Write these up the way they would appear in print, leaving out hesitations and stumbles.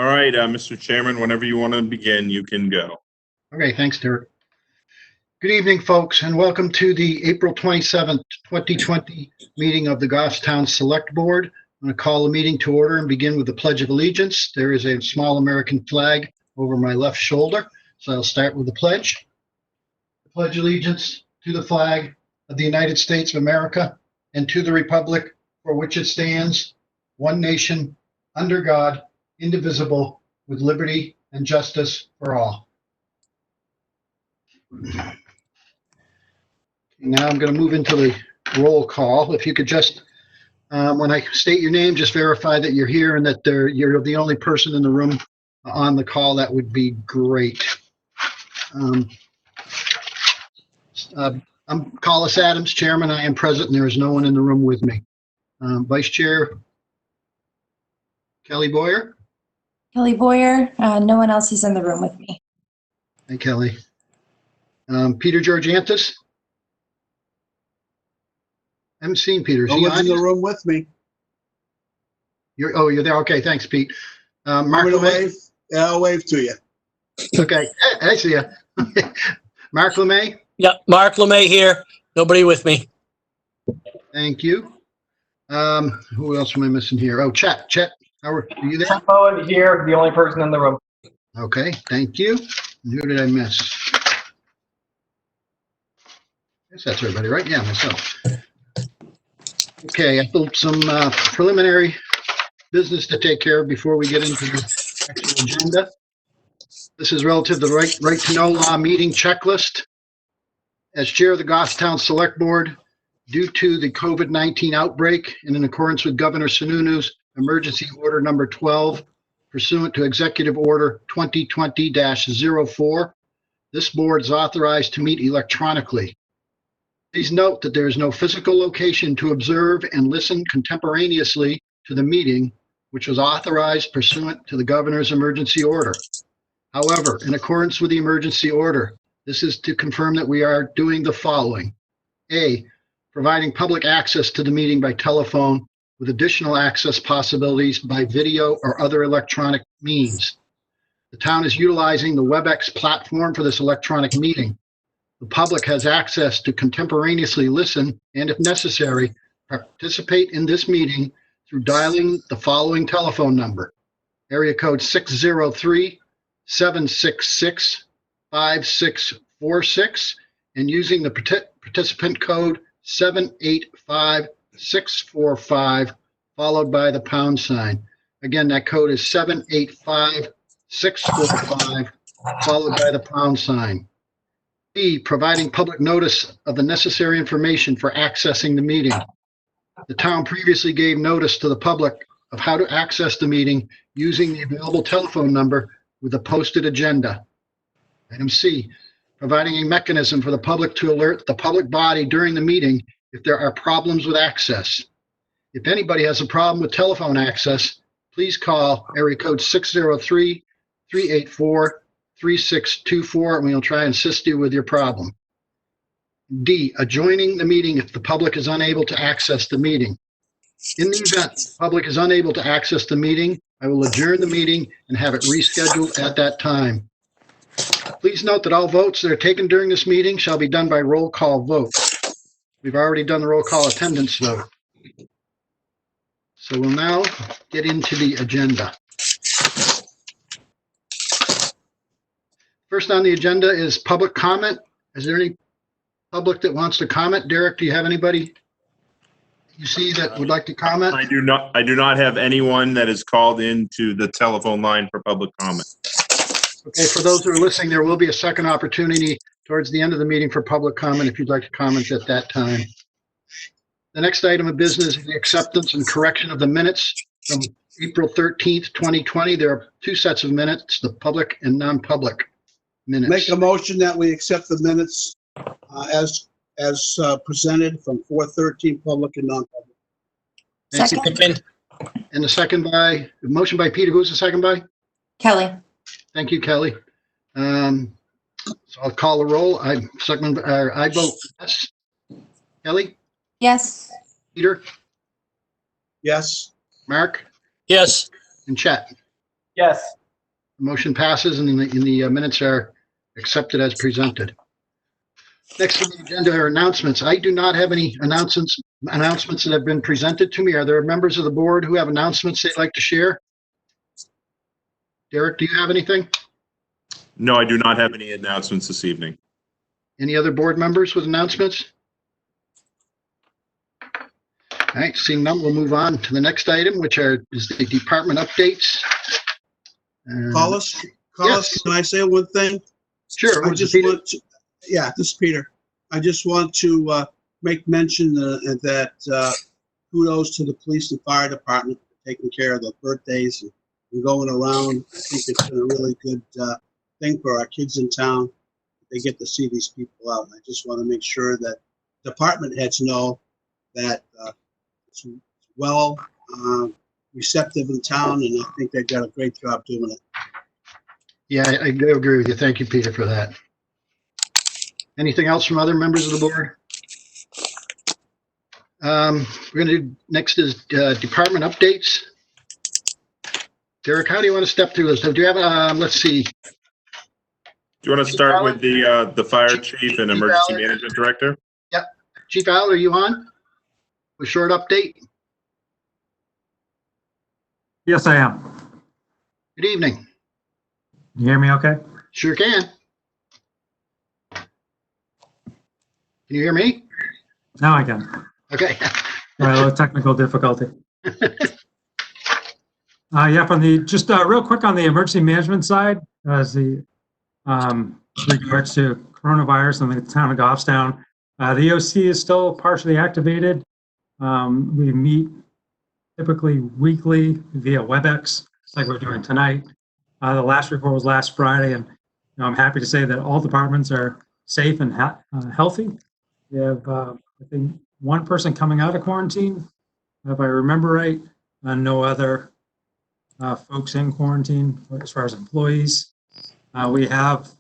All right, Mr. Chairman, whenever you want to begin, you can go. Okay, thanks, Derek. Good evening, folks, and welcome to the April 27th, 2020 meeting of the Goffstown Select Board. I'm going to call the meeting to order and begin with the Pledge of Allegiance. There is a small American flag over my left shoulder, so I'll start with the pledge. I pledge allegiance to the flag of the United States of America and to the republic for which it stands, one nation, under God, indivisible, with liberty and justice for all. Now I'm going to move into the roll call. If you could just, when I state your name, just verify that you're here and that you're the only person in the room on the call, that would be great. I'm Collis Adams, Chairman. I am present, and there is no one in the room with me. Vice Chair Kelly Boyer. Kelly Boyer, no one else is in the room with me. Hi, Kelly. Peter Georgiantis. I haven't seen Peter. Is No he one's on? in the room with me. You're there. Okay, thanks, Pete. Mark Want me to LeMay. wave? Yeah, I'll wave to you. Okay, I see you. Mark LeMay. Yep, Mark LeMay here. Nobody with me. Thank you. Who else am I missing here? Oh, Chet, how are you there? Chet Bowen here, the only person in the room. Okay, thank you. And who did I miss? I guess that's everybody, right? Yeah, myself. Okay, I built some preliminary business to take care of before we get into the actual agenda. This is relative to the right to know law meeting checklist. As chair of the Goffstown Select Board, due to the COVID-19 outbreak and in accordance with Governor Sununu's emergency order number 12, pursuant to Executive Order 2020-04, this board is authorized to meet electronically. Please note that there is no physical location to observe and listen contemporaneously to the meeting, which was authorized pursuant to the governor's emergency order. However, in accordance with the emergency order, this is to confirm that we are doing the following. A, providing public access to the meeting by telephone with additional access possibilities by video or other electronic means. The town is utilizing the WebEx platform for this electronic meeting. The public has access to contemporaneously listen and, if necessary, participate in this meeting through dialing the following telephone number: area code 603-766-5646, and using the participant code 785645, followed by the pound sign. Again, that code is 785645, followed by the pound sign. B, providing public notice of the necessary information for accessing the meeting. The town previously gave notice to the public of how to access the meeting using the available telephone number with a posted agenda. Item C, providing a mechanism for the public to alert the public body during the meeting if there are problems with access. If anybody has a problem with telephone access, please call area code 603-384-3624, and we'll try and assist you with your problem. D, adjourning the meeting if the public is unable to access the meeting. In the event the public is unable to access the meeting, I will adjourn the meeting and have it rescheduled at that time. Please note that all votes that are taken during this meeting shall be done by roll call vote. We've already done the roll call attendance vote. So we'll now get into the agenda. First on the agenda is public comment. Is there any public that wants to comment? Derek, do you have anybody you see that would like to comment? I do not have anyone that is called into the telephone line for public comment. Okay, for those who are listening, there will be a second opportunity towards the end of the meeting for public comment if you'd like to comment at that time. The next item of business is the acceptance and correction of the minutes from April 13th, 2020. There are two sets of minutes, the public and non-public minutes. Make a motion that we accept the minutes as presented from 4/13, public and non-public. Thank you. Second, And the motion by Peter. Who's the second by? Kelly. Thank you, Kelly. So I'll call the roll. I vote yes. Kelly, Yes. Peter, Yes. Mark, Yes. and Chet. Yes. Motion passes and the minutes are accepted as presented. Next on the agenda are announcements. I do not have any announcements that have been presented to me. Are there members of the board who have announcements they'd like to share? Derek, do you have anything? No, I do not have any announcements this evening. Any other board members with announcements? All right, seeing none, we'll move on to the next item, which is the department updates. Collis, Yes. can I say one thing? Sure. I just want to, yeah, this is Peter. I just want to make mention that kudos to the police and fire department for taking care of the birthdays and going around. I think it's been a really good thing for our kids in town. They get to see these people out. And I just want to make sure that department heads know that it's well receptive in town, and I think they've done a great job doing it. Yeah, I do agree with you. Thank you, Peter, for that. Anything else from other members of the board? We're going to do next is department updates. Derek, how do you want to step through this? Do you have, let's see. Do you want to start with the fire chief and emergency management director? Chief Al, are you on? A short update? Yes, I am. Good evening. You hear me okay? Sure can. Can you hear me? Now I can. Okay. A little technical difficulty. Yeah, from the, just real quick on the emergency management side, as the regards to coronavirus in the town of Goffstown, the EOC is still partially activated. We meet typically weekly via WebEx, like we're doing tonight. The last report was last Friday, and I'm happy to say that all departments are safe and healthy. We have, I think, one person coming out of quarantine, if I remember right, no other folks in quarantine as far as employees. We have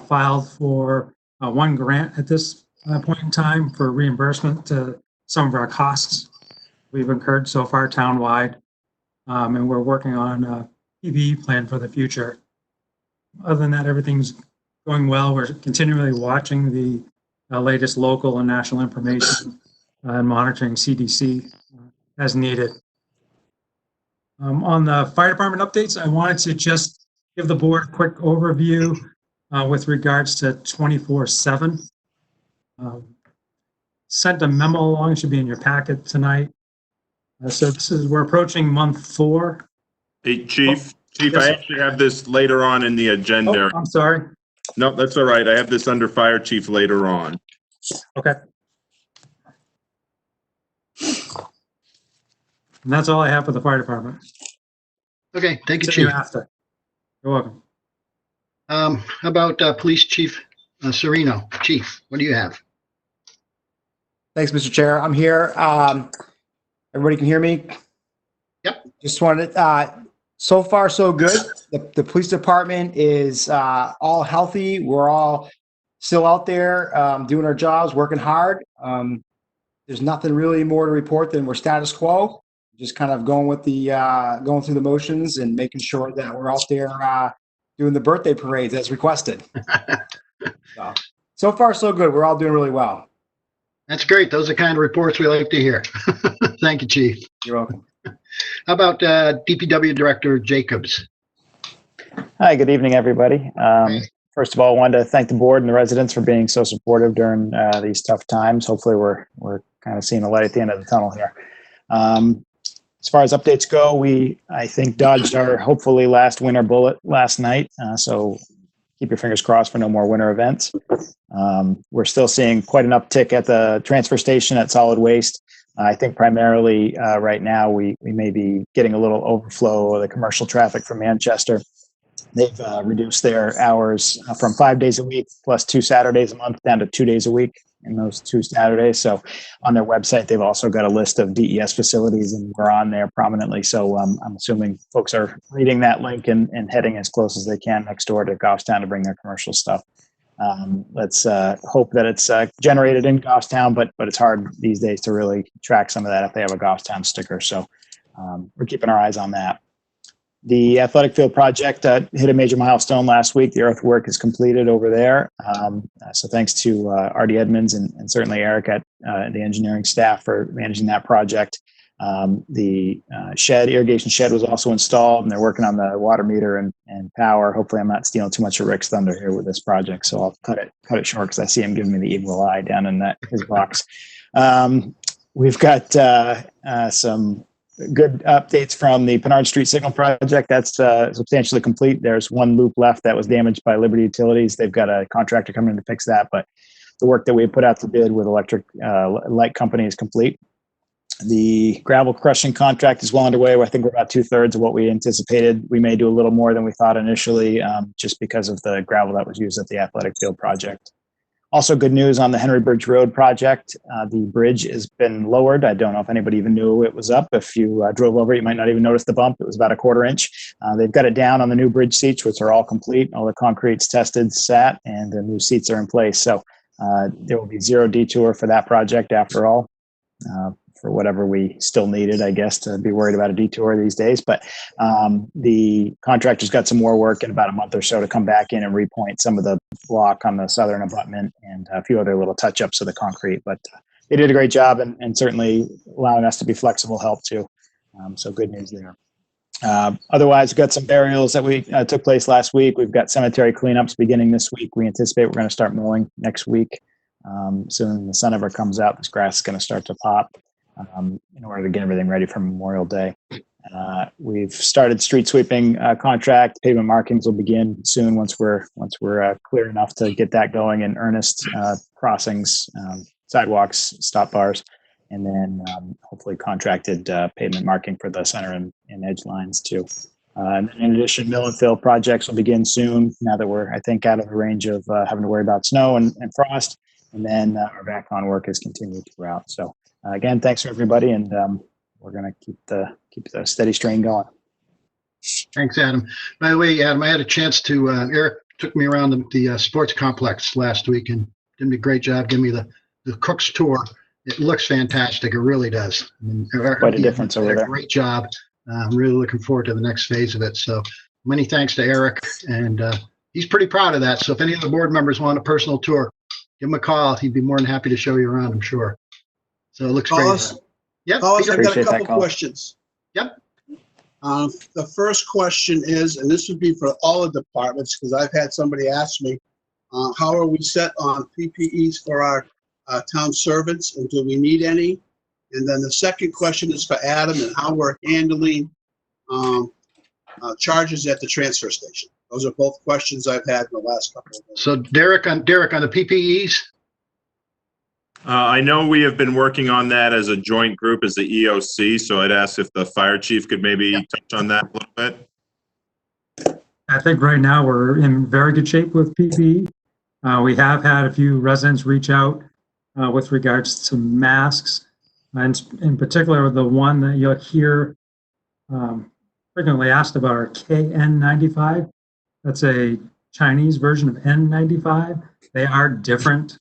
filed for one grant at this point in time for reimbursement to some of our costs we've incurred so far townwide, and we're working on a PPE plan for the future. Other than that, everything's going well. We're continually watching the latest local and national information and monitoring CDC as needed. On the fire department updates, I wanted to just give the board a quick overview with regards to 24/7. Sent a memo along, it should be in your packet tonight. So we're approaching month 4. Hey, Chief, yes, I sir. actually have this later on in the agenda. Oh, I'm sorry. No, that's all right. I have this under fire chief later on. Okay. And that's all I have for the fire department. Okay, thank you, See you Chief. after. You're welcome. How about Police Chief Serino? Chief, what do you have? Thanks, Mr. Chair. I'm here. Everybody can hear me? Yep. Just wanted, so far so good. The police department is all healthy. We're all still out there doing our jobs, working hard. There's nothing really more to report than we're status quo. Just kind of going with the going through the motions and making sure that we're out there doing the birthday parades as requested. So far so good. We're all doing really well. That's great. Those are the kind of reports we like to hear. Thank you, Chief. You're welcome. How about DPW Director Jacobs? Hi, good evening, everybody. First of all, I wanted to thank the board and the residents for being so supportive during these tough times. Hopefully we're kind of seeing the light at the end of the tunnel here. As far as updates go, I think dodged our hopefully last winter bullet last night. So keep your fingers crossed for no more winter events. We're still seeing quite an uptick at the transfer station at solid waste. I think primarily right now we may be getting a little overflow of the commercial traffic from Manchester. They've reduced their hours from 5 days a week plus 2 Saturdays a month down to 2 days a week in those 2 Saturdays. So on their website, they've also got a list of DES facilities, and we're on there prominently. So I'm assuming folks are reading that link and heading as close as they can next door to Goffstown to bring their commercial stuff. Let's hope that it's generated in Goffstown, but it's hard these days to really track some of that if they have a Goffstown sticker. So we're keeping our eyes on that. The athletic field project hit a major milestone last week. The earthwork is completed over there. So thanks to Artie Edmonds and certainly Eric at the engineering staff for managing that project. The irrigation shed was also installed, and they're working on the water meter and power. Hopefully I'm not stealing too much of Rick's thunder here with this project, so I'll cut it short because I see him giving me the evil eye down in his box. We've got some good updates from the Pinard Street Signal Project. That's substantially complete. There's one loop left that was damaged by Liberty Utilities. They've got a contractor coming in to fix that, but the work that we put out to bid with Electric Light Company is complete. The gravel crushing contract is well underway. I think we're about 2/3 of what we anticipated. We may do a little more than we thought initially, just because of the gravel that was used at the athletic field project. Also, good news on the Henry Bridge Road project. The bridge has been lowered. I don't know if anybody even knew it was up. If you drove over it, you might not even notice the bump. It was about a 1/4 inch. They've got it down on the new bridge seats, which are all complete. All the concrete's tested, sat, and the new seats are in place. So there will be zero detour for that project after all. For whatever we still needed, I guess, to be worried about a detour these days. But the contractor's got some more work in about a month or so to come back in and repoint some of the block on the southern abutment and a few other little touch-ups of the concrete. But they did a great job and certainly allowing us to be flexible helped too. So good news there. Otherwise, we've got some burials that we took place last week. We've got cemetery cleanups beginning this week. We anticipate we're going to start mowing next week. Soon the sun ever comes out, this grass is going to start to pop. In order to get everything ready for Memorial Day. We've started street sweeping contract. Pavement markings will begin soon once we're clear enough to get that going in earnest. Crossings, sidewalks, stop bars, and then hopefully contracted pavement marking for the center and edge lines too. And then in addition, mill and fill projects will begin soon. Now that we're, I think, out of the range of having to worry about snow and frost, and then our back on work has continued throughout. So. Again, thanks for everybody, and we're going to keep the steady strain going. Thanks, Adam. By the way, Adam, I had a chance to, Eric took me around the sports complex last week and did a great job giving me the Cook's tour. It looks fantastic. It really does. I mean, Quite a difference over there. Great job. I'm really looking forward to the next phase of it. So many thanks to Eric, and he's pretty proud of that. So if any of the board members want a personal tour, give him a call. He'd be more than happy to show you around, I'm sure. So it looks Hollis, great. Yep. Hollis, I've got a Appreciate that couple call. questions. Yep. The first question is, and this would be for all the departments, because I've had somebody ask me, how are we set on PPEs for our town servants, and do we need any? And then the second question is for Adam, and how we're handling charges at the transfer station. Those are both questions I've had in the last couple of days. So Derek on the PPEs. I know we have been working on that as a joint group as the EOC, so I'd ask if the fire chief could maybe touch on that a little bit. I think right now we're in very good shape with PPE. We have had a few residents reach out with regards to masks, and in particular, the one that you'll hear frequently asked about are KN95. That's a Chinese version of N95. They are different.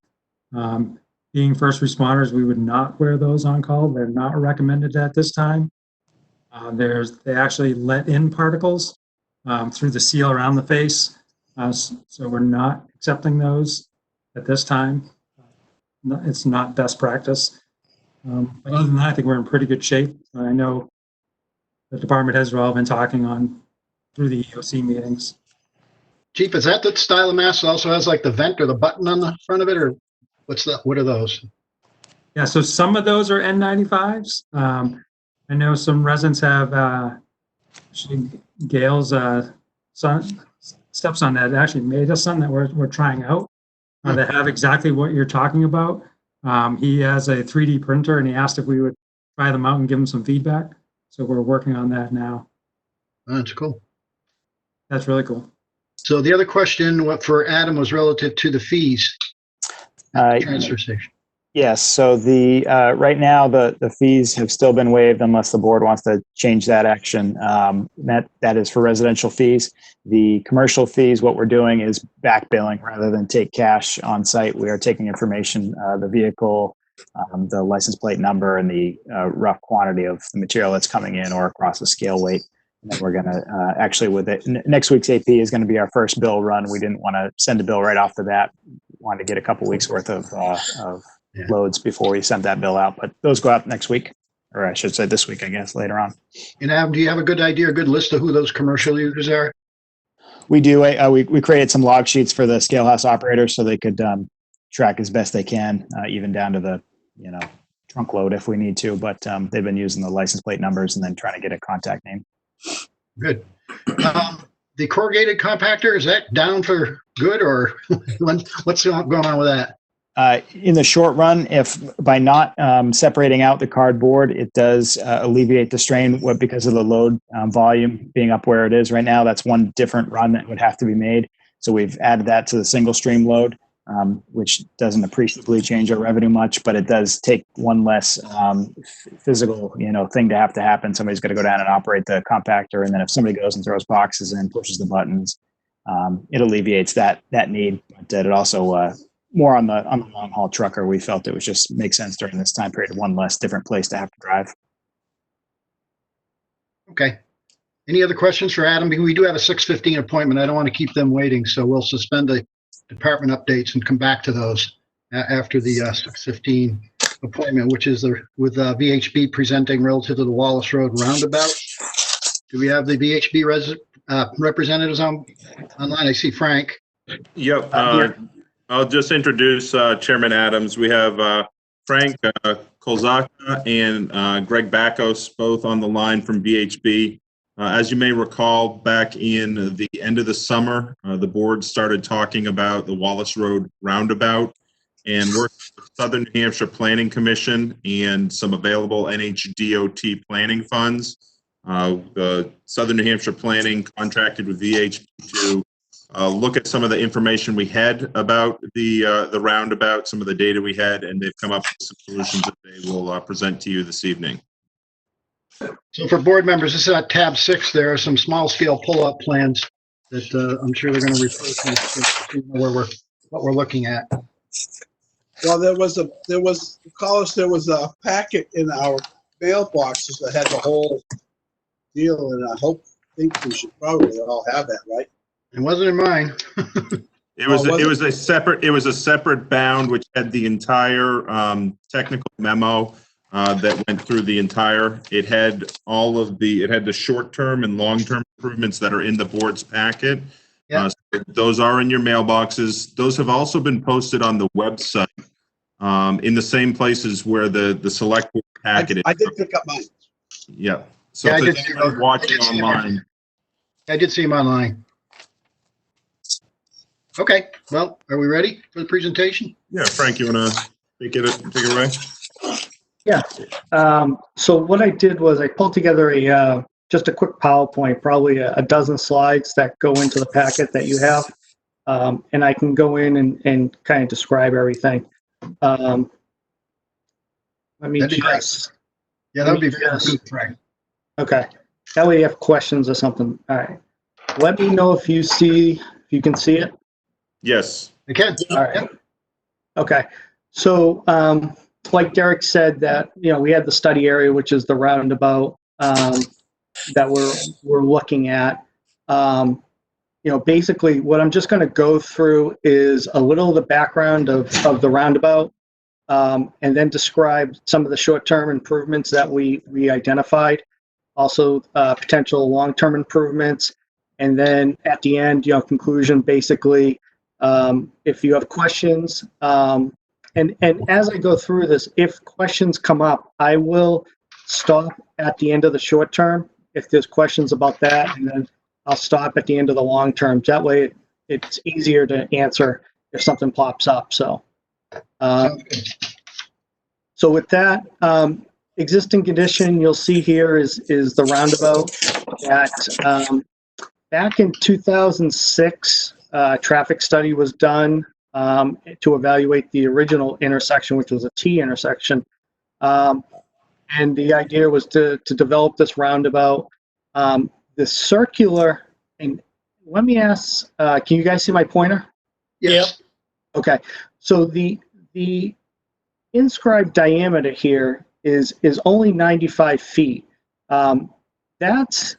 Being first responders, we would not wear those on call. They're not recommended at this time. They actually let in particles through the seal around the face. So we're not accepting those at this time. It's not best practice. But other than that, I think we're in pretty good shape. I know the department heads have all been talking on through the EOC meetings. Chief, is that the style of mask that also has like the vent or the button on the front of it, or what are those? Yeah, so some of those are N95s. I know some residents have, actually Gail's stepson that actually made us some that we're trying out that have exactly what you're talking about. He has a 3D printer and he asked if we would try them out and give him some feedback. So we're working on that now. That's cool. That's really cool. So the other question for Adam was relative to the fees. Transfer station. Yes. So right now the fees have still been waived unless the board wants to change that action. That is for residential fees. The commercial fees, what we're doing is back billing rather than take cash on site. We are taking information, the vehicle, the license plate number, and the rough quantity of the material that's coming in or across the scale weight. And then we're going to actually with it, next week's AP is going to be our first bill run. We didn't want to send a bill right off the bat. Wanted to get a couple weeks worth of Yeah. loads before we sent that bill out. But those go out next week, or I should say this week, I guess, later on. And Adam, do you have a good idea, a good list of who those commercial users are? We do. We created some log sheets for the scale house operators so they could track as best they can, even down to the trunk load if we need to. But they've been using the license plate numbers and then trying to get a contact name. Good. The corrugated compactor, is that down for good, or what's going on with that? In the short run, if by not separating out the cardboard, it does alleviate the strain because of the load volume being up where it is right now. That's one different run that would have to be made. So we've added that to the single stream load, which doesn't appreciably change our revenue much, but it does take one less physical thing to happen. Somebody's got to go down and operate the compactor, and then if somebody goes and throws boxes in, pushes the buttons, it alleviates that need. But it also more on the long haul trucker, we felt it was just makes sense during this time period, one less different place to have to drive. Okay. Any other questions for Adam? Because we do have a 6:15 appointment. I don't want to keep them waiting, so we'll suspend the department updates and come back to those after the 6:15 appointment, which is with VHB presenting relative to the Wallace Road roundabout. Do we have the VHB representatives online? I see Frank. Yep. I'll just introduce Chairman Adams. We have Frank Kolzaka and Greg Backos, both on the line from VHB. As you may recall, back in the end of the summer, the board started talking about the Wallace Road roundabout and worked with Southern New Hampshire Planning Commission and some available NHDOT planning funds. The Southern New Hampshire Planning contracted with VHB to look at some of the information we had about the roundabout, some of the data we had, and they've come up with some solutions that they will present to you this evening. So for board members, this is tab 6. There are some small scale pull-up plans that I'm sure they're going to refer to so you know what we're looking at. Well, there was a packet in our mailboxes that had the whole deal, and I think we should probably all have that, right? It wasn't in mine. It was a separate bound which had the entire technical memo that went through the entire. It had the short-term and long-term improvements that are in the board's packet. Yeah. So those are in your mailboxes. Those have also been posted on the website in the same places where the select board packet is. I did pick up mine. Yeah. So Yeah, if I there's did see anyone those. watching I did see them. online, I did see them online. Okay, well, are we ready for the presentation? yeah, Frank, you want to take it away? So what I did was I pulled together just a quick PowerPoint, probably a dozen slides that go into the packet that you have. And I can go in and kind of describe everything. Let me That'd be great. just, Yeah, that would be very Yes. good, Frank. okay. That way you have questions or something. All right. Let me know if you can see it. Yes. Okay. All right. Okay. So, like Derek said, that we had the study area, which is the roundabout that we're looking at. Basically, what I'm just going to go through is a little of the background of the roundabout, and then describe some of the short-term improvements that we identified. Also, potential long-term improvements, and then at the end, conclusion basically. If you have questions, and as I go through this, if questions come up, I will stop at the end of the short term if there's questions about that, and then I'll stop at the end of the long term. That way, it's easier to answer if something pops up. So with that, existing condition you'll see here is the roundabout that back in 2006. Traffic study was done to evaluate the original intersection, which was a T intersection. And the idea was to develop this roundabout. The circular, and let me ask, can you guys see my pointer? Yes. Okay, so the inscribed diameter here is only 95 feet. That's,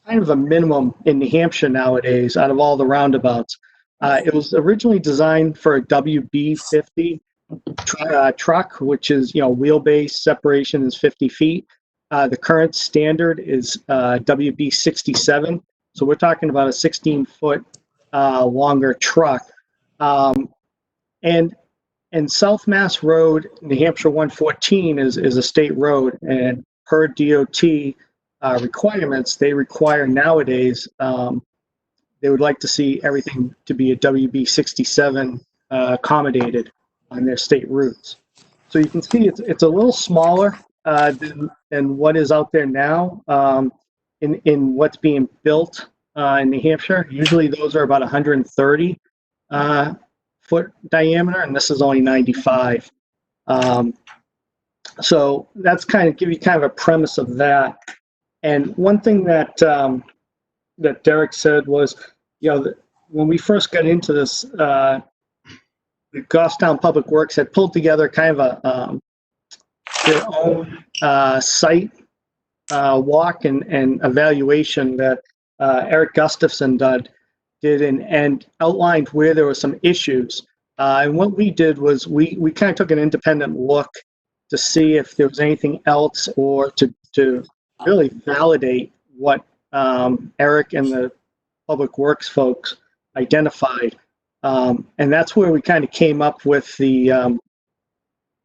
kind of a minimum in New Hampshire nowadays out of all the roundabouts. It was originally designed for a WB50 truck, which is, wheelbase separation is 50 feet. The current standard is WB67. So we're talking about a 16-foot longer truck. And South Mass Road, New Hampshire 114 is a state road, and per DOT requirements, they require nowadays, they would like to see everything to be a WB 67 accommodated on their state routes. So you can see it's a little smaller than what is out there now in what's being built in New Hampshire. Usually those are about 130 foot diameter, and this is only 95. So that's kind of give you kind of a premise of that. And one thing that that Derek said was, when we first got into this, the Goffstown Public Works had pulled together kind of their own site walk and evaluation that Eric Gustafson did and outlined where there were some issues. And what we did was we kind of took an independent look to see if there was anything else, or to really validate what Eric and the Public Works folks identified. And that's where we kind of came up with the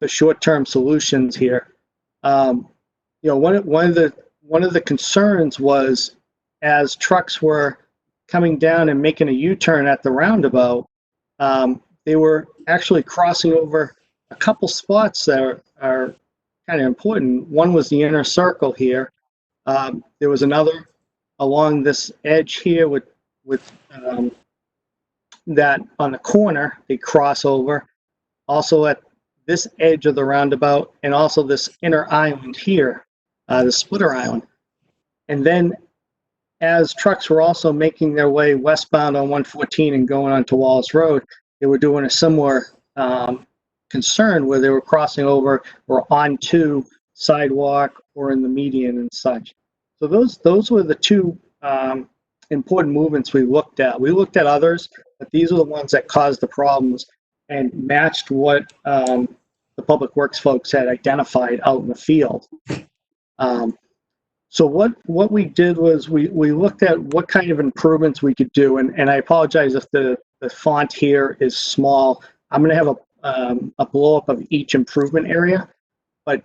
short-term solutions here. One of the concerns was, as trucks were coming down and making a U-turn at the roundabout, they were actually crossing over a couple spots that are kind of important. One was the inner circle here. There was another along this edge here with that on the corner, they cross over. Also at this edge of the roundabout, and also this inner island here, the splitter island. And then as trucks were also making their way westbound on 114 and going onto Wallace Road, they were doing a similar concern where they were crossing over or onto sidewalk or in the median and such. So those were the two important movements we looked at. We looked at others, but these are the ones that caused the problems and matched what the Public Works folks had identified out in the field. So what we did was we looked at what kind of improvements we could do, and I apologize if the font here is small. I'm going to have a blow up of each improvement area, but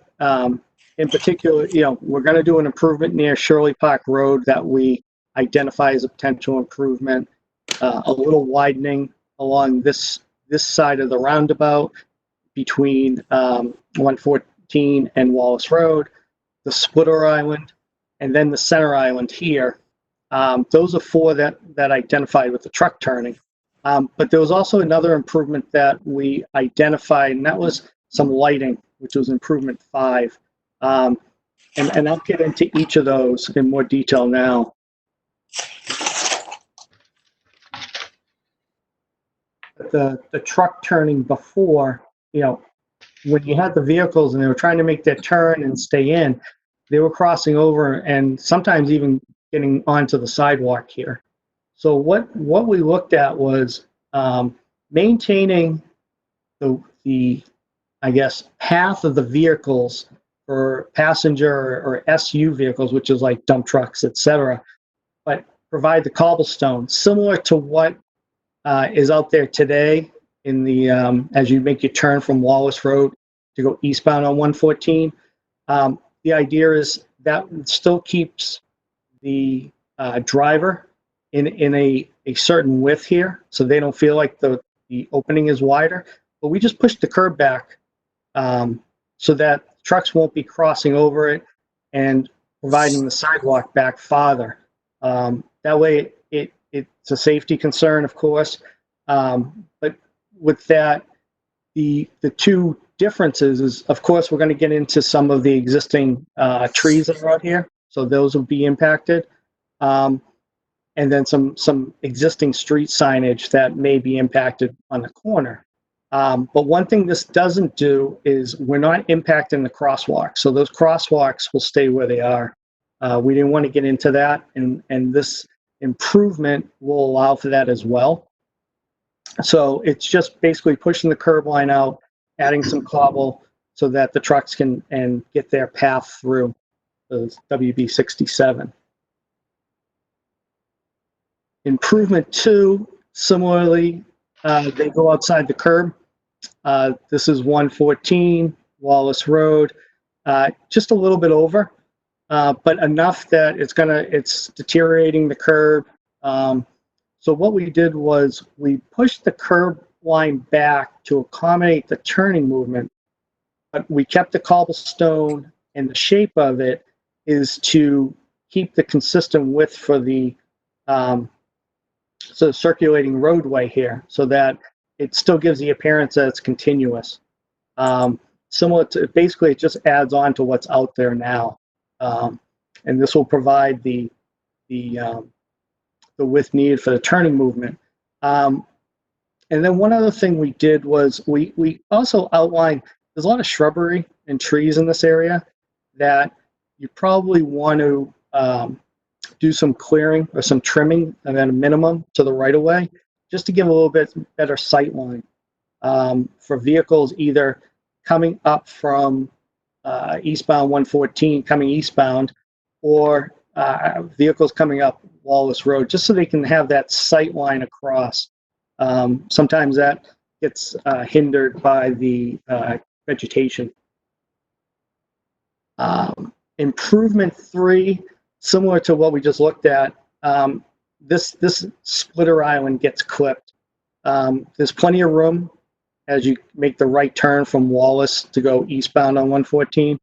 in particular, we're going to do an improvement near Shirley Park Road that we identify as a potential improvement, a little widening along this side of the roundabout between 114 and Wallace Road, the splitter island, and then the center island here. Those are four that identified with the truck turning. But there was also another improvement that we identified, and that was some lighting, which was improvement 5. And I'll get into each of those in more detail now. The truck turning before, when you had the vehicles and they were trying to make their turn and stay in, they were crossing over and sometimes even getting onto the sidewalk here. So what we looked at was maintaining the I guess path of the vehicles for passenger or SU vehicles, which is like dump trucks, etc., but provide the cobblestone similar to what is out there today in the as you make your turn from Wallace Road to go eastbound on 114. The idea is that still keeps the driver in a certain width here, so they don't feel like the opening is wider. But we just push the curb back so that trucks won't be crossing over it and providing the sidewalk back farther. That way, it's a safety concern, of course. But with that, the two differences is, of course, we're going to get into some of the existing trees that are out here, so those will be impacted. And then some existing street signage that may be impacted on the corner. But one thing this doesn't do is we're not impacting the crosswalks. So those crosswalks will stay where they are. We didn't want to get into that, and this improvement will allow for that as well. So it's just basically pushing the curb line out, adding some cobble so that the trucks can get their path through the WB 67. Improvement 2, similarly, they go outside the curb. This is 114 Wallace Road, just a little bit over, but enough that it's deteriorating the curb. So what we did was we pushed the curb line back to accommodate the turning movement, but we kept the cobblestone, and the shape of it is to keep the consistent width for the circulating roadway here, so that it still gives the appearance that it's continuous. Similar to, basically, it just adds on to what's out there now, and this will provide the width needed for the turning movement. And then one other thing we did was we also outlined, there's a lot of shrubbery and trees in this area that you probably want to do some clearing or some trimming at a minimum to the right of way, just to give a little bit better sight line for vehicles either coming up from eastbound 114, coming eastbound, or vehicles coming up Wallace Road, just so they can have that sight line across. Sometimes that gets hindered by the vegetation. Improvement 3, similar to what we just looked at, this splitter island gets clipped. There's plenty of room as you make the right turn from Wallace to go eastbound on 114.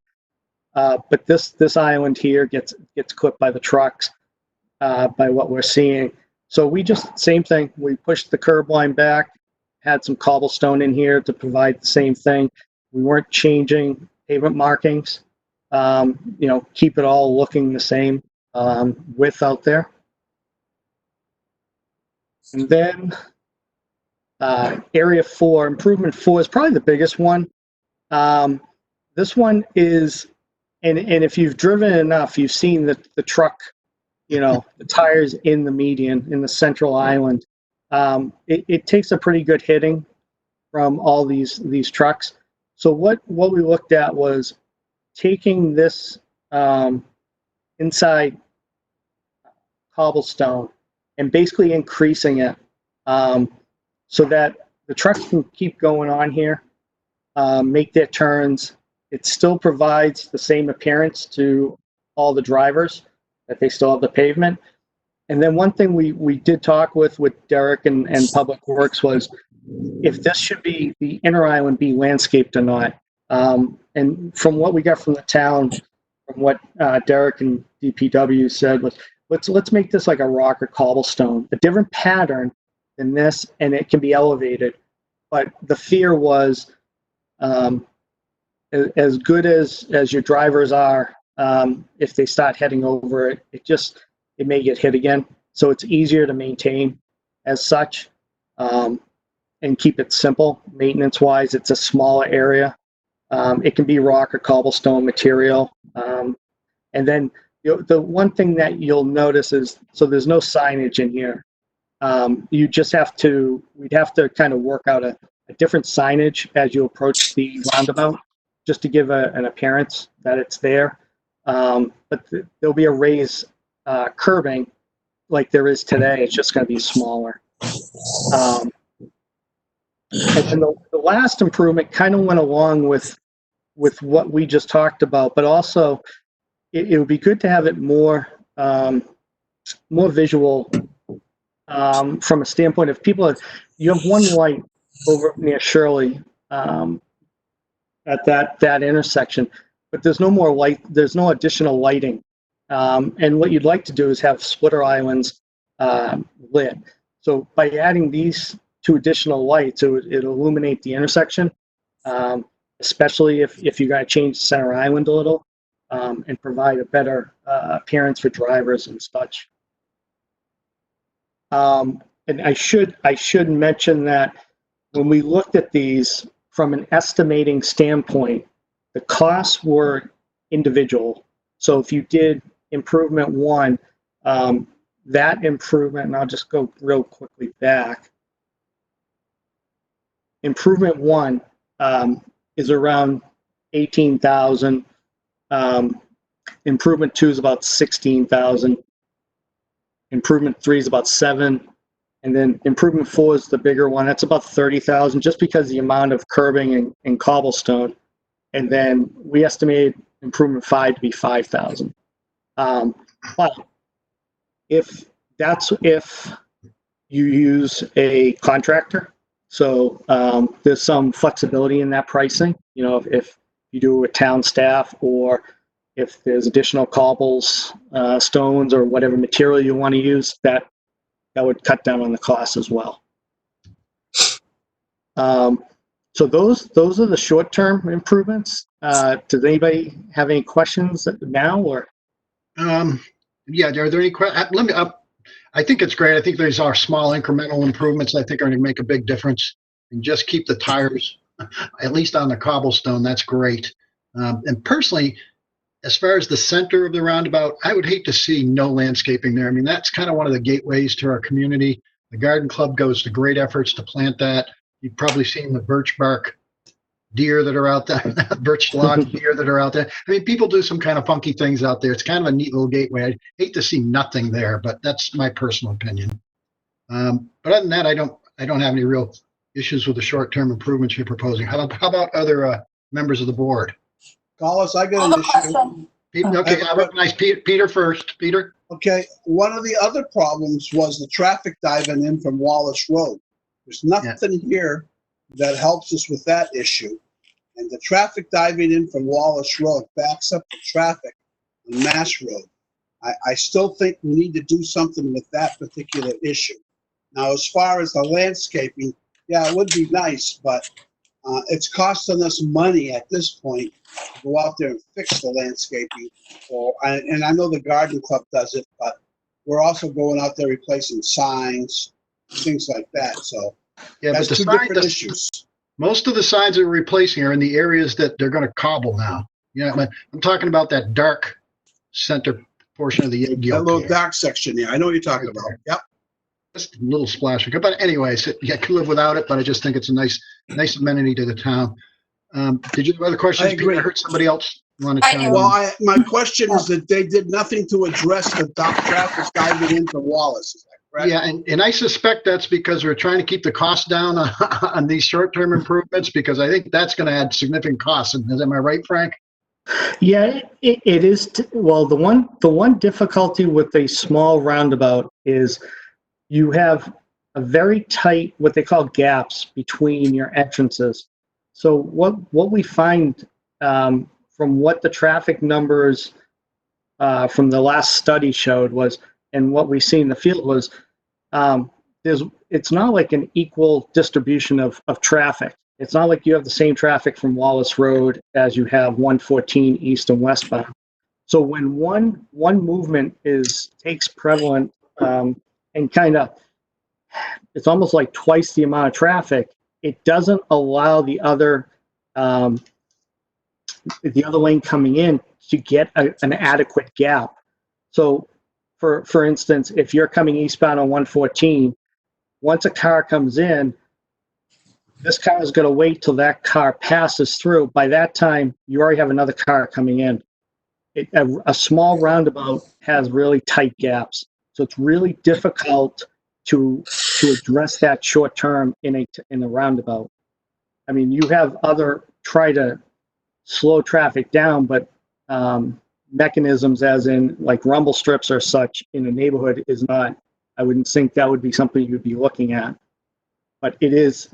But this island here gets clipped by the trucks, by what we're seeing. So we just, same thing, we pushed the curb line back, had some cobblestone in here to provide the same thing. We weren't changing pavement markings, keep it all looking the same width out there. And then area 4, improvement 4 is probably the biggest one. This one is, and if you've driven enough, you've seen the truck, the tires in the median, in the central island. It takes a pretty good hitting from all these trucks. So what we looked at was taking this inside cobblestone and basically increasing it so that the trucks can keep going on here, make their turns. It still provides the same appearance to all the drivers, that they still have the pavement. And then one thing we did talk with Derek and Public Works was if this should be, the inner island be landscaped or not. And from what we got from the town, from what Derek and DPW said was, let's make this like a rock or cobblestone, a different pattern than this, and it can be elevated. But the fear was, as good as your drivers are, if they start heading over it, it may get hit again. So it's easier to maintain as such, and keep it simple maintenance wise. It's a smaller area. It can be rock or cobblestone material. And then the one thing that you'll notice is, so there's no signage in here. We'd have to kind of work out a different signage as you approach the roundabout, just to give an appearance that it's there. But there'll be a raised curbing like there is today. It's just going to be smaller. And then the last improvement kind of went along with what we just talked about, but also it would be good to have it more visual from a standpoint of people. You have one light over near Shirley at that intersection, but there's no more light. There's no additional lighting. And what you'd like to do is have splitter islands lit. So by adding these 2 additional lights, it illuminate the intersection, especially if you got to change the center island a little, and provide a better appearance for drivers and such. And I should mention that when we looked at these from an estimating standpoint, the costs were individual. So if you did improvement one, that improvement, and I'll just go real quickly back. Improvement one is around 18,000. Improvement two is about 16,000. Improvement three is about 7. And then improvement 4 is the bigger one. That's about 30,000, just because the amount of curbing and cobblestone. And then we estimated improvement 5 to be 5,000. But if you use a contractor, so there's some flexibility in that pricing. You know, if you do it with town staff, or if there's additional cobbles, stones, or whatever material you want to use, that would cut down on the cost as well. So those are the short-term improvements. Does anybody have any questions now, or? Yeah, are there any questions? I think it's great. I think these are small incremental improvements I think are going to make a big difference. And just keep the tires, at least on the cobblestone, that's great. And personally, as far as the center of the roundabout, I would hate to see no landscaping there. I mean, that's kind of one of the gateways to our community. The Garden Club goes to great efforts to plant that. You've probably seen the birch bark deer that are out there, birch log deer that are out there. I mean, people do some kind of funky things out there. It's kind of a neat little gateway. I'd hate to see nothing there, but that's my personal opinion. But other than that, I don't have any real issues with the short-term improvements you're proposing. How about other members of the board? Carlos, I got an issue. Okay, I recognize Peter first. Peter? Okay, one of the other problems was the traffic diving in from Wallace Road. There's nothing here that helps us with that issue. And the traffic diving in from Wallace Road backs up the traffic on Mass Road. I still think we need to do something with that particular issue. Now, as far as the landscaping, yeah, it would be nice, but it's costing us money at this point to go out there and fix the landscaping. And I know the Garden Club does it, but we're also going out there replacing signs, things like that. So yeah, that's but two different issues. Most of the signs that we're replacing are in the areas that they're going to cobble now. Yeah, I'm talking about that dark center portion of the egg That yolk. little dark section there. I know what you're talking about. Yep. Just a little splash. But anyways, yeah, I could live without it, but I just think it's a nice amenity to the town. Did you have other questions, I agree. Peter? I heard somebody else want to I chime do. in. Well, my question is that they did nothing to address the traffic diving into Wallace. Is that correct? Yeah, and I suspect that's because we're trying to keep the cost down on these short-term improvements, because I think that's going to add significant costs. Am I right, Frank? Yeah, it is. Well, the one difficulty with a small roundabout is you have a very tight, what they call gaps between your entrances. So what we find from what the traffic numbers from the last study showed was, and what we see in the field was, it's not like an equal distribution of traffic. It's not like you have the same traffic from Wallace Road as you have 114 east and westbound. So when one movement takes prevalent and kind of, it's almost like twice the amount of traffic, it doesn't allow the other lane coming in to get an adequate gap. So for instance, if you're coming eastbound on 114, once a car comes in, this car is going to wait till that car passes through. By that time, you already have another car coming in. A small roundabout has really tight gaps. So it's really difficult to address that short term in a roundabout. I mean, you have try to slow traffic down, but mechanisms as in like rumble strips or such in a neighborhood is not, I wouldn't think that would be something you'd be looking at. But it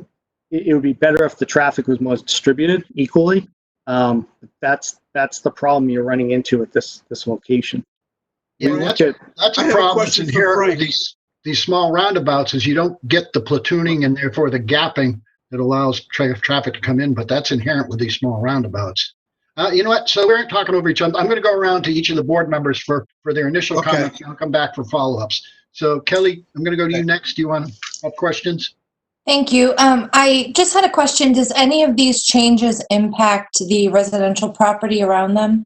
would be better if the traffic was more distributed equally. That's the problem you're running into at this location. Yeah, that's a problem that's inherent with these small roundabouts, is you don't get the platooning and therefore the gapping that allows traffic to come in, but that's inherent with these small roundabouts. You know what? So we aren't talking over each other. I'm going to go around to each of the board members for their initial comments, and I'll come back for follow-ups. So Kelly, I'm going to go to you next. Do you want to have questions? Thank you. I just had a question. Does any of these changes impact the residential property around them?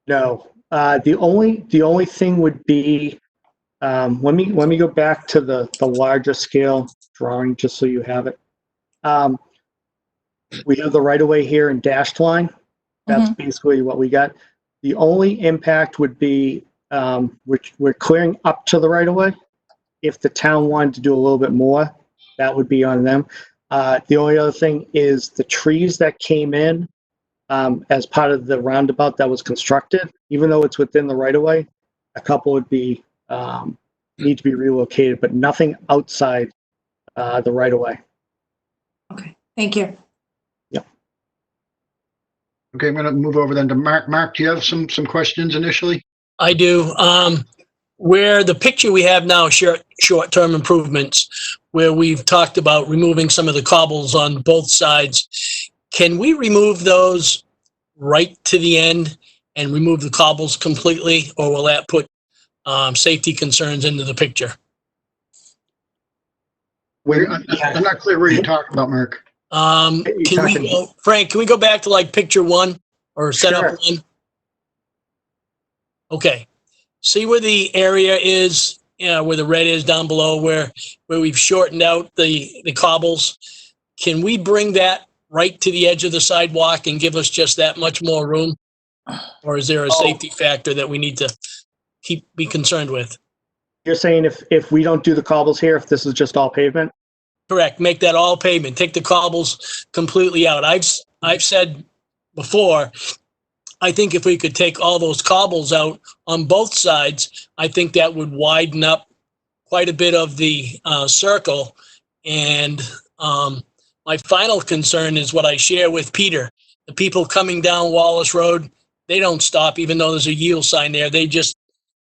No, The only thing would be, let me go back to the larger scale drawing, just so you have it. We have the right of way here in dashed line. That's basically what we got. The only impact would be, we're clearing up to the right of way. If the town wanted to do a little bit more, that would be on them. The only other thing is the trees that came in as part of the roundabout that was constructed, even though it's within the right of way, a couple would be need to be relocated, but nothing outside the right of way. Okay, thank you. Okay, I'm going to move over then to Mark. Mark, do you have some questions initially? I do. Where the picture we have now, short-term improvements, where we've talked about removing some of the cobbles on both sides, can we remove those right to the end and remove the cobbles completely, or will that put safety concerns into the picture? I'm not clear where you're talking about, Mark. Frank, can we go back to like picture one or set up one? Okay. See where the area is, where the red is down below, where we've shortened out the cobbles. Can we bring that right to the edge of the sidewalk and give us just that much more room? Or is there a safety factor that we need to be concerned with? You're saying if we don't do the cobbles here, if this is just all pavement? Correct. Make that all pavement. Take the cobbles completely out. I've said before, I think if we could take all those cobbles out on both sides, I think that would widen up quite a bit of the circle. And my final concern is what I share with Peter. The people coming down Wallace Road, they don't stop, even though there's a yield sign there. They just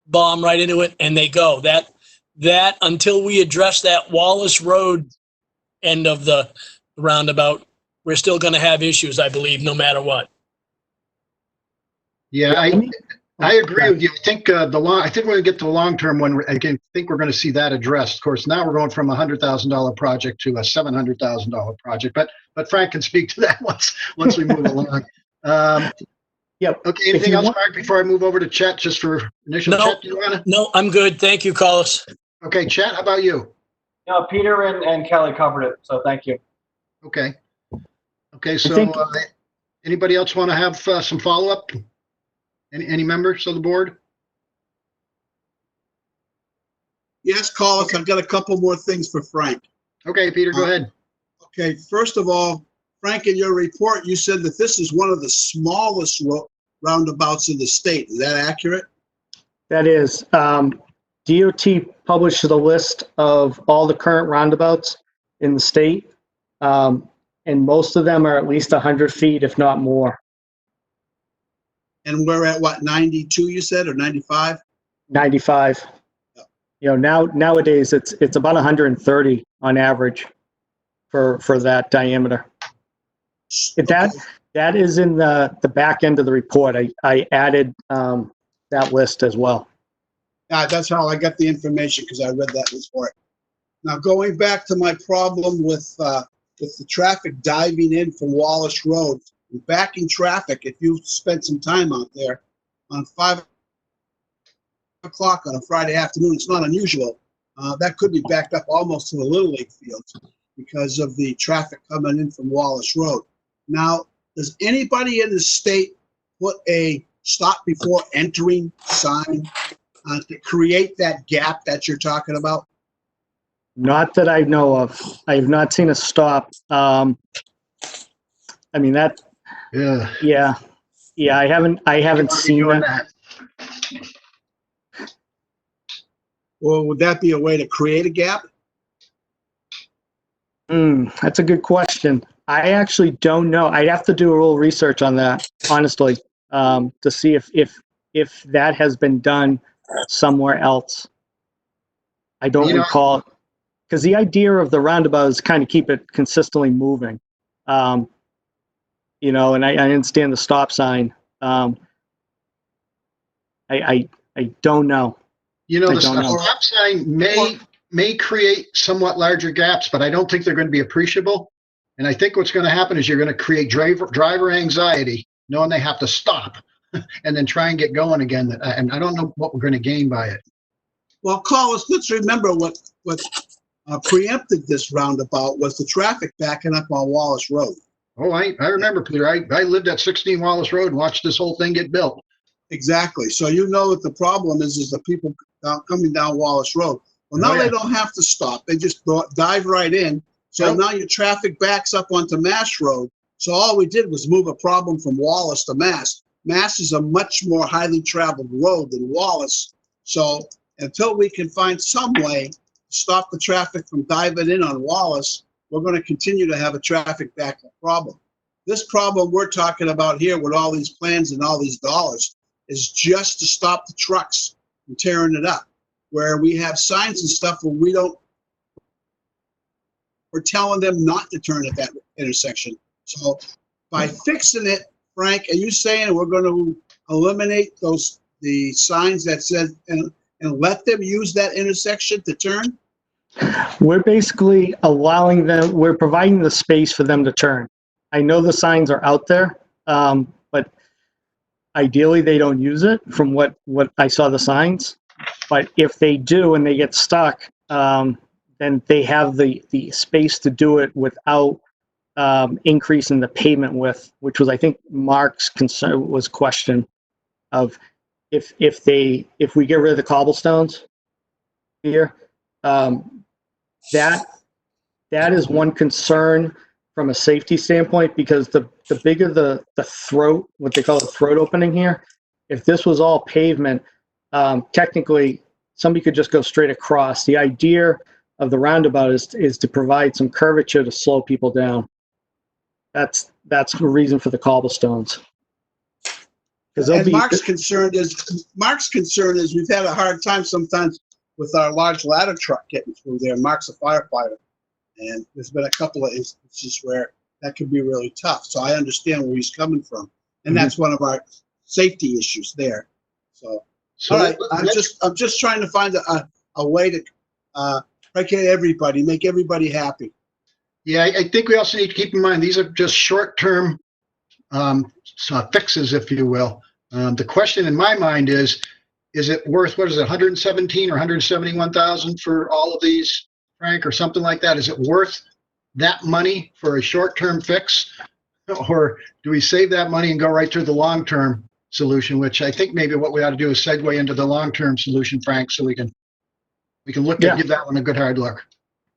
bomb right into it and they go. That until we address that Wallace Road end of the roundabout, we're still going to have issues, I believe, no matter what. Yeah, I agree with you. I think I think when we get to the long term one, I think we're going to see that addressed. Of course, now we're going from a $100,000 project to a $700,000 project. But Frank can speak to that once we move along. Yep. Okay. Anything else, Mark? Before I move over to Chet, just for initial Chet, do you want to? No, I'm good. Thank you, Carlos. Okay, Chet, how about you? No, Peter and Kelly covered it, so thank you. Okay. Okay. So, anybody else want to have some follow up? Any members of the board? Yes, Carlos, I've got a couple more things for Frank. Okay, Peter, go ahead. Okay, first of all, Frank, in your report, you said that this is one of the smallest roundabouts in the state. Is that accurate? That is. DOT published a list of all the current roundabouts in the state, and most of them are at least 100 feet, if not more. And we're at what, 92 you said, or 95? 95. You know, nowadays it's about 130 on average for that diameter. That is in the back end of the report. I added that list as well. That's how I got the information, because I read that report. Now, going back to my problem with the traffic diving in from Wallace Road, backing traffic, if you spent some time out there on 5 o'clock on a Friday afternoon, it's not unusual. That could be backed up almost to the Little League fields because of the traffic coming in from Wallace Road. Now, does anybody in the state put a stop before entering sign to create that gap that you're talking about? Not that I know of. I have not seen a stop. I mean that. Yeah. I haven't seen that. Or would that be a way to create a gap? That's a good question. I actually don't know. I'd have to do a little research on that, honestly, to see if that has been done somewhere else. I don't recall, because the idea of the roundabout is kind of keep it consistently moving. And I understand the stop sign. I don't know. The stop sign may create somewhat larger gaps, but I don't think they're going to be appreciable. And I think what's going to happen is you're going to create driver anxiety, knowing they have to stop. and then try and get going again. And I don't know what we're going to gain by it. Well, Carlos, let's remember what preempted this roundabout was the traffic backing up on Wallace Road. Oh, I remember, Peter. I lived at 16 Wallace Road and watched this whole thing get built. Exactly. So you know what the problem is the people coming down Wallace Road. Well, now Oh, yeah. they don't have to stop. They just dive right in. So Yep. now your traffic backs up onto Mass Road. So all we did was move a problem from Wallace to Mass. Mass is a much more highly traveled road than Wallace. So until we can find some way to stop the traffic from diving in on Wallace, we're going to continue to have a traffic backup problem. This problem we're talking about here with all these plans and all these dollars is just to stop the trucks from tearing it up. Where we have signs and stuff where we're telling them not to turn at that intersection. So by fixing it, Frank, are you saying we're going to eliminate the signs that said and let them use that intersection to turn? We're basically allowing them, we're providing the space for them to turn. I know the signs are out there, but ideally they don't use it from what I saw the signs. But if they do and they get stuck, then they have the space to do it without increasing the pavement width, which was, I think, Mark's concern was question of if we get rid of the cobblestones here, that is one concern from a safety standpoint, because the bigger the throat, what they call the throat opening here, if this was all pavement, technically somebody could just go straight across. The idea of the roundabout is to provide some curvature to slow people down. That's the reason for the cobblestones. And Mark's concern is we've had a hard time sometimes with our large ladder truck getting through there. Mark's a firefighter, and there's been a couple of instances where that can be really tough. So I understand where he's coming from, and that's one of our safety issues there. So all right, I'm just trying to find a way to placate everybody, make everybody happy. Yeah, I think we also need to keep in mind, these are just short-term fixes, if you will. The question in my mind is it worth, what is it, 117 or 171,000 for all of these, Frank, or something like that? Is it worth that money for a short-term fix? Or do we save that money and go right to the long-term solution, which I think maybe what we ought to do is segue into the long-term solution, Frank, so we can look at, give that one a good hard look.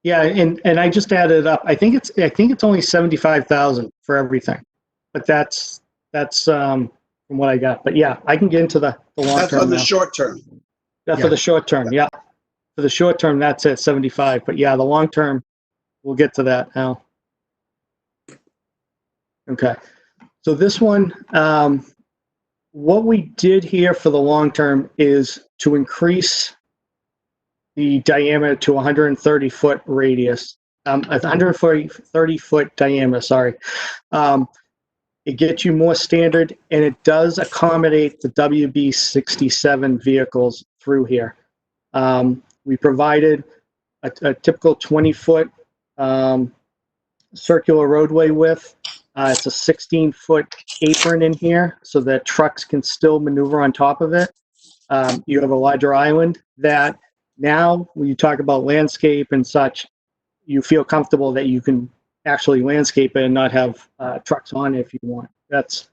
Yeah, and I just added up. I think it's only 75,000 for everything, but that's from what I got. But yeah, I can get into the long That's term. on the short term. That's for the short term. Yeah, for the short term, that's at 75. But yeah, the long term, we'll get to that now. Okay, so this one, what we did here for the long term is to increase the diameter to 130 foot radius, 130 foot diameter, sorry. It gets you more standard, and it does accommodate the WB67 vehicles through here. We provided a typical 20 foot circular roadway width. It's a 16 foot apron in here so that trucks can still maneuver on top of it. You have a larger island that now when you talk about landscape and such, you feel comfortable that you can actually landscape it and not have trucks on it if you want. That's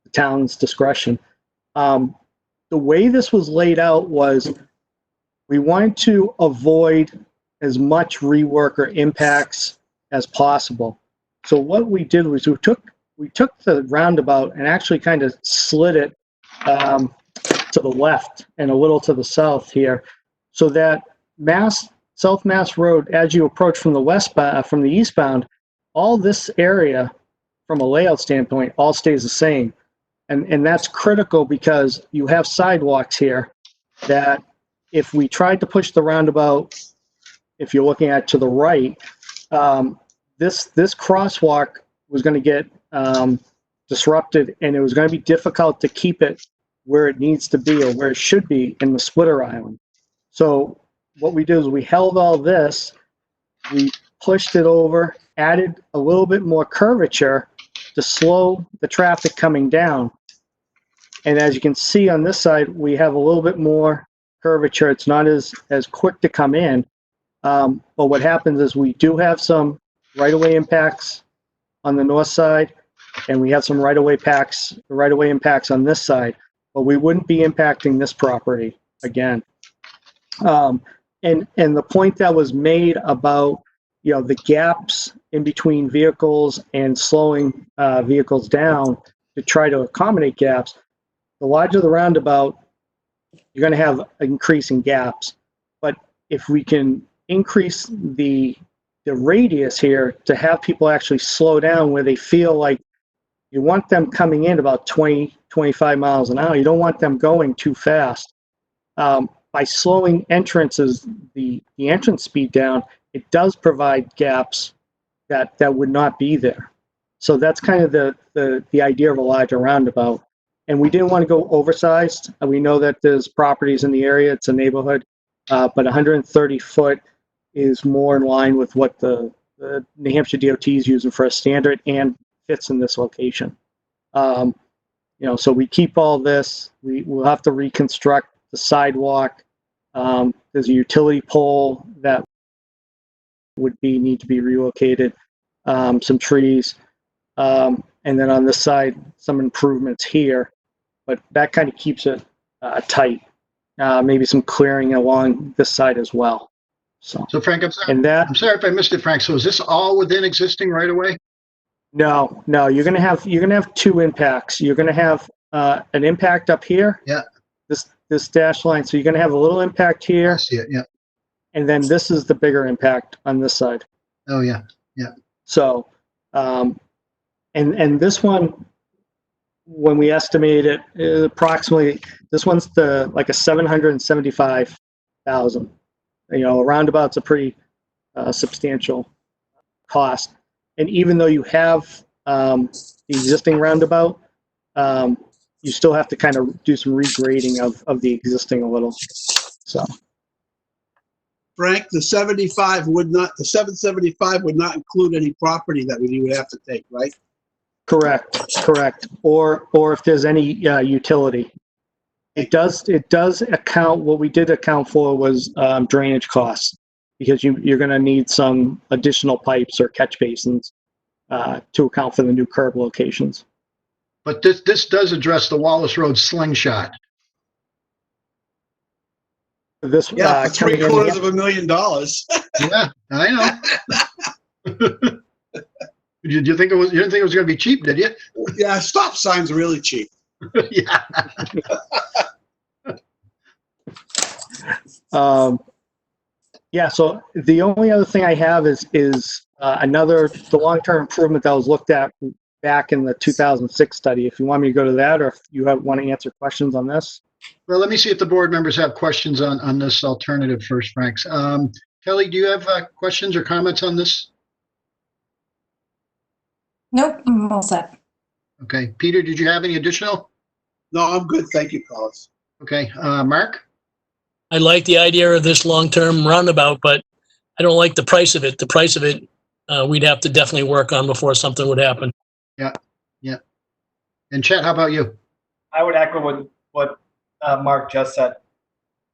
the town's discretion. The way this was laid out was we wanted to avoid as much rework or impacts as possible. So what we did was we took the roundabout and actually kind of slid it to the left and a little to the south here, so that South Mass Road, as you approach from the eastbound, all this area from a layout standpoint all stays the same. And that's critical because you have sidewalks here that if we tried to push the roundabout, if you're looking at to the right, this crosswalk was going to get disrupted, and it was going to be difficult to keep it where it needs to be or where it should be in the splitter island. So what we did is we held all this, we pushed it over, added a little bit more curvature to slow the traffic coming down. And as you can see on this side, we have a little bit more curvature. It's not as quick to come in. But what happens is we do have some right-of-way impacts on the north side, and we have some right-of-way impacts on this side, but we wouldn't be impacting this property again. And the point that was made about, you know, the gaps in between vehicles and slowing vehicles down to try to accommodate gaps, the larger the roundabout, you're going to have increasing gaps. But if we can increase the radius here to have people actually slow down where they feel like you want them coming in about 20, 25 miles an hour. You don't want them going too fast. By slowing entrances, the entrance speed down, it does provide gaps that would not be there. So that's kind of the idea of a larger roundabout. And we didn't want to go oversized. We know that there's properties in the area, it's a neighborhood, but 130 foot is more in line with what the New Hampshire DOT is using for a standard and fits in this location. You know, so we keep all this. We'll have to reconstruct the sidewalk. There's a utility pole that would need to be relocated. Some trees, and then on this side, some improvements here. But that kind of keeps it tight. Maybe some clearing along this side as well. So Frank, I'm sorry if I missed it, Frank. So is this all within existing right away? No, you're gonna have two impacts. You're gonna have an impact up here. Yeah. This dash line. So you're gonna have a little impact here. I see it. Yeah. And then this is the bigger impact on this side. Oh yeah. Yeah. So, and this one, when we estimate it, approximately, this one's like a 775,000. You know, a roundabout's a pretty substantial cost. And even though you have the existing roundabout, you still have to kind of do some regrading of the existing a little. So, Frank, the 775 would not include any property that you would have to take, right? correct. Or if there's any utility. It does account, what we did account for was drainage costs, because you're going to need some additional pipes or catch basins to account for the new curb locations. But this does address the Wallace Road slingshot. This Yeah, for coming in- $750,000. Yeah, I know. Did you think you didn't think it was going to be cheap, did you? Yeah, stop signs are really cheap. Yeah. Yeah, so the only other thing I have is the long-term improvement that was looked at back in the 2006 study. If you want me to go to that, or if you want to answer questions on this. Well, let me see if the board members have questions on this alternative first, Franks. Kelly, do you have questions or comments on this? Nope, I'm all set. Okay. Peter, did you have any additional? No, I'm good. Thank you, Carlos. Okay. Mark? I like the idea of this long-term roundabout, but I don't like the price of it. The price of it, we'd have to definitely work on before something would happen. Yeah. And Chet, how about you? I would echo what Mark just said.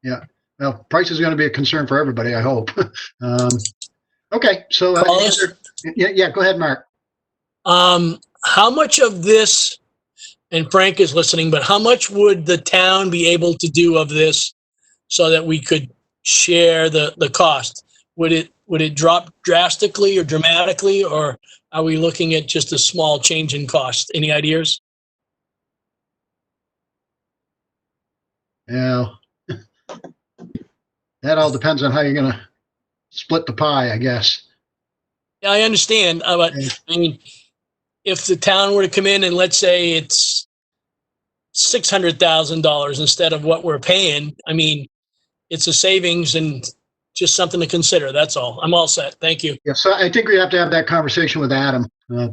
Yeah. Well, price is going to be a concern for everybody, I hope. Okay. So, Carlos? yeah, go ahead, Mark. How much of this, and Frank is listening, but how much would the town be able to do of this so that we could share the cost? Would it drop drastically or dramatically, or are we looking at just a small change in cost? Any ideas? Yeah. That all depends on how you're going to split the pie, I guess. Yeah, I understand, but I mean, if the town were to come in and let's say it's $600,000 instead of what we're paying, I mean, it's a savings and just something to consider. That's all. I'm all set. Thank you. Yeah, so I think we have to have that conversation with Adam,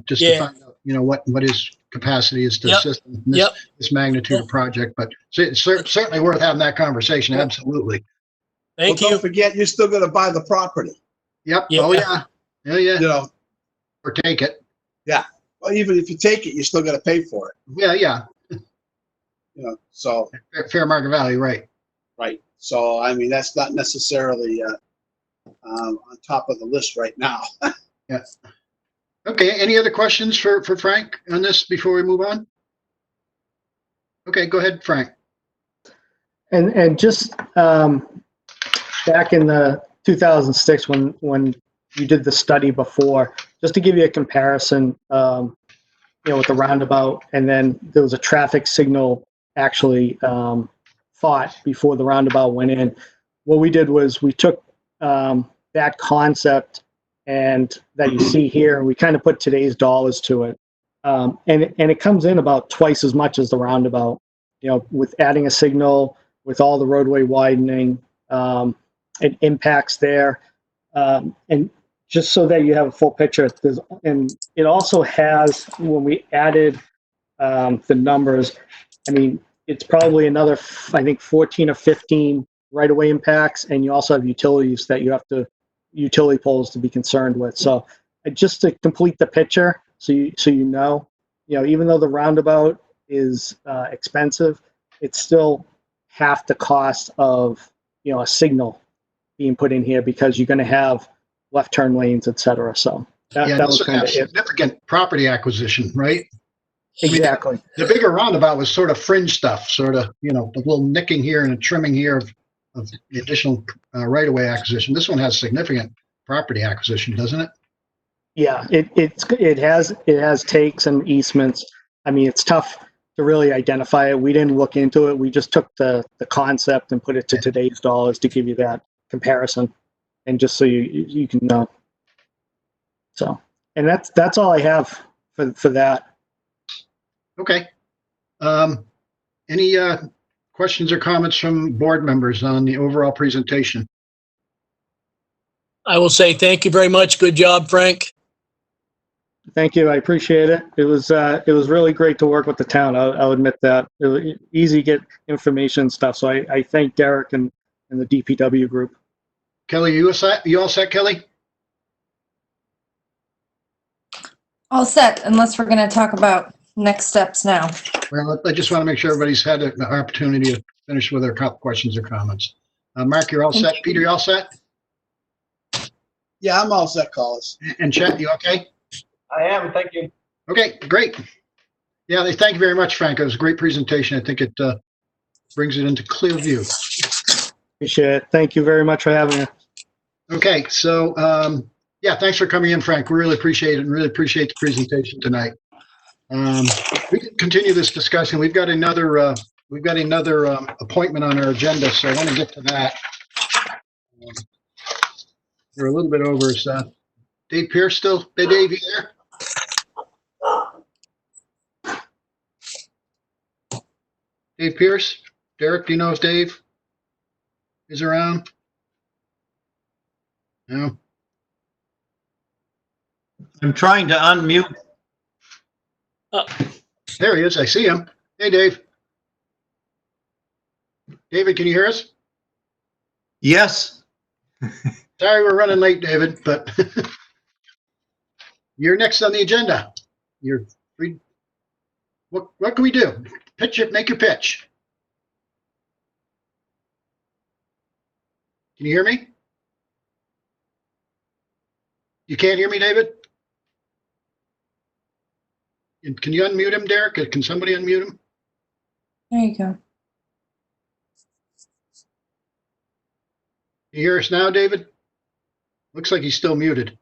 just to Yeah. find out, what his capacity is to Yep. assist in Yep. this magnitude of project. But it's certainly worth having that conversation. Absolutely. Thank Well, you. don't forget, you're still going to buy the property. Yep. Yeah. Oh yeah. Yeah. You know, Or take it. well, even if you take it, you're still going to pay for it. Yeah. you know, so, Fair market value, right. right. So, I mean, that's not necessarily on top of the list right now. Okay, any other questions for Frank on this before we move on? Okay, go ahead, Frank. And just back in the 2006 when you did the study before, just to give you a comparison, with the roundabout, and then there was a traffic signal actually fought before the roundabout went in. What we did was we took that concept and that you see here, and we kind of put today's dollars to it, and it comes in about twice as much as the roundabout. With adding a signal, with all the roadway widening, it impacts there, and just so that you have a full picture, and it also has, when we added the numbers, I mean, it's probably another, I think, 14 or 15 right-of-way impacts, and you also have utilities that you have to, utility poles to be concerned with. So just to complete the picture, so you know, even though the roundabout is expensive, it's still half the cost of, a signal being put in here, because you're going to have left turn lanes, et cetera. So that Yeah, was this would kind have of it. significant property acquisition, right? Exactly. The bigger roundabout was sort of fringe stuff, sort of, the little nicking here and a trimming here of the additional right-of-way acquisition. This one has significant property acquisition, doesn't it? Yeah, it has takes and easements. I mean, it's tough to really identify it. We didn't look into it. We just took the concept and put it to today's dollars to give you that comparison, and just so you can know. So, and that's all I have for that. Okay. Any questions or comments from board members on the overall presentation? I will say thank you very much. Good job, Frank. Thank you. I appreciate it. It was really great to work with the town. I'll admit that. It was easy to get information and stuff. So I thank Derek and the DPW group. Kelly, you all set, Kelly? All set, unless we're going to talk about next steps now. Well, I just want to make sure everybody's had an opportunity to finish with their questions or comments. Mark, you're all set. Peter, you all set? Yeah, I'm all set, Collis. And Chet, you okay? I am, thank you. Okay, great. Yeah, thank you very much, Frank. It was a great presentation. I think it brings it into clear view. Appreciate it. Thank you very much for having me. Okay, so yeah, thanks for coming in, Frank. We really appreciate it and really appreciate the presentation tonight. We can continue this discussion. We've got another appointment on our agenda, so I want to get to that. We're a little bit over. So Dave Pierce still? Hey, Dave, you there? Dave Pierce? Derek, do you know if Dave is around? No? I'm trying to unmute. There he is. I see him. Hey, Dave. David, can you hear us? Yes. Sorry we're running late, David, but you're next on the agenda. You're free. What can we do? Pitch it, make your pitch. Can you hear me? You can't hear me, David? Can you unmute him, Derek? Can somebody unmute him? There you go. Can you hear us now, David? Looks like he's still muted.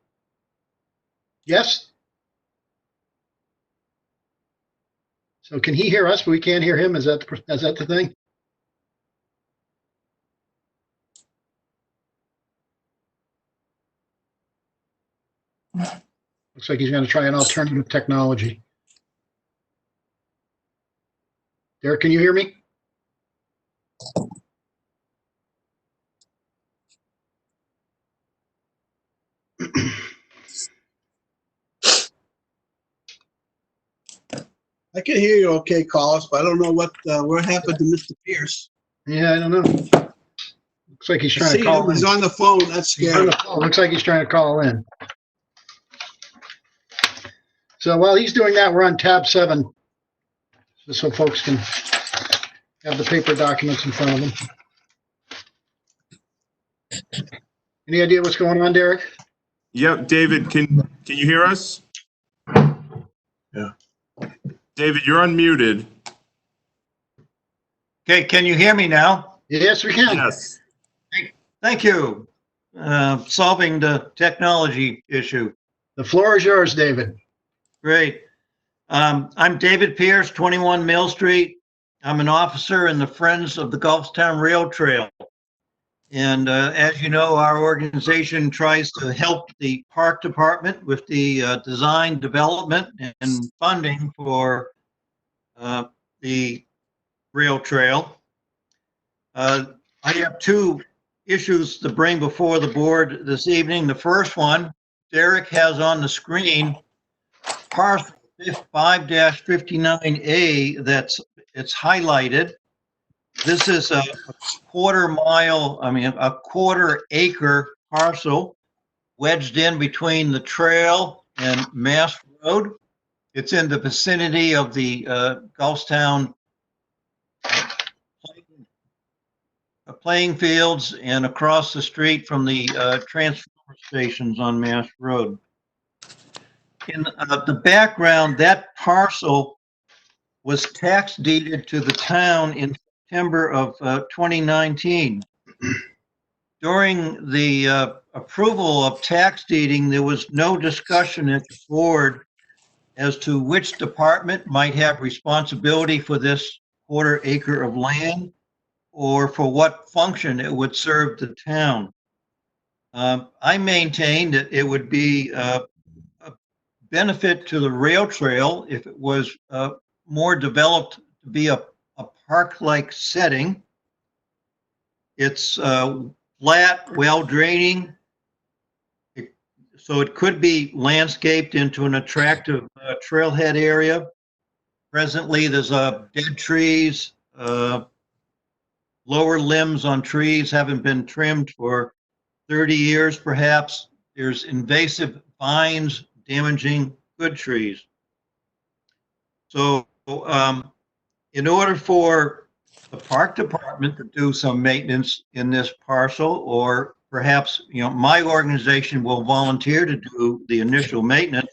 Yes? So can he hear us, but we can't hear him? Is that the thing? Looks like he's going to try an alternative technology. Derek, can you hear me? I can hear you okay, Collis, but I don't know what happened to Mr. Pierce. Yeah, I don't know. Looks like he's I trying see to call him. in. He's on the phone. That's He's on scary. the phone. Looks like he's trying to call in. So while he's doing that, we're on tab 7. Just so folks can have the paper documents in front of them. Any idea what's going on, Derek? Yep, David, can you hear us? Yeah. David, you're unmuted. Okay, can you hear me now? Yes, we can. Yes. Thank you. Solving the technology issue. The floor is yours, David. Great. I'm David Pierce, 21 Mill Street. I'm an officer in the Friends of the Gulfstown Rail Trail. And as you know, our organization tries to help the park department with the design, development, and funding for the rail trail. I have two issues to bring before the board this evening. The first one, Derek has on the screen parcel 5-59A it's highlighted. This is a quarter acre parcel wedged in between the trail and Mass Road. It's in the vicinity of the Gulfstown playing fields and across the street from the transformer stations on Mass Road. In the background, that parcel was tax deeded to the town in September of 2019. During the approval of tax deeding, there was no discussion at the board as to which department might have responsibility for this quarter acre of land or for what function it would serve the town. I maintain that it would be a benefit to the rail trail if it was more developed to be a park-like setting. It's flat, well draining, so it could be landscaped into an attractive trailhead area. Presently, there's dead trees, lower limbs on trees haven't been trimmed for 30 years perhaps. There's invasive vines damaging good trees. So in order for the park department to do some maintenance in this parcel, or perhaps, my organization will volunteer to do the initial maintenance,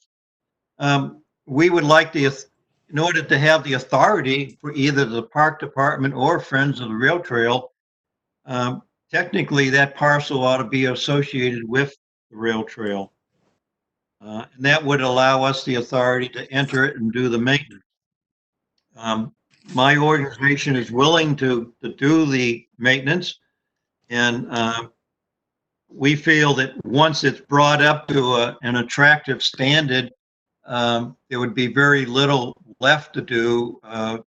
we would like in order to have the authority for either the park department or Friends of the Rail Trail, technically that parcel ought to be associated with the rail trail. And that would allow us the authority to enter it and do the maintenance. My organization is willing to do the maintenance, and we feel that once it's brought up to an attractive standard, there would be very little left to do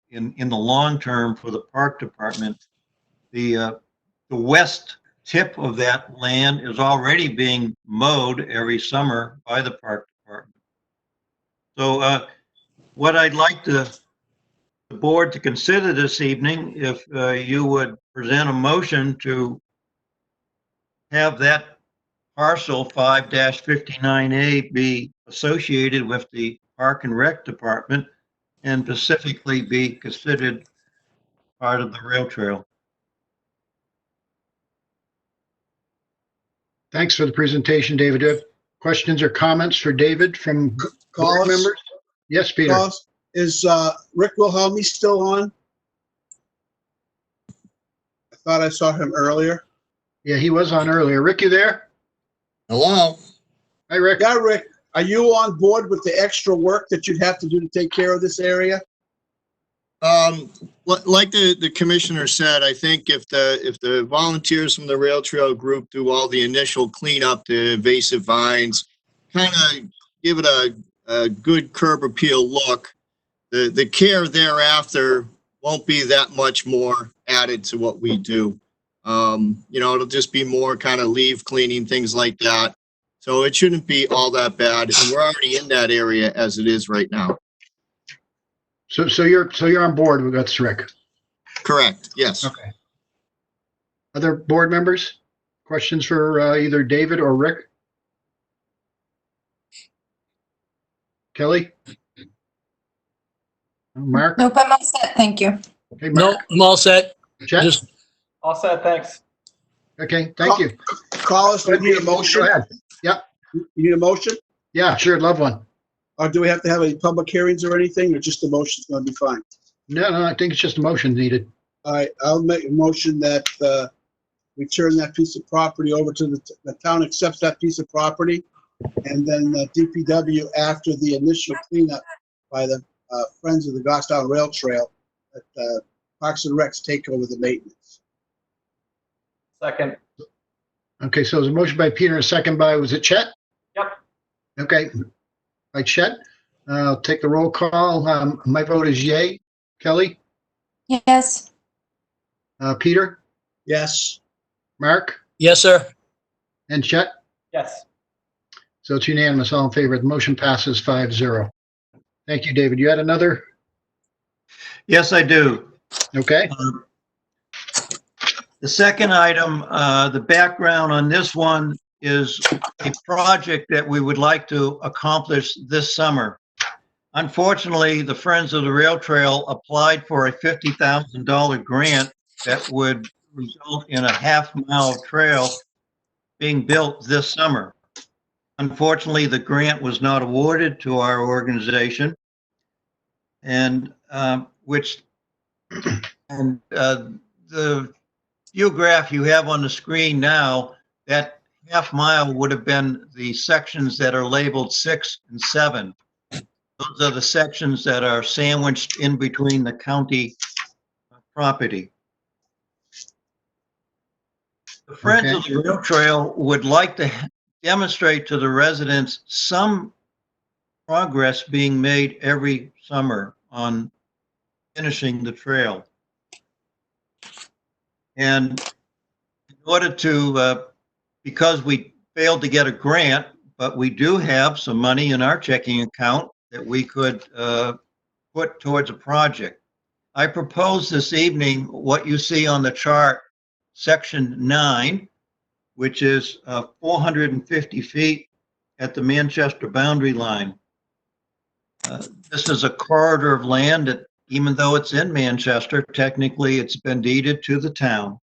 in the long term for the park department. The west tip of that land is already being mowed every summer by the park department. So what I'd like the board to consider this evening, if you would present a motion to have that parcel 5-59A be associated with the Park and Rec Department and specifically be considered part of the rail trail. Thanks for the presentation, David. Do you have questions or comments for David from board Collis? members? Yes, Peter. Collis, is Rick Wilhelmi still on? I thought I saw him earlier. Yeah, he was on earlier. Rick, you there? Hello? Hi, Rick. Yeah, Rick, are you on board with the extra work that you'd have to do to take care of this area? Like the commissioner said, I think if the volunteers from the rail trail group do all the initial cleanup, the invasive vines, kind of give it a good curb appeal look, the care thereafter won't be that much more added to what we do. It'll just be more kind of leaf cleaning, things like that. So it shouldn't be all that bad. And we're already in that area as it is right now. So you're on board with that's Rick. Correct. Yes. Okay. Other board members? Questions for either David or Rick? Kelly? Mark? Nope, I'm all set. Thank you. Okay, No, Mark? I'm all set. Chet? Just, All set, thanks. Okay, thank you. Collis, do we need a motion? Go ahead. You need a motion? Yeah, sure, I'd love one. Or do we have to have any public hearings or anything, or just the motion's gonna be fine? No, I think it's just a motion needed. All right, I'll make a motion that we turn that piece of property over to the town accepts that piece of property. And then the DPW, after the initial cleanup by the Friends of the Goffstown Rail Trail, that Parks and Recs take over the maintenance. Second. Okay, so there's a motion by Peter, and a second by, was it Chet? Yep. Okay, by Chet. I'll take the roll call. My vote is yay. Kelly? Yes. Peter? Yes, Mark? yes, sir. And Chet? Yes. So it's unanimous, all in favor. The motion passes 5-0. Thank you, David. You had another? Yes, I do. Okay, The second item, the background on this one is a project that we would like to accomplish this summer. Unfortunately, the Friends of the Rail Trail applied for a $50,000 grant that would result in a half-mile trail being built this summer. Unfortunately, the grant was not awarded to our organization, and the view graph you have on the screen now, that half mile would have been the sections that are labeled 6 and 7. Those are the sections that are sandwiched in between the county property. The Friends of the Rail Trail would like to demonstrate to the residents some progress being made every summer on finishing the trail. And in order to, because we failed to get a grant, but we do have some money in our checking account that we could put towards a project. I propose this evening what you see on the chart, section 9, which is 450 feet at the Manchester boundary line. This is a corridor of land that, even though it's in Manchester, technically it's been deeded to the town.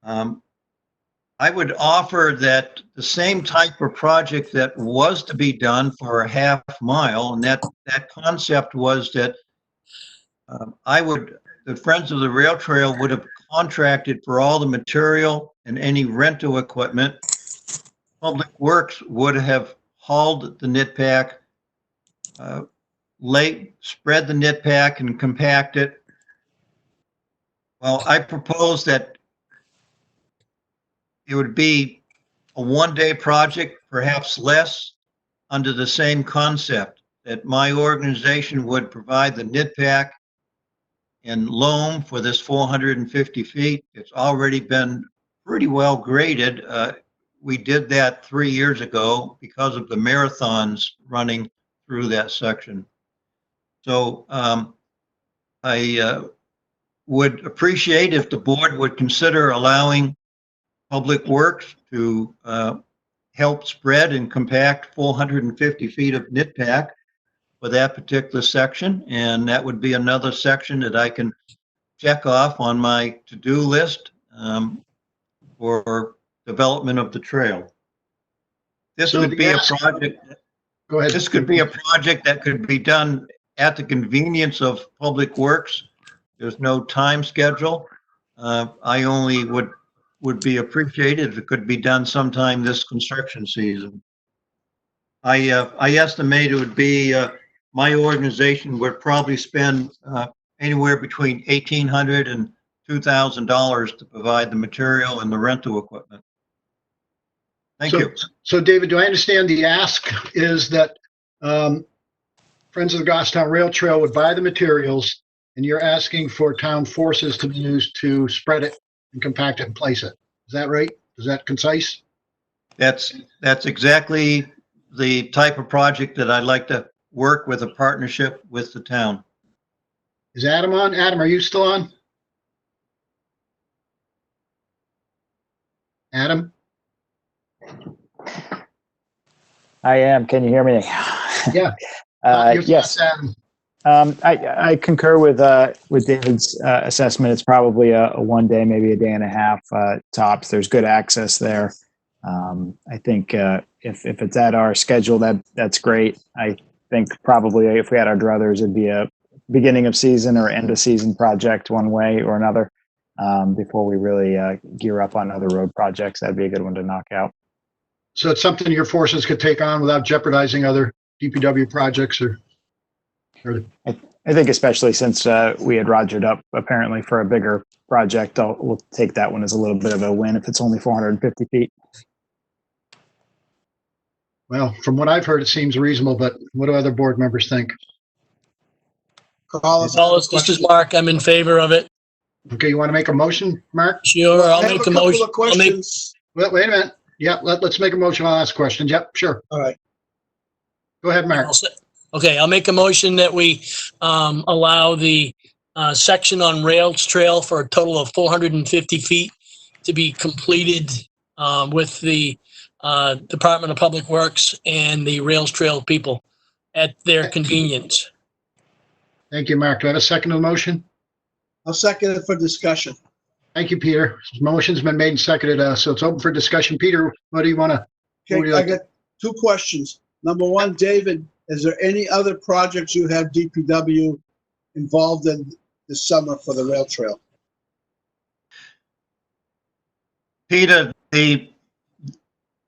I would offer that the same type of project that was to be done for a half mile, and that concept was that the Friends of the Rail Trail would have contracted for all the material and any rental equipment. Public Works would have hauled the knit pack, spread the knit pack and compact it. Well, I propose that it would be a one-day project, perhaps less, under the same concept, that my organization would provide the knit pack and loam for this 450 feet. It's already been pretty well graded. We did that 3 years ago because of the marathons running through that section. So I would appreciate if the board would consider allowing Public Works to help spread and compact 450 feet of knit pack for that particular section. And that would be another section that I can check off on my to-do list for development of the trail. This So would the be a ask- project. go ahead. This could be a project that could be done at the convenience of Public Works. There's no time schedule. I only would be appreciated if it could be done sometime this construction season. I estimate it would be, my organization would probably spend anywhere between $1,800 and $2,000 to provide the material and the rental equipment. Thank you. So David, do I understand the ask is that Friends of the Goffstown Rail Trail would buy the materials, and you're asking for town forces to be used to spread it and compact it and place it? Is that right? Is that concise? That's exactly the type of project that I'd like to work with, a partnership with the town. Is Adam on? Adam, are you still on? Adam? I am. Can you hear me? Yeah. You're Yes. fast, Adam. I concur with David's assessment. It's probably a 1 day, maybe a day and a half tops. There's good access there. I think if it's at our schedule, that's great. I think probably if we had our druthers, it'd be a beginning of season or end of season project one way or another before we really gear up on other road projects. That'd be a good one to knock out. So it's something your forces could take on without jeopardizing other DPW projects or I think especially since we had rogered up apparently for a bigger project, we'll take that one as a little bit of a win if it's only 450 feet. well, from what I've heard, it seems reasonable, but what do other board members think? Collis, Collis, this is Mark. I'm in favor of it. Okay, you want to make a motion, Mark? Sure, I I'll have make a a couple motion. of questions. Well, wait a minute. Yeah, let's make a motion. I'll ask questions. Yep, sure. All right. Go ahead, Mark. Okay, I'll make a motion that we allow the section on Rails Trail for a total of 450 feet to be completed with the Department of Public Works and the Rails Trail people at their convenience. Thank you, Mark. Do I have a second to the motion? I'll second it for discussion. Thank you, Peter. Motion's been made and seconded, so it's open for discussion. Peter, what do you want to? What would Okay, you I like to- got two questions. Number one, David, is there any other projects you have DPW involved in this summer for the rail trail? Peter,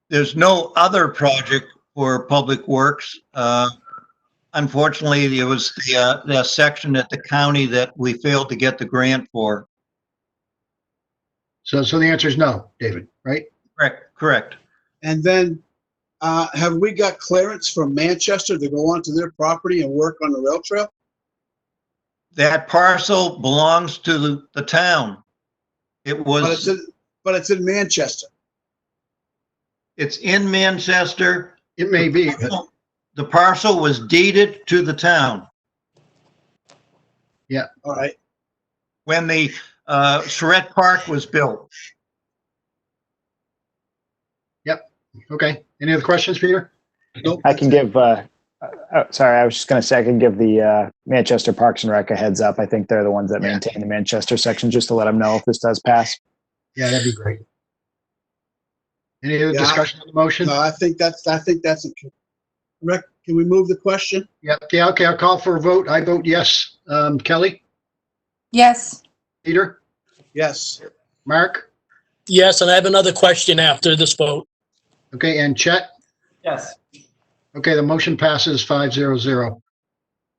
there's no other project for Public Works. Unfortunately, there was the section at the county that we failed to get the grant for. So the answer is no, David, right? Correct. And then, have we got clearance from Manchester to go onto their property and work on the rail trail? That parcel belongs to the town. It But it's in Manchester. it's in Manchester. It may be, but The parcel was deeded to the town. All right. When the Charette Park was built. okay. Any other questions, Peter? Nope. I can give, sorry, I was just going to say I can give the Manchester Parks and Rec a heads up. I think they're the ones that Yeah. maintain the Manchester section, just to let them know if this does pass. Yeah, that'd be great. Any other Yeah. discussion on the motion? No, I think that's Rick, can we move the question? Yep. Yeah, okay, I'll call for a vote. I vote yes. Kelly, Yes. Peter, Yes. Mark, Yes, and I have another question after this vote. okay, and Chet? Yes. Okay, the motion passes 500.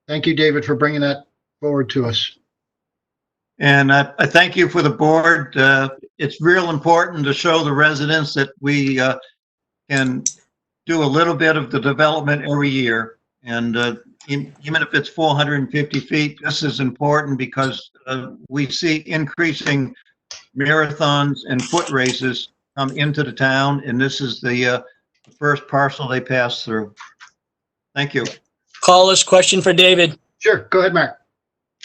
Thank you, David, for bringing that forward to us. And I thank you for the board. It's real important to show the residents that we can do a little bit of the development every year. And even if it's 450 feet, this is important because we see increasing marathons and foot races come into the town, and this is the first parcel they pass through. Thank you. Collis, question for David. Sure, go ahead, Mark.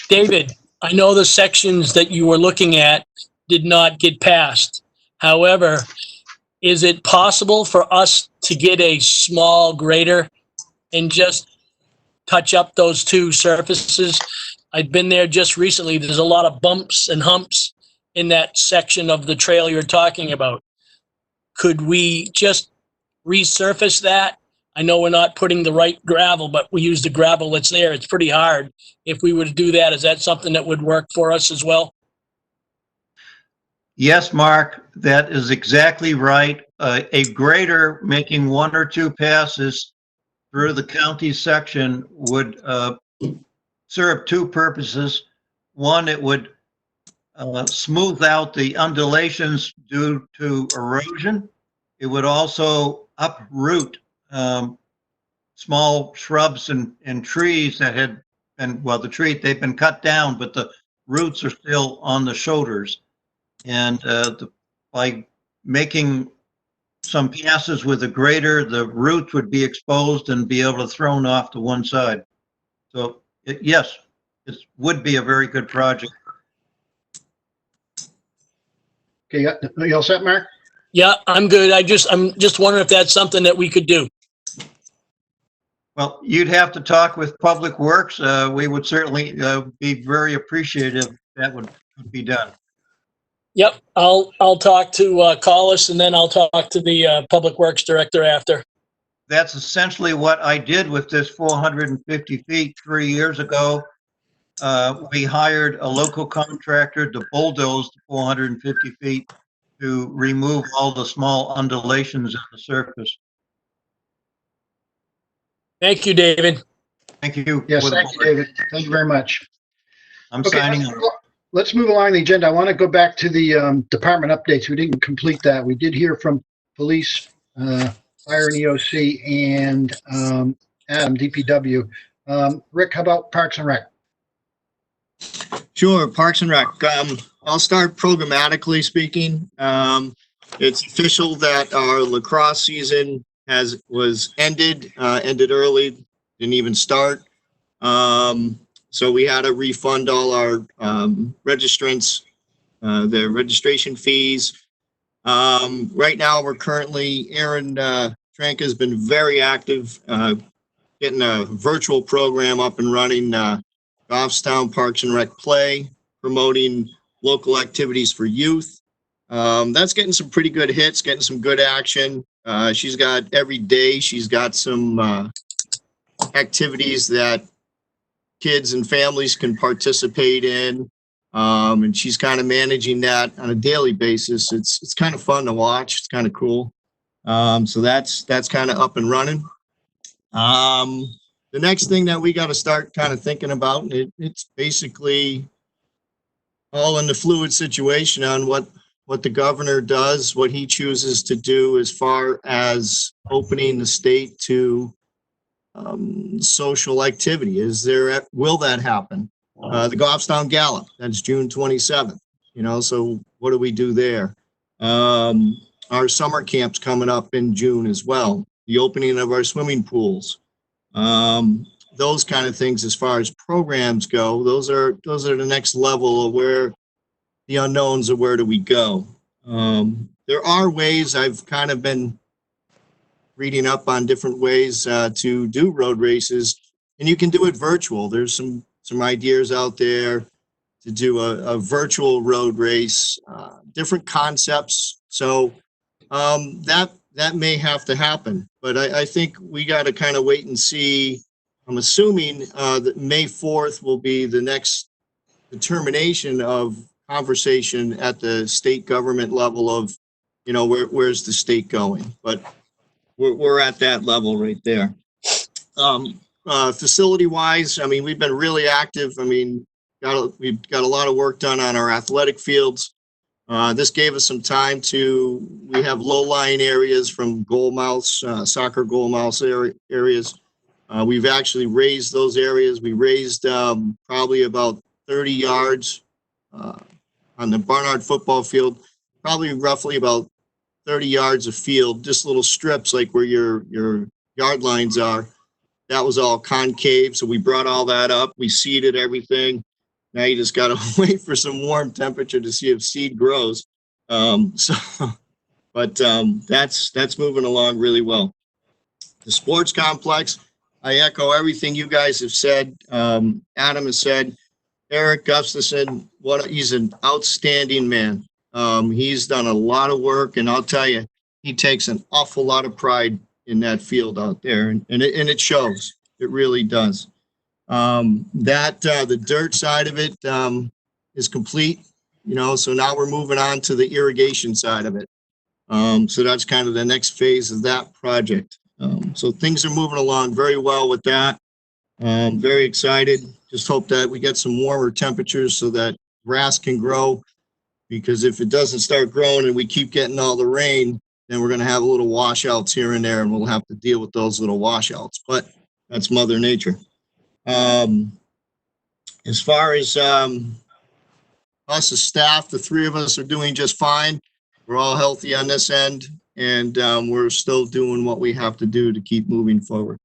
David, I know the sections that you were looking at did not get passed. However, is it possible for us to get a small grader and just touch up those two surfaces? I've been there just recently. There's a lot of bumps and humps in that section of the trail you're talking about. Could we just resurface that? I know we're not putting the right gravel, but we use the gravel that's there. It's pretty hard. If we were to do that, is that something that would work for us as well? Yes, Mark, that is exactly right. A grader making one or two passes through the county section would serve two purposes. One, it would smooth out the undulations due to erosion. It would also uproot small shrubs and trees that had been, well, they've been cut down, but the roots are still on the shoulders. And by making some passes with a grader, the roots would be exposed and be able to thrown off to one side. So yes, it would be a very good project. Okay, you all set, Mark? Yeah, I'm good. I'm just wondering if that's something that we could do. Well, you'd have to talk with Public Works. We would certainly be very appreciative if that would be done. Yep, I'll talk to Collis, and then I'll talk to the Public Works Director after. That's essentially what I did with this 450 feet 3 years ago. We hired a local contractor to bulldoze the 450 feet to remove all the small undulations on the surface. Thank you, David. Thank you. Yes, thank you, David. Thank you very much. I'm Okay, signing let's off. let's move along the agenda. I want to go back to the department updates. We didn't complete that. We did hear from police, fire and EOC, and Adam, DPW. Rick, how about Parks and Rec? Sure, Parks and Rec. I'll start programmatically speaking. It's official that our lacrosse season was ended early, didn't even start. So we had to refund all our registrants, their registration fees. Right now, we're currently, Aaron Trank has been very active, getting a virtual program up and running, Goffstown Parks and Rec Play, promoting local activities for youth. That's getting some pretty good hits, getting some good action. She's got every day, she's got some activities that kids and families can participate in. And she's kind of managing that on a daily basis. It's kind of fun to watch. It's kind of cool. So that's kind of up and running. The next thing that we got to start kind of thinking about, and it's basically all in the fluid situation on what the governor does, what he chooses to do as far as opening the state to social activity. Will that happen? The Goffstown Gala, that's June 27th. So what do we do there? Our summer camp's coming up in June as well. The opening of our swimming pools. Those kind of things as far as programs go, those are the next level of where the unknowns of where do we go. There are ways. I've kind of been reading up on different ways to do road races, and you can do it virtual. There's some ideas out there to do a virtual road race, different concepts. So that may have to happen, but I think we got to kind of wait and see. I'm assuming that May 4th will be the next determination of conversation at the state government level of, where's the state going? But we're at that level right there. Facility wise, I mean, we've been really active. I mean, we've got a lot of work done on our athletic fields. This gave us some time we have low-lying areas from goal mouths, soccer goal mouths areas. We've actually raised those areas. We raised probably about 30 yards on the Barnard football field, probably roughly about 30 yards of field, just little strips like where your yard lines are. That was all concave, so we brought all that up. We seeded everything. Now you just got to wait for some warm temperature to see if seed grows. That's moving along really well. The sports complex, I echo everything you guys have said. Adam has said, Eric Gustafson, he's an outstanding man. He's done a lot of work, and I'll tell you, he takes an awful lot of pride in that field out there, and it shows. It really does. The dirt side of it is complete, so now we're moving on to the irrigation side of it. So that's kind of the next phase of that project. So things are moving along very well with that. Very excited. Just hope that we get some warmer temperatures so that grass can grow, because if it doesn't start growing and we keep getting all the rain, then we're going to have little washouts here and there, and we'll have to deal with those little washouts. But that's Mother Nature. As far as us as staff, the three of us are doing just fine. We're all healthy on this end, and we're still doing what we have to do to keep moving forward.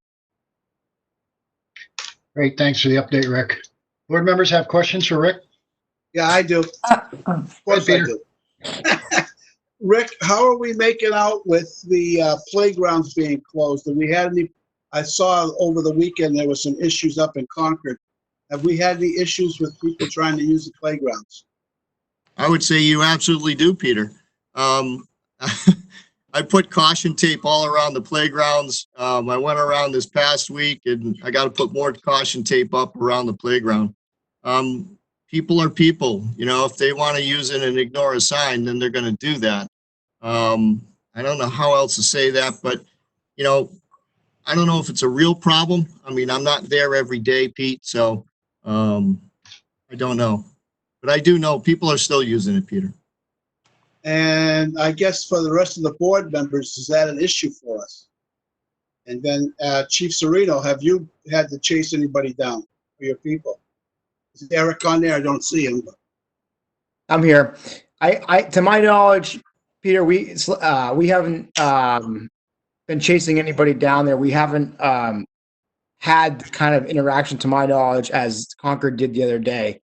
Great, thanks for the update, Rick. Board members have questions for Rick? Yeah, I do. Of course I do. Rick, how are we making out with the playgrounds being closed? Have we had any I saw over the weekend there was some issues up in Concord. Have we had any issues with people trying to use the playgrounds? I would say you absolutely do, Peter. I put caution tape all around the playgrounds. I went around this past week and I got to put more caution tape up around the playground. People are people, you know, if they want to use it and ignore a sign, then they're going to do that. I don't know how else to say that, but you know, I don't know if it's a real problem. I mean, I'm not there every day, Pete, so I don't know. But I do know people are still using it, Peter. And I guess for the rest of the board members, is that an issue for us? And then Chief Serino, have you had to chase anybody down for your people? Is Eric on there? I don't see him. But I'm here. I to my knowledge, Peter, we haven't been chasing anybody down there. We haven't had the kind of interaction, to my knowledge, as Concord did the other day.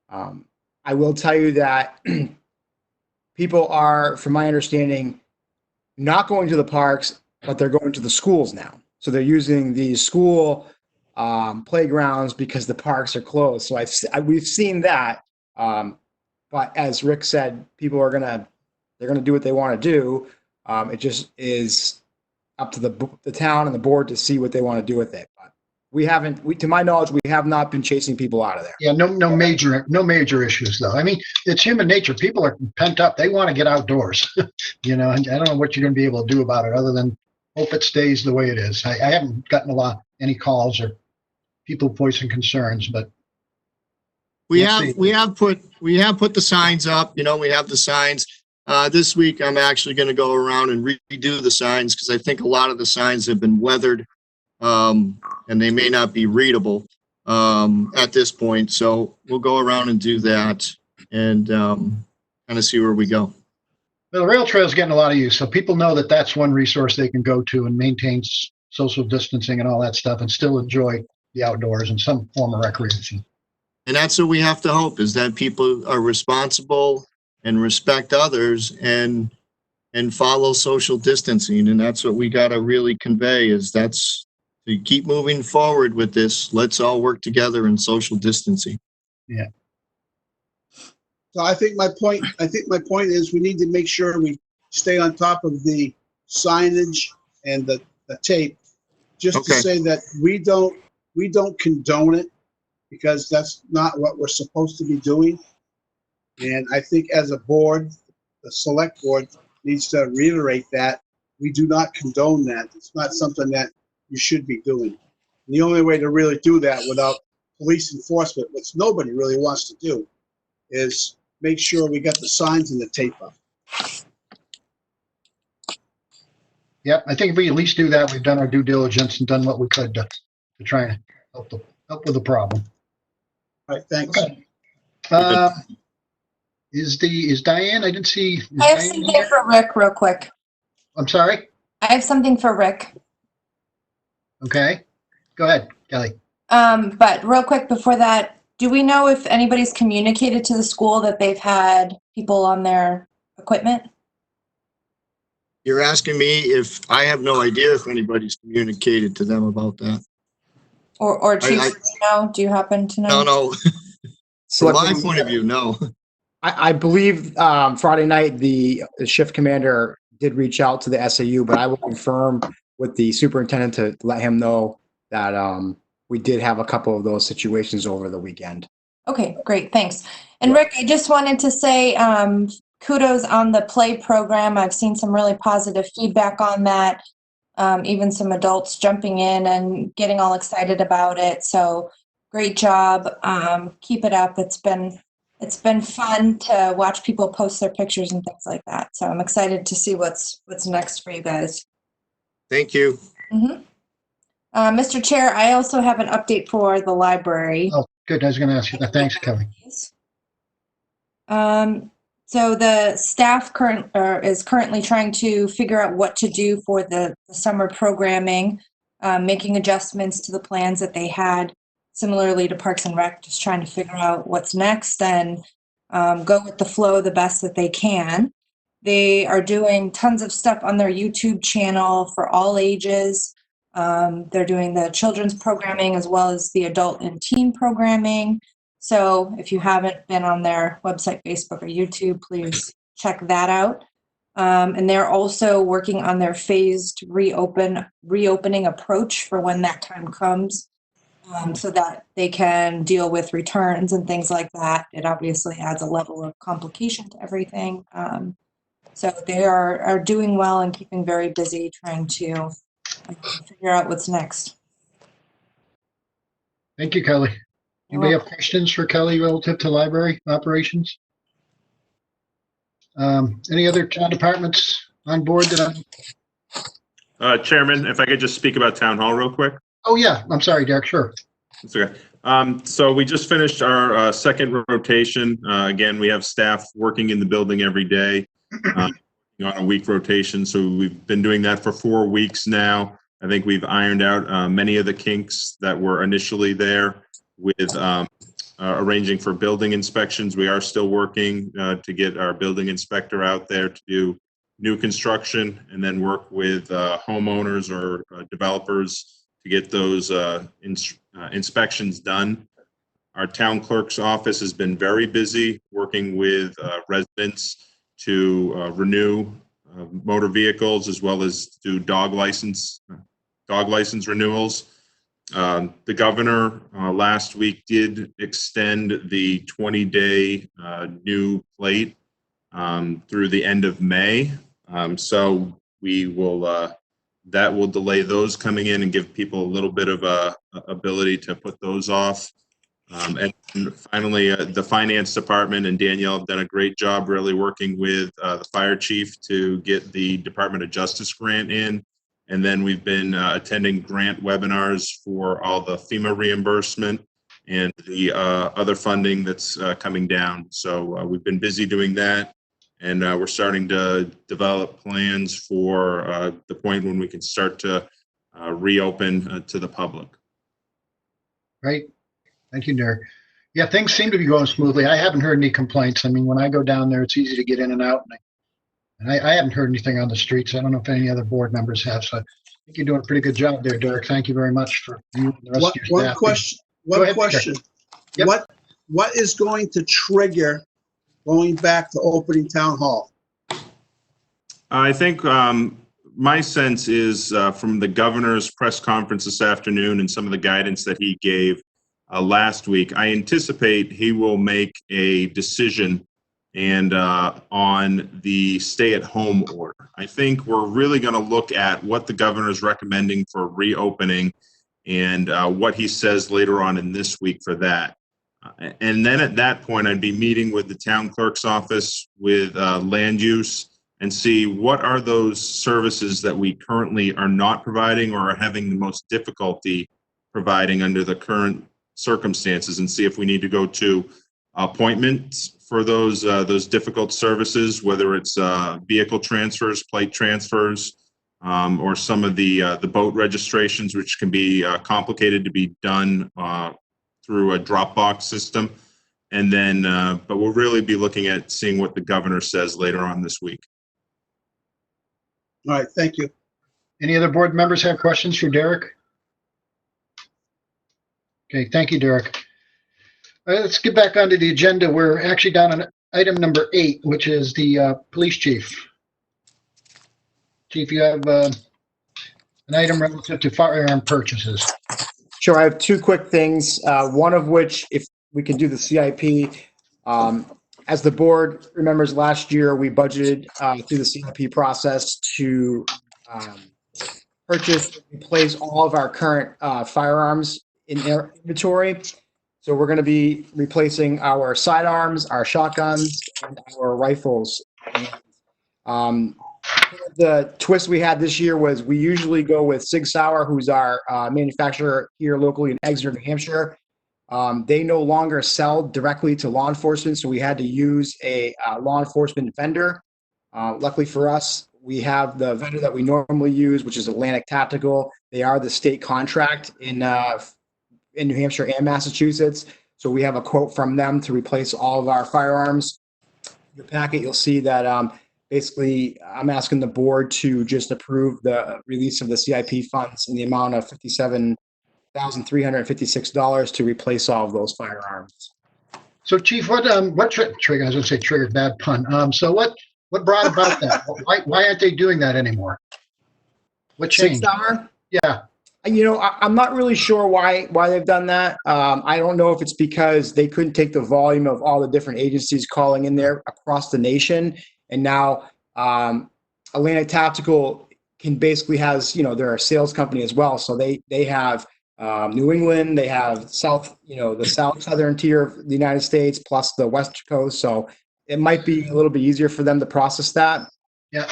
I will tell you that people are, from my understanding, not going to the parks, but they're going to the schools now. So they're using these school playgrounds because the parks are closed. So we've seen that. But as Rick said, people are they're gonna do what they want to do. It just is up to the town and the board to see what they want to do with it. But to my knowledge, we have not been chasing people out of there. Yeah, no major issues though. I mean, it's human nature. People are pent up. They want to get outdoors. You know, and I don't know what you're going to be able to do about it other than hope it stays the way it is. I haven't gotten any calls or people voicing concerns, but We we'll have put the signs up, you know, we have the signs. This week, I'm actually going to go around and redo the signs because I think a lot of the signs have been weathered and they may not be readable at this point. So we'll go around and do that and kind of see where we go. The rail trail is getting a lot of use, so people know that that's one resource they can go to and maintain social distancing and all that stuff and still enjoy the outdoors and some form of recreation. And that's what we have to hope, is that people are responsible and respect others and follow social distancing. And that's what we got to really convey, is that's to keep moving forward with this. Let's all work together in social distancing. Yeah. So I think my point is we need to make sure we stay on top of the signage and the tape, just to Okay. say that we don't condone it, because that's not what we're supposed to be doing. And I think as a board, the select board needs to reiterate that we do not condone that. It's not something that you should be doing. And the only way to really do that without police enforcement, which nobody really wants to do, is make sure we got the signs and the tape up. Yep, I think if we at least do that, we've done our due diligence and done what we could to try and help with the problem. All right, thanks. Okay. Is Diane? I didn't see. is I have Diane something here? for Rick real quick. I'm sorry. I have something for Rick. Okay, go ahead, Kelly. But real quick before that, do we know if anybody's communicated to the school that they've had people on their equipment? You're asking me if I have no idea if anybody's communicated to them about that. Or Chief, do you happen to know? No. From my point of view, no. I believe Friday night the shift commander did reach out to the SAU, but I will confirm with the superintendent to let him know that we did have a couple of those situations over the weekend. Okay, great, thanks. And Rick, I just wanted to say kudos on the play program. I've seen some really positive feedback on that. Even some adults jumping in and getting all excited about it. So great job. Keep it up. It's been fun to watch people post their pictures and things like that. So I'm excited to see what's next for you guys. Thank you. Mm-hmm. Mr. Chair, I also have an update for the library. Oh, good. I was going to ask you that. Thanks, Kelly. So the staff is currently trying to figure out what to do for the summer programming, making adjustments to the plans that they had, similarly to Parks and Rec, just trying to figure out what's next and go with the flow the best that they can. They are doing tons of stuff on their YouTube channel for all ages. They're doing the children's programming as well as the adult and teen programming. So if you haven't been on their website, Facebook, or YouTube, please check that out. And they're also working on their phased reopening approach for when that time comes, so that they can deal with returns and things like that. It obviously adds a level of complication to everything. So they are doing well and keeping very busy trying to figure out what's next. Thank you, Kelly. You're Anybody have questions for Kelly relative to library operations? Any other town departments on board that I'm, Chairman, if I could just speak about Town Hall real quick. oh yeah, I'm sorry, Derek, sure. It's okay. So we just finished our second rotation. Again, we have staff working in the building every day on a week rotation. So we've been doing that for 4 weeks now. I think we've ironed out many of the kinks that were initially there with arranging for building inspections. We are still working to get our building inspector out there to do new construction and then work with homeowners or developers to get those inspections done. Our town clerk's office has been very busy working with residents to renew motor vehicles as well as do dog license renewals. The governor last week did extend the 20-day new plate through the end of May. So we will that will delay those coming in and give people a little bit of a ability to put those off. And finally, the finance department and Danielle have done a great job really working with the fire chief to get the Department of Justice grant in. And then we've been attending grant webinars for all the FEMA reimbursement and the other funding that's coming down. So we've been busy doing that. And we're starting to develop plans for the point when we can start to reopen to the public. Great. Thank you, Derek. Yeah, things seem to be going smoothly. I haven't heard any complaints. I mean, when I go down there, it's easy to get in and out. And I haven't heard anything on the streets. I don't know if any other board members have. So I think you're doing a pretty good job there, Derek. Thank you very much for you and the rest of your staff. One question. Go ahead, Question. Yep. What is going to trigger going back to opening town hall? I think my sense is from the governor's press conference this afternoon and some of the guidance that he gave last week, I anticipate he will make a decision and on the stay-at-home order. I think we're really going to look at what the governor is recommending for reopening and what he says later on in this week for that. And then at that point, I'd be meeting with the town clerk's office with land use and see what are those services that we currently are not providing or are having the most difficulty providing under the current circumstances, and see if we need to go to appointments for those difficult services, whether it's vehicle transfers, plate transfers, or some of the boat registrations, which can be complicated to be done through a Dropbox system. And then, but we'll really be looking at seeing what the governor says later on this week. All right, thank you. Any other board members have questions for Derek? Okay, thank you, Derek. All right, let's get back onto the agenda. We're actually down on item number 8, which is the police chief. Chief, you have an item relative to firearm purchases. Sure, I have 2 quick things. One of which, if we can do the CIP. As the board remembers, last year we budgeted through the CIP process to purchase, replace all of our current firearms in their inventory. So we're going to be replacing our sidearms, our shotguns, and our rifles. And, the twist we had this year was we usually go with Sig Sauer, who's our manufacturer here locally in Exeter, New Hampshire. They no longer sell directly to law enforcement, so we had to use a law enforcement vendor. Luckily for us, we have the vendor that we normally use, which is Atlantic Tactical. They are the state contract in New Hampshire and Massachusetts. So we have a quote from them to replace all of our firearms. In your packet, you'll see that Basically, I'm asking the board to just approve the release of the CIP funds in the amount of $57,356 to replace all of those firearms. So Chief, what trigger, I was gonna say triggered, bad pun. So what brought about that? Why aren't they doing that anymore? What changed? 6-hour? Yeah, I'm not really sure why they've done that. I don't know if it's because they couldn't take the volume of all the different agencies calling in there across the nation. And now Atlantic Tactical can basically they're a sales company as well. So they have New England, they have the southern tier of the United States, plus the West Coast. So it might be a little bit easier for them to process that. yeah.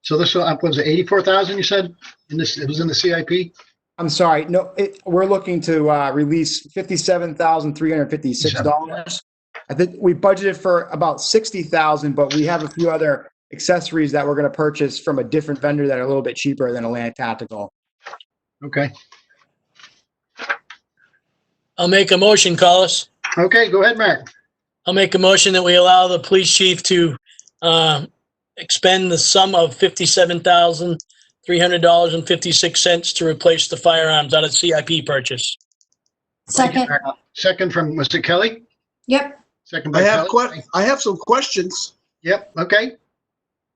So this was it 84,000 you said? It was in the CIP? I'm sorry. No, we're looking to release $57,356. I think we budgeted for about 60,000, but we have a few other accessories that we're going to purchase from a different vendor that are a little bit cheaper than Atlantic Tactical. Okay. I'll make a motion, Collis. Okay, go ahead, Mark. I'll make a motion that we allow the police chief to expend the sum of $57,300.56 to replace the firearms out of CIP purchase. Second. Second from Mr. Kelly? Yep. Second by Kelly? I have some questions. Yep, okay.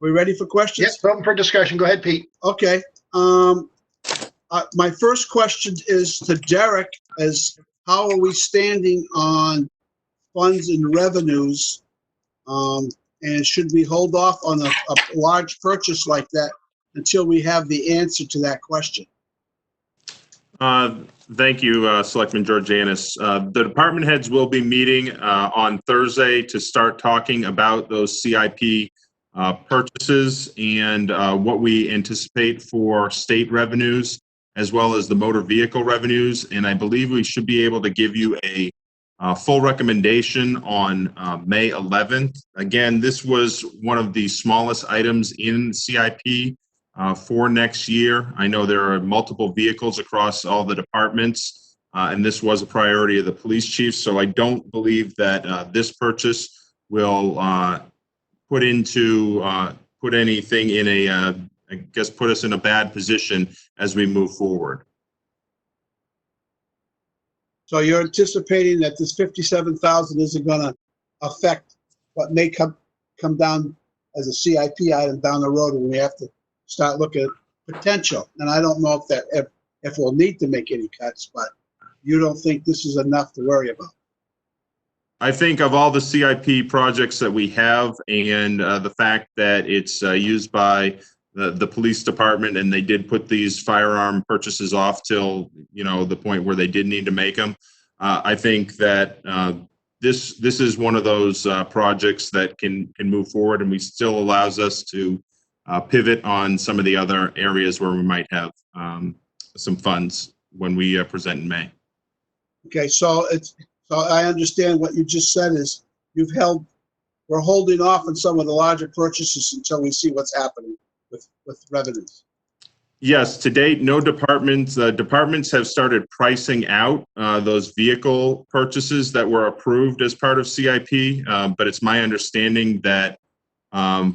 We ready for questions? Yep, open for discussion. Go ahead, Pete. Okay. My first question is to Derek, how are we standing on funds and revenues? And should we hold off on a large purchase like that until we have the answer to that question? Thank you, Selectman Georgianis. The department heads will be meeting on Thursday to start talking about those CIP purchases and what we anticipate for state revenues, as well as the motor vehicle revenues. And I believe we should be able to give you a full recommendation on May 11th. Again, this was one of the smallest items in CIP for next year. I know there are multiple vehicles across all the departments, and this was a priority of the police chief. So I don't believe that this purchase will put anything in put us in a bad position as we move forward. So you're anticipating that this 57,000 isn't going to affect what may come down as a CIP item down the road when we have to start looking at potential. And I don't know if we'll need to make any cuts, but you don't think this is enough to worry about? I think of all the CIP projects that we have and the fact that it's used by the police department, and they did put these firearm purchases off till, the point where they did need to make them. I think that this is one of those projects that can move forward, and we still allows us to pivot on some of the other areas where we might have some funds when we present in May. Okay, so I understand what you just said is we're holding off on some of the larger purchases until we see what's happening with revenues. Yes, to date, no departments. Departments have started pricing out those vehicle purchases that were approved as part of CIP, but it's my understanding that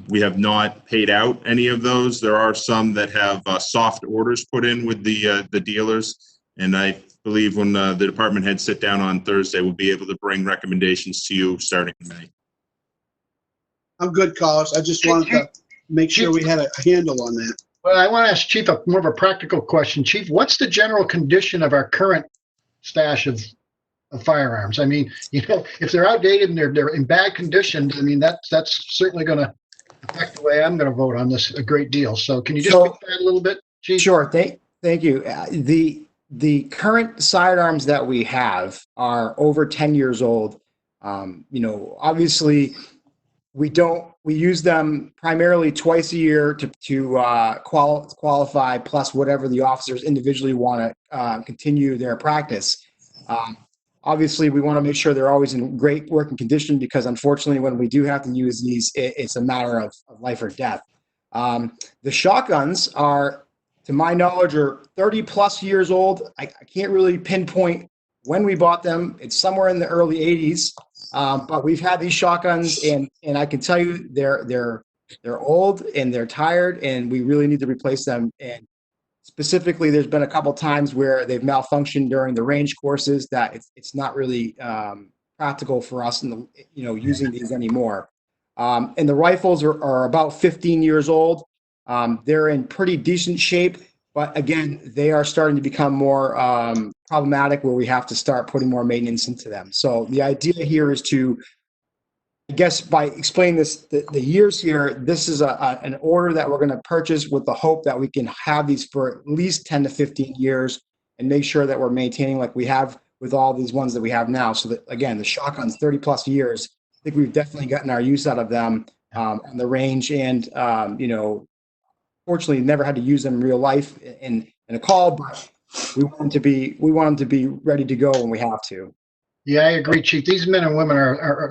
we have not paid out any of those. There are some that have soft orders put in with the dealers, and I believe when the department heads sit down on Thursday, we'll be able to bring recommendations to you starting in May. I'm good, Carlos. I just wanted to make sure we had a handle on that. Well, I want to ask Chief more of a practical question. Chief, what's the general condition of our current stash of firearms? I mean, if they're outdated and they're in bad condition, I mean, that's certainly going to affect the way I'm going to vote on this a great deal. So can you just speak to that a little bit, Chief? Sure. Thank you. The current sidearms that we have are over 10 years old. Obviously, we use them primarily twice a year to qualify, plus whatever the officers individually want to continue their practice. Obviously, we want to make sure they're always in great working condition, because unfortunately, when we do have to use these, it's a matter of life or death. The shotguns are, to my knowledge, are 30 plus years old. I can't really pinpoint when we bought them. It's somewhere in the early 80s. But we've had these shotguns, and I can tell you they're old and they're tired, and we really need to replace them. And specifically, there's been a couple times where they've malfunctioned during the range courses that it's not really practical for us in the, using these anymore. And the rifles are about 15 years old. They're in pretty decent shape, but again, they are starting to become more problematic where we have to start putting more maintenance into them. So the idea here is to, I guess by explaining this, the years here, this is an order that we're going to purchase with the hope that we can have these for at least 10 to 15 years and make sure that we're maintaining like we have with all these ones that we have now. So that, again, the shotguns, 30 plus years, I think we've definitely gotten our use out of them on the range, and fortunately never had to use them in real life in a call, but we want them to be ready to go when we have to. Yeah, I agree, Chief. These men and women are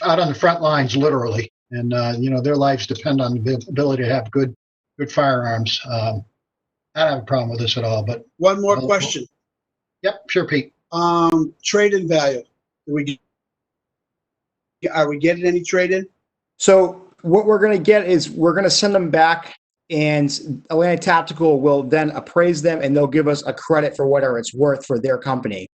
out on the front lines, literally, and their lives depend on the ability to have good firearms. I don't have a problem with this at all. But One more question. Yep, sure, Pete. Trade-in value. Are we getting any trade-in? So what we're going to get is we're going to send them back, and Atlantic Tactical will then appraise them, and they'll give us a credit for whatever it's worth for their company.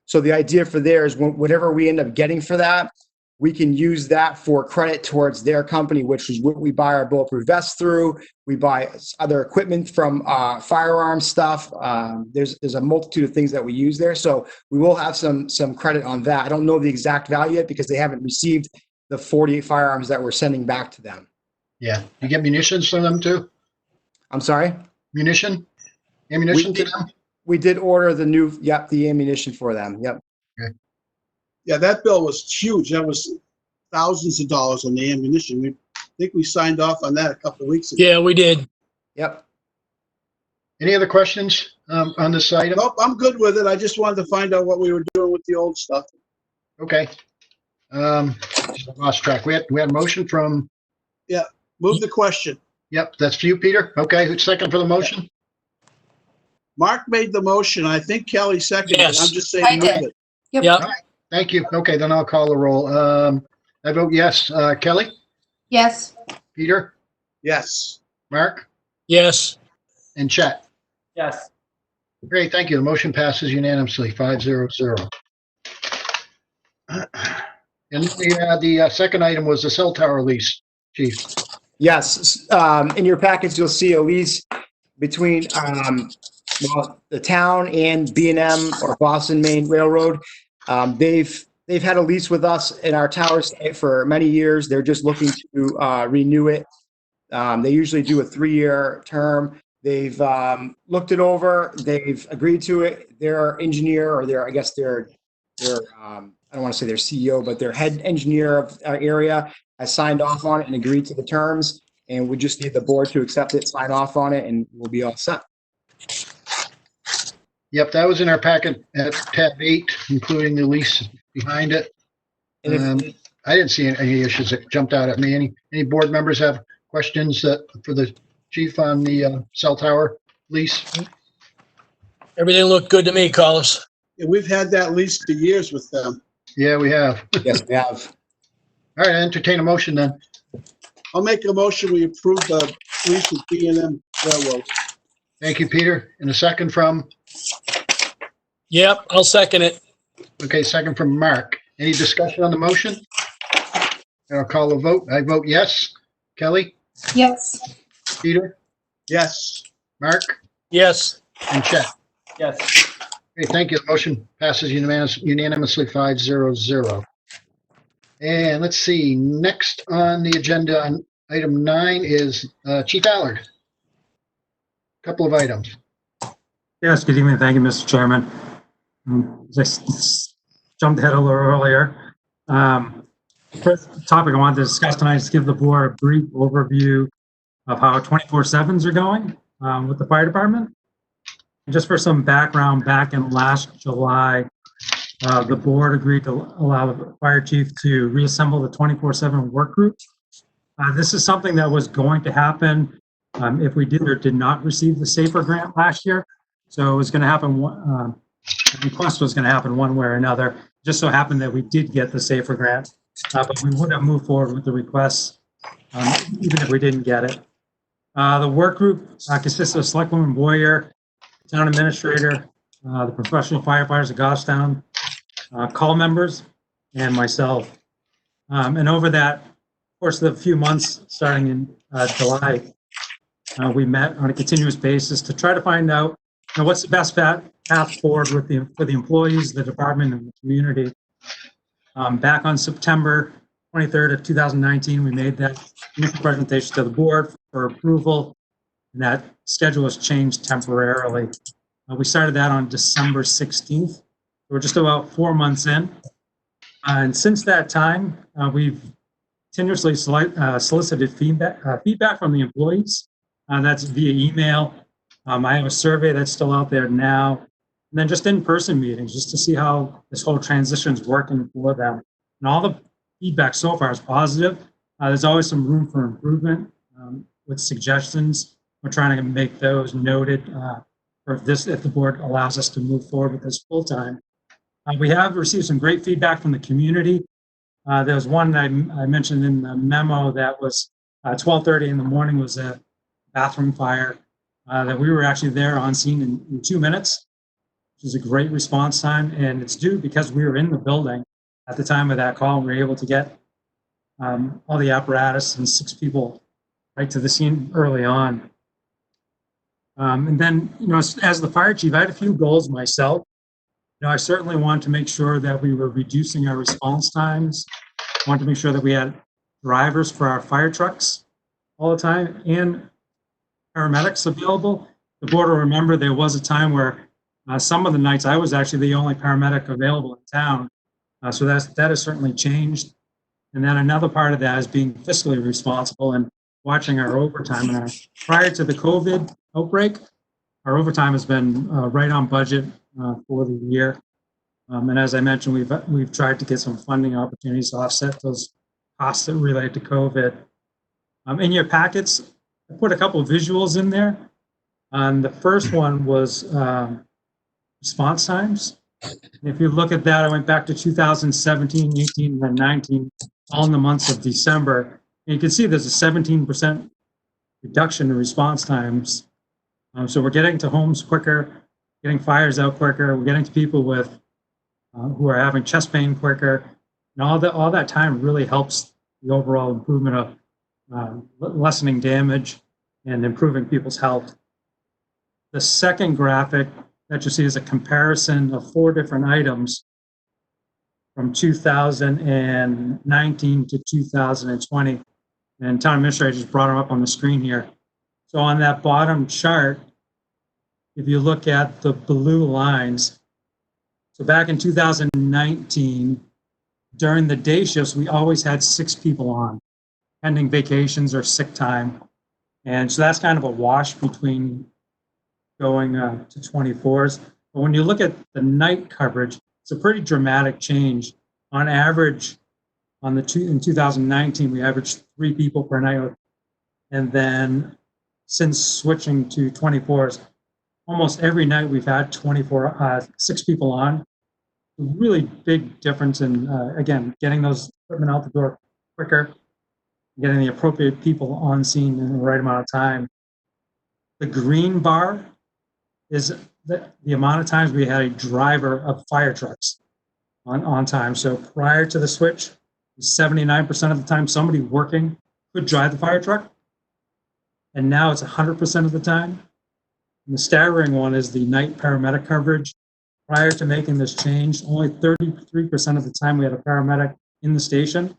So the idea for there is whatever we end up getting for that, we can use that for credit towards their company, which is what we buy our bulletproof vests through. We buy other equipment from firearm stuff. There's a multitude of things that we use there. So we will have some credit on that. I don't know the exact value yet because they haven't received the 48 firearms that we're sending back to them. Yeah, you get munitions from them too? I'm sorry? Ammunition to them? We did order the ammunition for them. Yep. Okay. Yeah, that bill was huge. That was thousands of dollars on the ammunition. I think we signed off on that a couple of weeks ago. Yeah, we did. Yep. Any other questions on this item? Nope, I'm good with it. I just wanted to find out what we were doing with the old stuff. Okay. Lost track. We had a motion from. Move the question. Yep, that's for you, Peter. Okay, who's second for the motion? Mark made the motion. I think Kelly seconded it. Yes. I'm just saying I move did. it. Yep. Yep. Thank you. Okay, then I'll call the roll. I vote yes. Kelly, Yes. Peter, Yes. Mark, Yes. and Chet. Yes. Great, thank you. The motion passes unanimously, 5-0-0. And the second item was the cell tower lease, Chief. Yes. In your package, you'll see a lease between the town and B&M or Boston Main Railroad. They've had a lease with us in our tower site for many years. They're just looking to renew it. They usually do a 3-year term. They've looked it over. They've agreed to it. Their engineer, or their I don't want to say their CEO, but their head engineer of our area has signed off on it and agreed to the terms. And we just need the board to accept it, sign off on it, and we'll be all set. Yep, that was in our packet at tab 8, including the lease behind it. And if, I didn't see any issues that jumped out at me. Any board members have questions for the chief on the cell tower lease? Everything looked good to me, Carlos. Yeah, we've had that lease for years with them. Yeah, we have. yes, we have. All right, I entertain a motion then. I'll make a motion. We approve the lease with B&M Railroad. Thank you, Peter. And a second from, Yep, I'll second it. okay, second from Mark. Any discussion on the motion? I'll call a vote. I vote yes. Kelly, Yes. Peter, Yes. Mark, Yes. and Chet. Yes. Okay, thank you. The motion passes unanimously 5-0-0. And let's see, next on the agenda on item 9 is Chief Allard. Couple of items. Yes, good evening. Thank you, Mr. Chairman. Just jumped ahead a little earlier. First topic I wanted to discuss tonight is give the board a brief overview of how 24/7s are going with the fire department. And just for some background, back in last July, the board agreed to allow the fire chief to reassemble the 24/7 work group. This is something that was going to happen if we did or did not receive the SAFER grant last year. So it was going to happen, the request was going to happen one way or another. Just so happened that we did get the SAFER grant, but we would have moved forward with the request even if we didn't get it. The work group consists of Selectwoman Boyer, Town Administrator, the professional firefighters of Goffstown, call members, and myself. And over that course of the few months, starting in July, we met on a continuous basis to try to find out what's the best path forward for the employees, the department, and the community. Back on September 23rd of 2019, we made that initial presentation to the board for approval, and that schedule was changed temporarily. We started that on December 16th. We're just about 4 months in. And since that time, we've continuously solicited feedback from the employees. That's via email. I have a survey that's still out there now. And then just in-person meetings, just to see how this whole transition is working for them. And all the feedback so far is positive. There's always some room for improvement with suggestions. We're trying to make those noted for this, if the board allows us to move forward with this full time. We have received some great feedback from the community. There was one I mentioned in the memo that was 12:30 in the morning was a bathroom fire that we were actually there on scene in 2 minutes, which is a great response time. And it's due because we were in the building at the time of that call. And we were able to get all the apparatus and 6 people right to the scene early on. And then, as the fire chief, I had a few goals myself. I certainly wanted to make sure that we were reducing our response times. I wanted to make sure that we had drivers for our fire trucks all the time and paramedics available. The board will remember there was a time where some of the nights I was actually the only paramedic available in town. So that has certainly changed. And then another part of that is being fiscally responsible and watching our overtime. And prior to the COVID outbreak, our overtime has been right on budget for the year. And as I mentioned, we've tried to get some funding opportunities to offset those costs that relate to COVID. In your packets, I put a couple of visuals in there. The first one was response times. And if you look at that, I went back to 2017, 18, and then 19, all in the months of December. And you can see there's a 17% reduction in response times. So we're getting to homes quicker, getting fires out quicker. We're getting to people with who are having chest pain quicker, and all that time really helps the overall improvement of lessening damage and improving people's health. The second graphic that you see is a comparison of 4 different items from 2019 to 2020, and Town Administrator just brought them up on the screen here. So on that bottom chart, if you look at the blue lines, so back in 2019, during the day shifts, we always had 6 people on, pending vacations or sick time. And so that's kind of a wash between going to 24s. But when you look at the night coverage, it's a pretty dramatic change. On average, in 2019, we averaged 3 people per night. And then since switching to 24s, almost every night we've had 6 people on. A really big difference in, again, getting those equipment out the door quicker, getting the appropriate people on scene in the right amount of time. The green bar is the amount of times we had a driver of fire trucks on time. So prior to the switch, 79% of the time somebody working could drive the fire truck. And now it's 100% of the time. And the staggering one is the night paramedic coverage. Prior to making this change, only 33% of the time we had a paramedic in the station.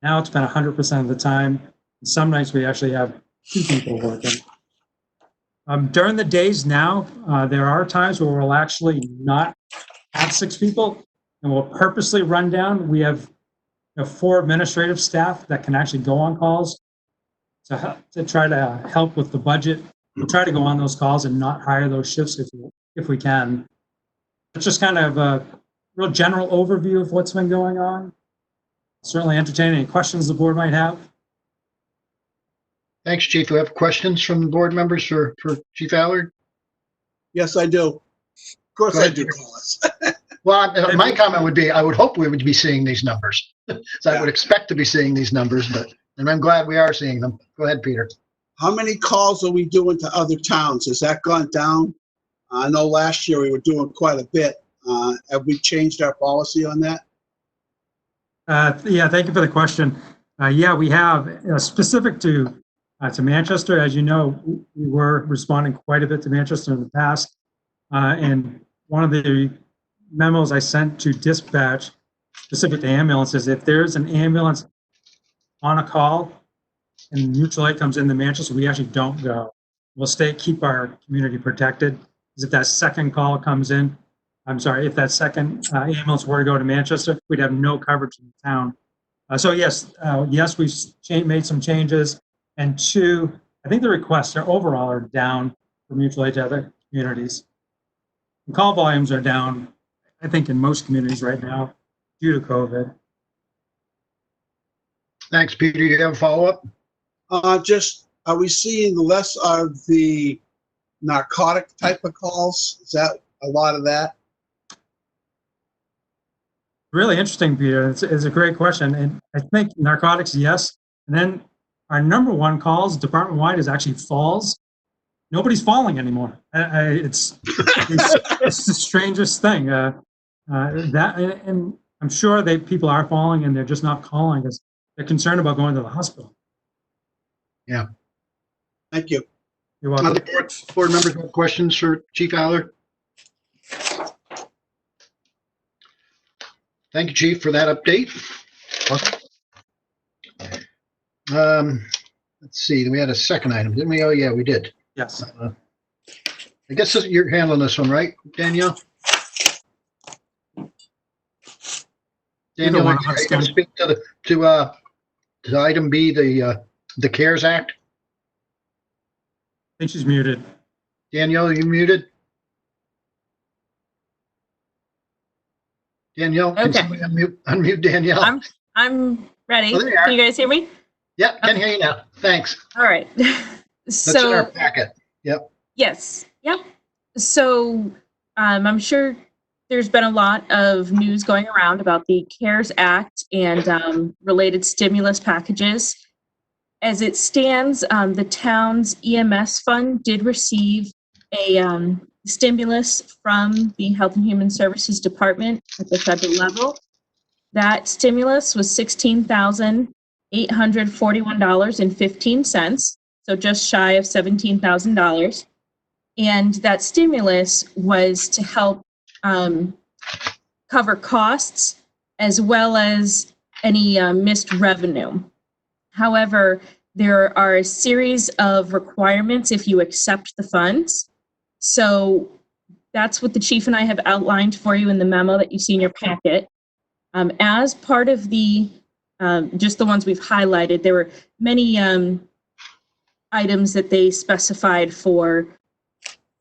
Now it's been 100% of the time. And some nights we actually have 2 people working. During the days now, there are times where we'll actually not have 6 people and we'll purposely run down. We have 4 administrative staff that can actually go on calls to try to help with the budget. We'll try to go on those calls and not hire those shifts if we can. It's just kind of a real general overview of what's been going on. Certainly entertain any questions the board might have. Thanks, Chief. Do we have questions from the board members for Chief Allard? Yes, I do. Of course Go I ahead, do, Chief. Collis. Well, my comment would be, I would hope we would be seeing these numbers. So I would expect to be seeing these numbers, and I'm glad we are seeing them. Go ahead, Peter. How many calls are we doing to other towns? Has that gone down? I know last year we were doing quite a bit. Have we changed our policy on that? Yeah, thank you for the question. Yeah, we have specific to Manchester. As you know, we were responding quite a bit to Manchester in the past. And one of the memos I sent to dispatch specific to ambulances, if there's an ambulance on a call and mutual aid comes into Manchester, we actually don't go. We'll keep our community protected. Because if that second call comes in, if that second ambulance were to go to Manchester, we'd have no coverage in the town. So yes, we've made some changes. And two, I think the requests are overall are down for mutual aid to other communities. And call volumes are down, I think, in most communities right now due to COVID. Thanks, Peter. Do you have a follow-up? Are we seeing less of the narcotic type of calls? Is that a lot of that? Really interesting, Peter. It's a great question. And I think narcotics, yes. And then our number one calls department-wide is actually falls. Nobody's falling anymore. It's the strangest thing. And I'm sure people are falling and they're just not calling because they're concerned about going to the hospital. Yeah. Thank you. You're welcome. Other board members have questions for Chief Aller? Thank you, Chief, for that update. Let's see, we had a second item, didn't we? Oh, yeah, we did. Yes. I guess you're handling this one, right, Danielle? Danielle, one are of us you going to can. speak to item B, the CARES Act? I think she's muted. Danielle, are you muted? Danielle, can Okay. somebody unmute Danielle? I'm ready. Oh, there you are. Can you guys hear me? Yeah, can hear you now. Thanks. All right. That's in our So, packet. Yep. yes. Yep. So, I'm sure there's been a lot of news going around about the CARES Act and related stimulus packages. As it stands, the town's EMS fund did receive a stimulus from the Health and Human Services Department at the federal level. That stimulus was $16,841.15, so just shy of $17,000. And that stimulus was to help cover costs as well as any missed revenue. However, there are a series of requirements if you accept the funds. So that's what the chief and I have outlined for you in the memo that you see in your packet. As part of the, just the ones we've highlighted, there were many items that they specified for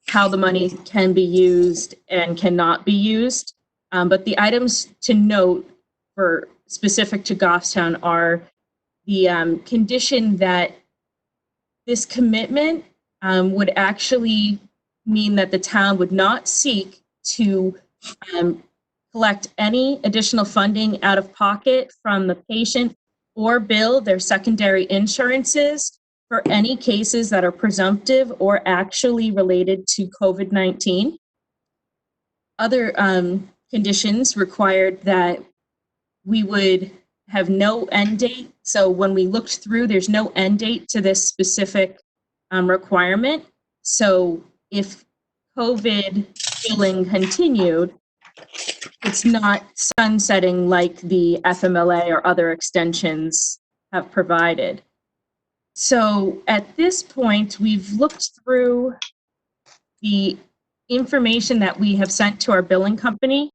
how the money can be used and cannot be used. But the items to note for specific to Goffstown are the condition that this commitment would actually mean that the town would not seek to collect any additional funding out of pocket from the patient or bill their secondary insurances for any cases that are presumptive or actually related to COVID-19. Other conditions required that we would have no end date. So when we looked through, there's no end date to this specific requirement. So if COVID billing continued, it's not sunsetting like the FMLA or other extensions have provided. So at this point, we've looked through the information that we have sent to our billing company,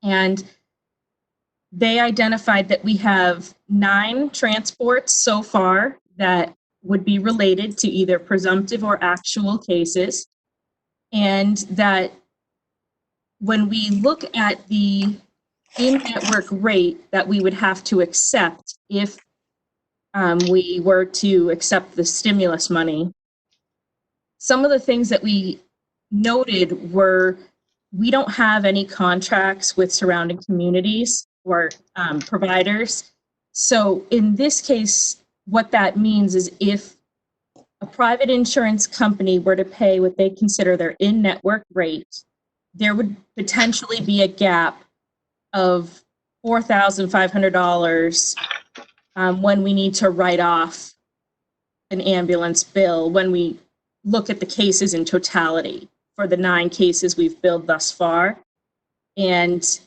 and they identified that we have 9 transports so far that would be related to either presumptive or actual cases, and that when we look at the in-network rate that we would have to accept if we were to accept the stimulus money, some of the things that we noted were we don't have any contracts with surrounding communities or providers. So in this case, what that means is if a private insurance company were to pay what they consider their in-network rate, there would potentially be a gap of $4,500 when we need to write off an ambulance bill, when we look at the cases in totality for the 9 cases we've billed thus far. And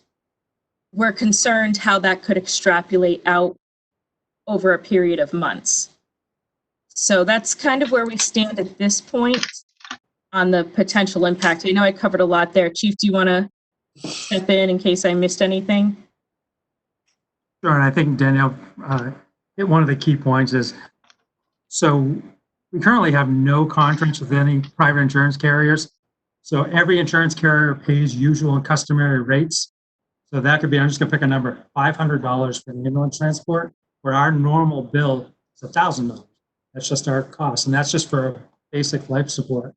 we're concerned how that could extrapolate out over a period of months. So that's kind of where we stand at this point on the potential impact. I know I covered a lot there. Chief, do you want to step in case I missed anything? Sure, and I think Danielle hit one of the key points is, so we currently have no contracts with any private insurance carriers. So every insurance carrier pays usual and customary rates. So that could be, I'm just gonna pick a number, $500 for the ambulance transport, where our normal bill is $1,000. That's just our cost, and that's just for basic life support.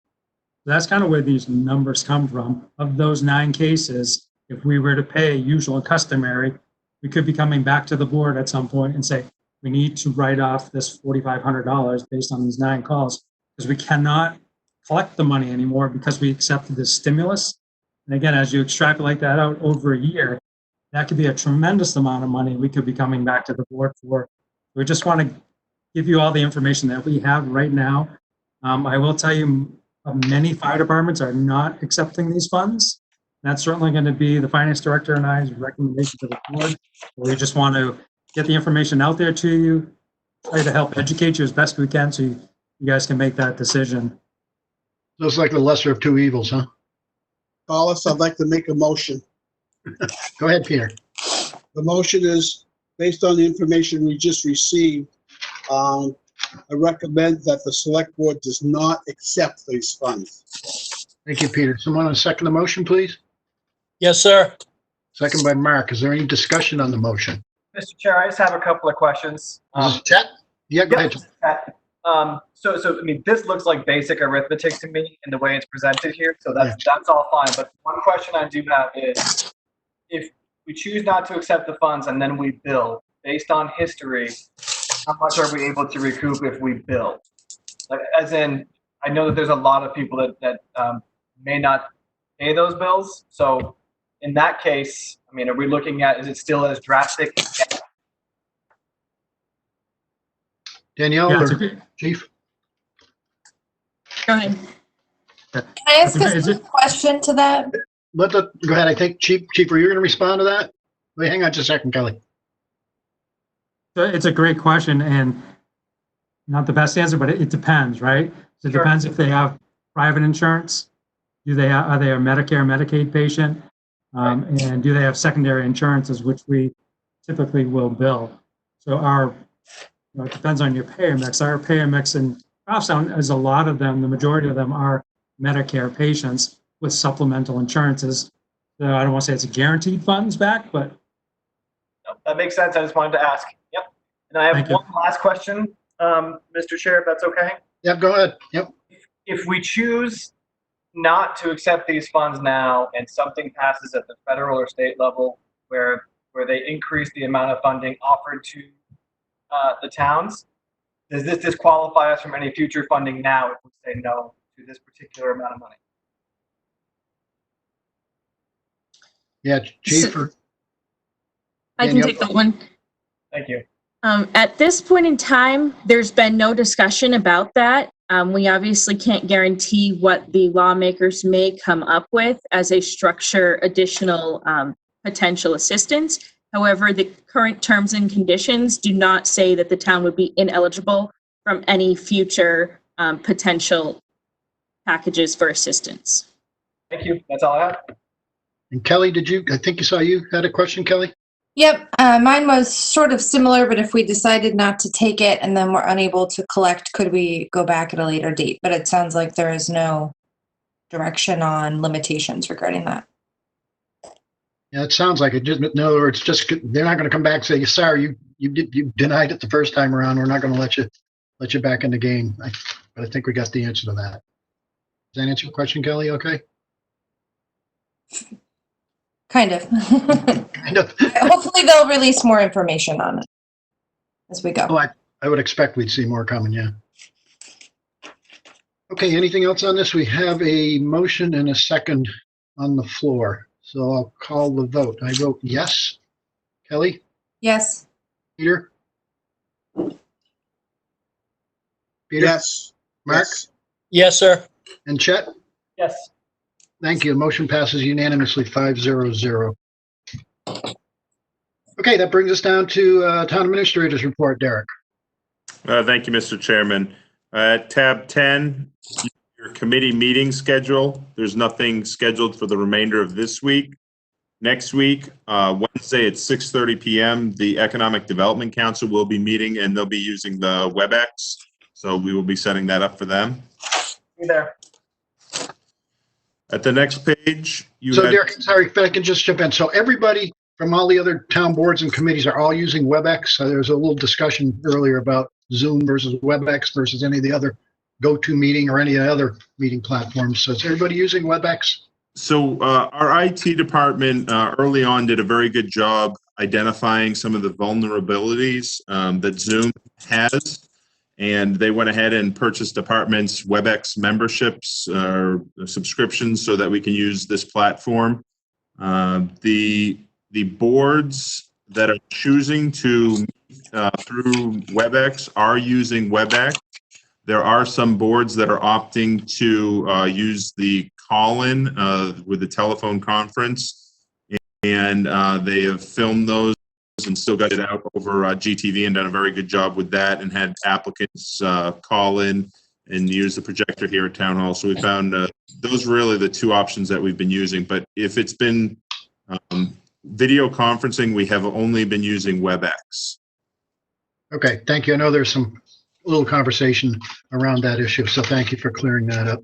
So that's kind of where these numbers come from. Of those 9 cases, if we were to pay usual and customary, we could be coming back to the board at some point and say, we need to write off this $4,500 based on these 9 calls, because we cannot collect the money anymore because we accepted this stimulus. And again, as you extrapolate that out over a year, that could be a tremendous amount of money we could be coming back to the board for. We just want to give you all the information that we have right now. I will tell you, many fire departments are not accepting these funds. That's certainly going to be the finance director and I's recommendation to the board. We just want to get the information out there to you, try to help educate you as best we can so you guys can make that decision. Looks like the lesser of 2 evils, huh? Hollis, I'd like to make a motion. Go ahead, Peter. The motion is based on the information we just received. I recommend that the select board does not accept these funds. Thank you, Peter. Someone want to second the motion, please? Yes, sir. Second by Mark. Is there any discussion on the motion? Mr. Chair, I just have a couple of questions. Is this Chet? Yeah, go ahead. So I mean, this looks like basic arithmetic to me in the way it's presented here, so that's all fine. But one question I do have is, if we choose not to accept the funds and then we bill, based on history, how much are we able to recoup if we bill? Like, as in, I know that there's a lot of people that may not pay those bills. So in that case, I mean, are we looking at, is it still as drastic? Danielle Yeah, or Chief? Go ahead. Can I ask Is a it- question to that? Go ahead. I think Chief, were you going to respond to that? Wait, hang on just a second, Kelly. It's a great question, and not the best answer, but it depends, right? So it Sure. depends if they have private insurance. Are they a Medicare, Medicaid patient? And do they have secondary insurances, which we typically will bill? So it depends on your payer mix. Our payer mix in Goffstown is a lot of them, the majority of them are Medicare patients with supplemental insurances. So I don't want to say it's a guaranteed funds back, but No, that makes sense. I just wanted to ask. Yep. And I have Thank you. one last question, Mr. Chair, if that's okay. Yep, go ahead. Yep. If we choose not to accept these funds now and something passes at the federal or state level where they increase the amount of funding offered to the towns, does this disqualify us from any future funding now if we say no to this particular amount of money? Yeah, Chief. I can take that one. Thank you. At this point in time, there's been no discussion about that. We obviously can't guarantee what the lawmakers may come up with as a structure additional potential assistance. However, the current terms and conditions do not say that the town would be ineligible from any future potential packages for assistance. Thank you. That's all I have. And Kelly, I think you had a question, Kelly? Yep, mine was sort of similar, but if we decided not to take it and then we're unable to collect, could we go back at a later date? But it sounds like there is no direction on limitations regarding that. Yeah, it sounds like it. Just, in other words, they're not going to come back and say, sorry, you denied it the first time around. We're not going to let you back in the game. But I think we got the answer to that. Does that answer your question, Kelly? Okay. Kind of. Kind of. Hopefully they'll release more information on it as we Oh, go. I would expect we'd see more coming, yeah. Okay, anything else on this? We have a motion and a second on the floor. So I'll call the vote. I vote yes. Kelly? Yes. Peter? Peter? Yes. Mark? Yes, sir. And Chet? Yes. Thank you. Motion passes unanimously 5-0-0. Okay, that brings us down to Town Administrator's Report, Derek. Thank you, Mr. Chairman. Tab 10, your committee meeting schedule. There's nothing scheduled for the remainder of this week. Next week, Wednesday at 6:30 PM, the Economic Development Council will be meeting and they'll be using the WebEx. So we will be setting that up for them. You there? At the next page, you So have, Derek, sorry, if I can just jump in. So everybody from all the other town boards and committees are all using WebEx. There was a little discussion earlier about Zoom versus WebEx versus any of the other GoToMeeting or any other meeting platforms. So is everybody using WebEx? so our IT department early on did a very good job identifying some of the vulnerabilities that Zoom has. And they went ahead and purchased departments' WebEx memberships or subscriptions so that we can use this platform. The boards that are choosing to through WebEx are using WebEx. There are some boards that are opting to use the call-in with the telephone conference, and they have filmed those and still got it out over GTV and done a very good job with that, and had applicants call in and use the projector here at Town Hall. So we found those are really the two options that we've been using. But if it's been video conferencing, we have only been using WebEx. Okay, thank you. I know there's some little conversation around that issue, so thank you for clearing that up.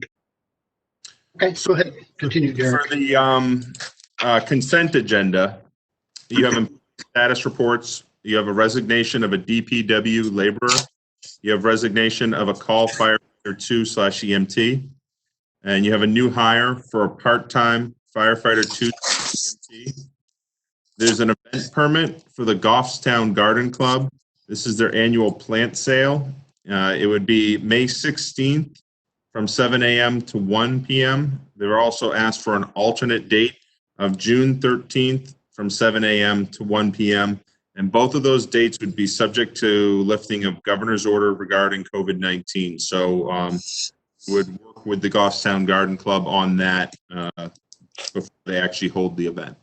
Okay, go ahead. Continue, Derek. For the consent agenda, you have status reports. You have a resignation of a DPW laborer. You have resignation of a call firefighter 2/EMT. And you have a new hire for a part-time firefighter 2/EMT. There's an event permit for the Goffstown Garden Club. This is their annual plant sale. It would be May 16th from 7 a.m. to 1 p.m. They were also asked for an alternate date of June 13th from 7 a.m. to 1 p.m. And both of those dates would be subject to lifting of governor's order regarding COVID-19. So would work with the Goffstown Garden Club on that before they actually hold the event.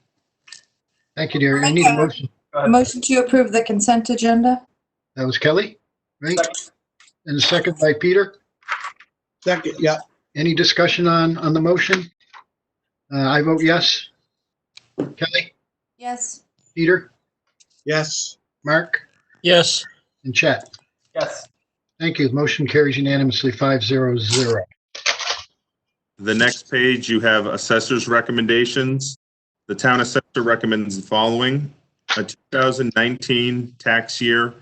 Thank you, Derek. I need a motion. Motion to approve the consent agenda? That was Kelly, right? And a second by Peter. Second, yeah. Any discussion on the motion? I vote yes. Kelly, Yes. Peter, Yes. Mark, Yes. and Chet. Yes. Thank you. Motion carries unanimously 5-0-0. The next page, you have assessor's recommendations. The town assessor recommends the following: a 2019 tax year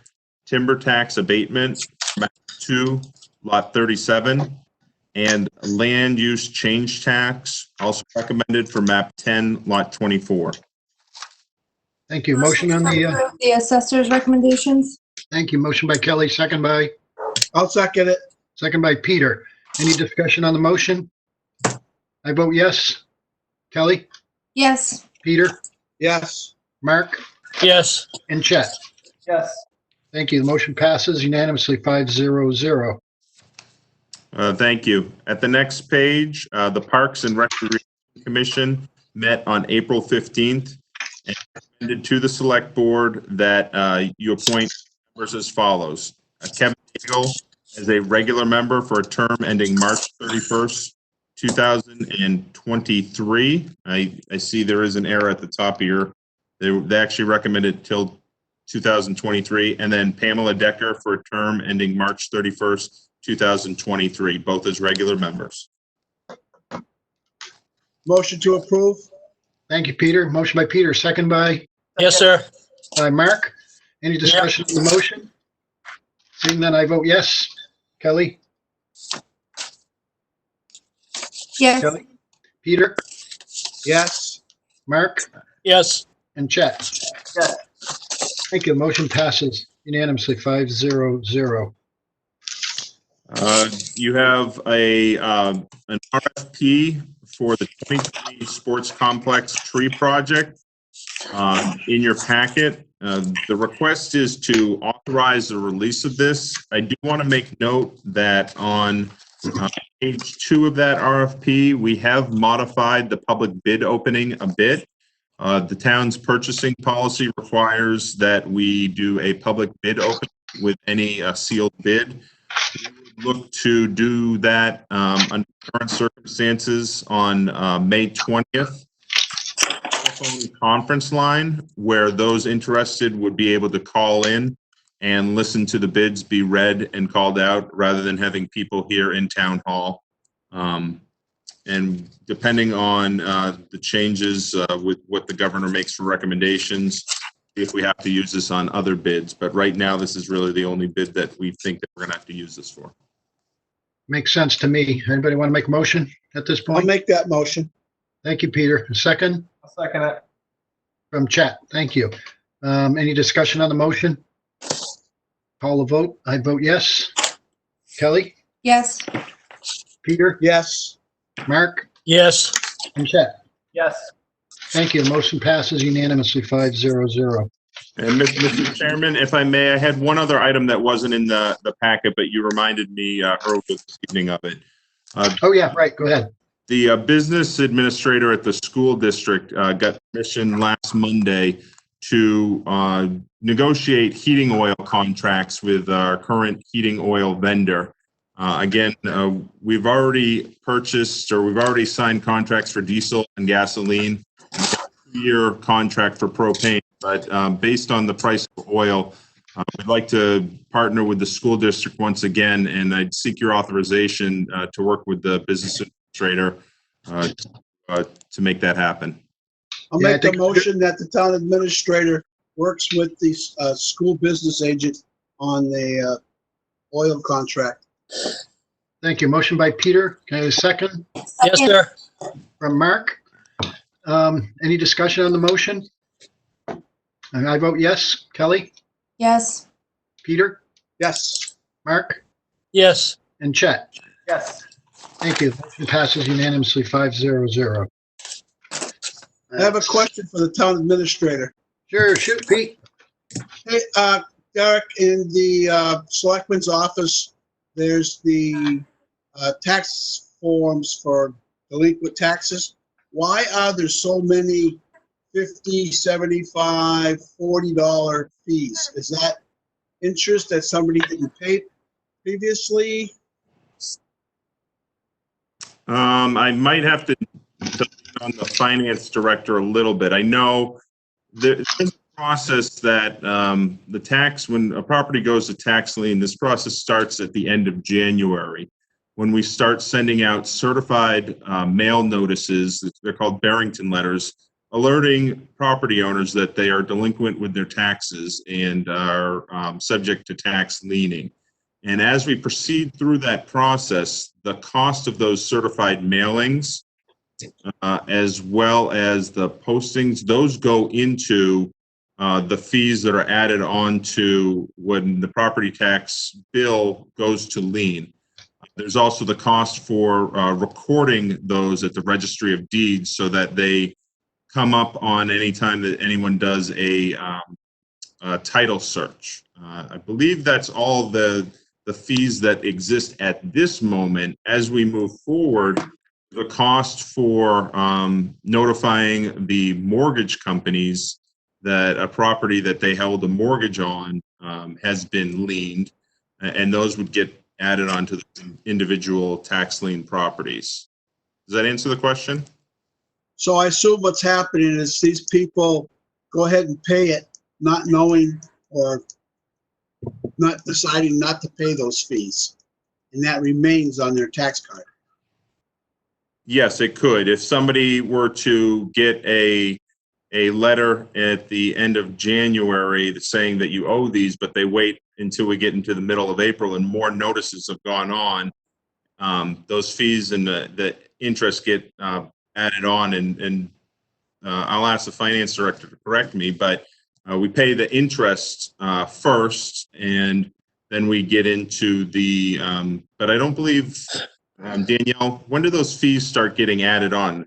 timber tax abatement, map 2, lot 37, and land use change tax, also recommended for map 10, lot 24. Thank you. Motion on the, Approve the assessor's recommendations? thank you. Motion by Kelly, second by I'll second it. Peter. Any discussion on the motion? I vote yes. Kelly, Yes. Peter, Yes. Mark, Yes. and Chet. Yes. Thank you. The motion passes unanimously 5-0-0. Thank you. At the next page, the Parks and Recreation Commission met on April 15th and recommended to the select board that you appoint members as follows. Kevin Eagle as a regular member for a term ending March 31st, 2023. I see there is an error at the top here. They actually recommended till 2023. And then Pamela Decker for a term ending March 31st, 2023, both as regular members. Motion to approve? Thank you, Peter. Motion by Peter, second by Yes, sir. Mark. Any discussion on the motion? Seeing none, I vote yes. Kelly, Yes. Kelly, Peter, Yes. Mark, Yes. and Chet. Yes. Thank you. Motion passes unanimously, 500. You have an RFP for the 2020 Sports Complex Tree Project in your packet. The request is to authorize the release of this. I do want to make note that on page 2 of that RFP, we have modified the public bid opening a bit. The town's purchasing policy requires that we do a public bid opening with any sealed bid. We would look to do that under current circumstances on May 20th. Telephone conference line where those interested would be able to call in and listen to the bids be read and called out rather than having people here in town hall. And depending on the changes with what the governor makes for recommendations, if we have to use this on other bids. But right now, this is really the only bid that we think that we're going to have to use this for. Makes sense to me. Anybody want to make a motion at this I'll point? make that motion. Thank you, Peter. A second I'll second it. from Chet. Thank you. Any discussion on the motion? Call the vote. I vote yes. Kelly, Yes. Peter, Yes. Mark, Yes. and Chet. Yes. Thank you. Motion passes unanimously, 500. And Mr. Chairman, if I may, I had one other item that wasn't in the packet, but you reminded me earlier this evening of it. Oh, yeah, right. Go ahead. The business administrator at the school district got permission last Monday to negotiate heating oil contracts with our current heating oil vendor. Again, we've already purchased or we've already signed contracts for diesel and gasoline, a 2-year contract for propane. But based on the price of oil, we'd like to partner with the school district once again, and I'd seek your authorization to work with the business administrator to make that happen. I'll Yeah, I make the think- motion that the town administrator works with the school business agent on the oil contract. Thank you. Motion by Peter. Can I have a second Yes, sir. from Mark? Any discussion on the motion? And I vote yes. Kelly, Yes. Peter, Yes. Mark, Yes. and Chet. Yes. Thank you. Motion passes unanimously, 500. I have a question for the town administrator. Sure, shoot, Pete. Hey, Derek, in the selectman's office, there's the tax forms for delinquent taxes. Why are there so many $50, $75, $40 fees? Is that interest that somebody didn't pay previously? I might have to lean on the finance director a little bit. I know there's a process that the tax, when a property goes to tax lien, this process starts at the end of January. When we start sending out certified mail notices, they're called Barrington letters, alerting property owners that they are delinquent with their taxes and are subject to tax liening. And as we proceed through that process, the cost of those certified mailings, as well as the postings, those go into the fees that are added on to when the property tax bill goes to lien. There's also the cost for recording those at the Registry of Deeds so that they come up on any time that anyone does a title search. I believe that's all the fees that exist at this moment. As we move forward, the cost for notifying the mortgage companies that a property that they held a mortgage on has been liened, and those would get added onto the individual tax lien properties. Does that answer the question? So I assume what's happening is these people go ahead and pay it, not knowing or not deciding not to pay those fees. And that remains on their tax card. Yes, it could. If somebody were to get a letter at the end of January saying that you owe these, but they wait until we get into the middle of April and more notices have gone on, those fees and the interest get added on, and I'll ask the finance director to correct me, but we pay the interest first, and then we get into the, but I don't believe, Danielle, when do those fees start getting added on?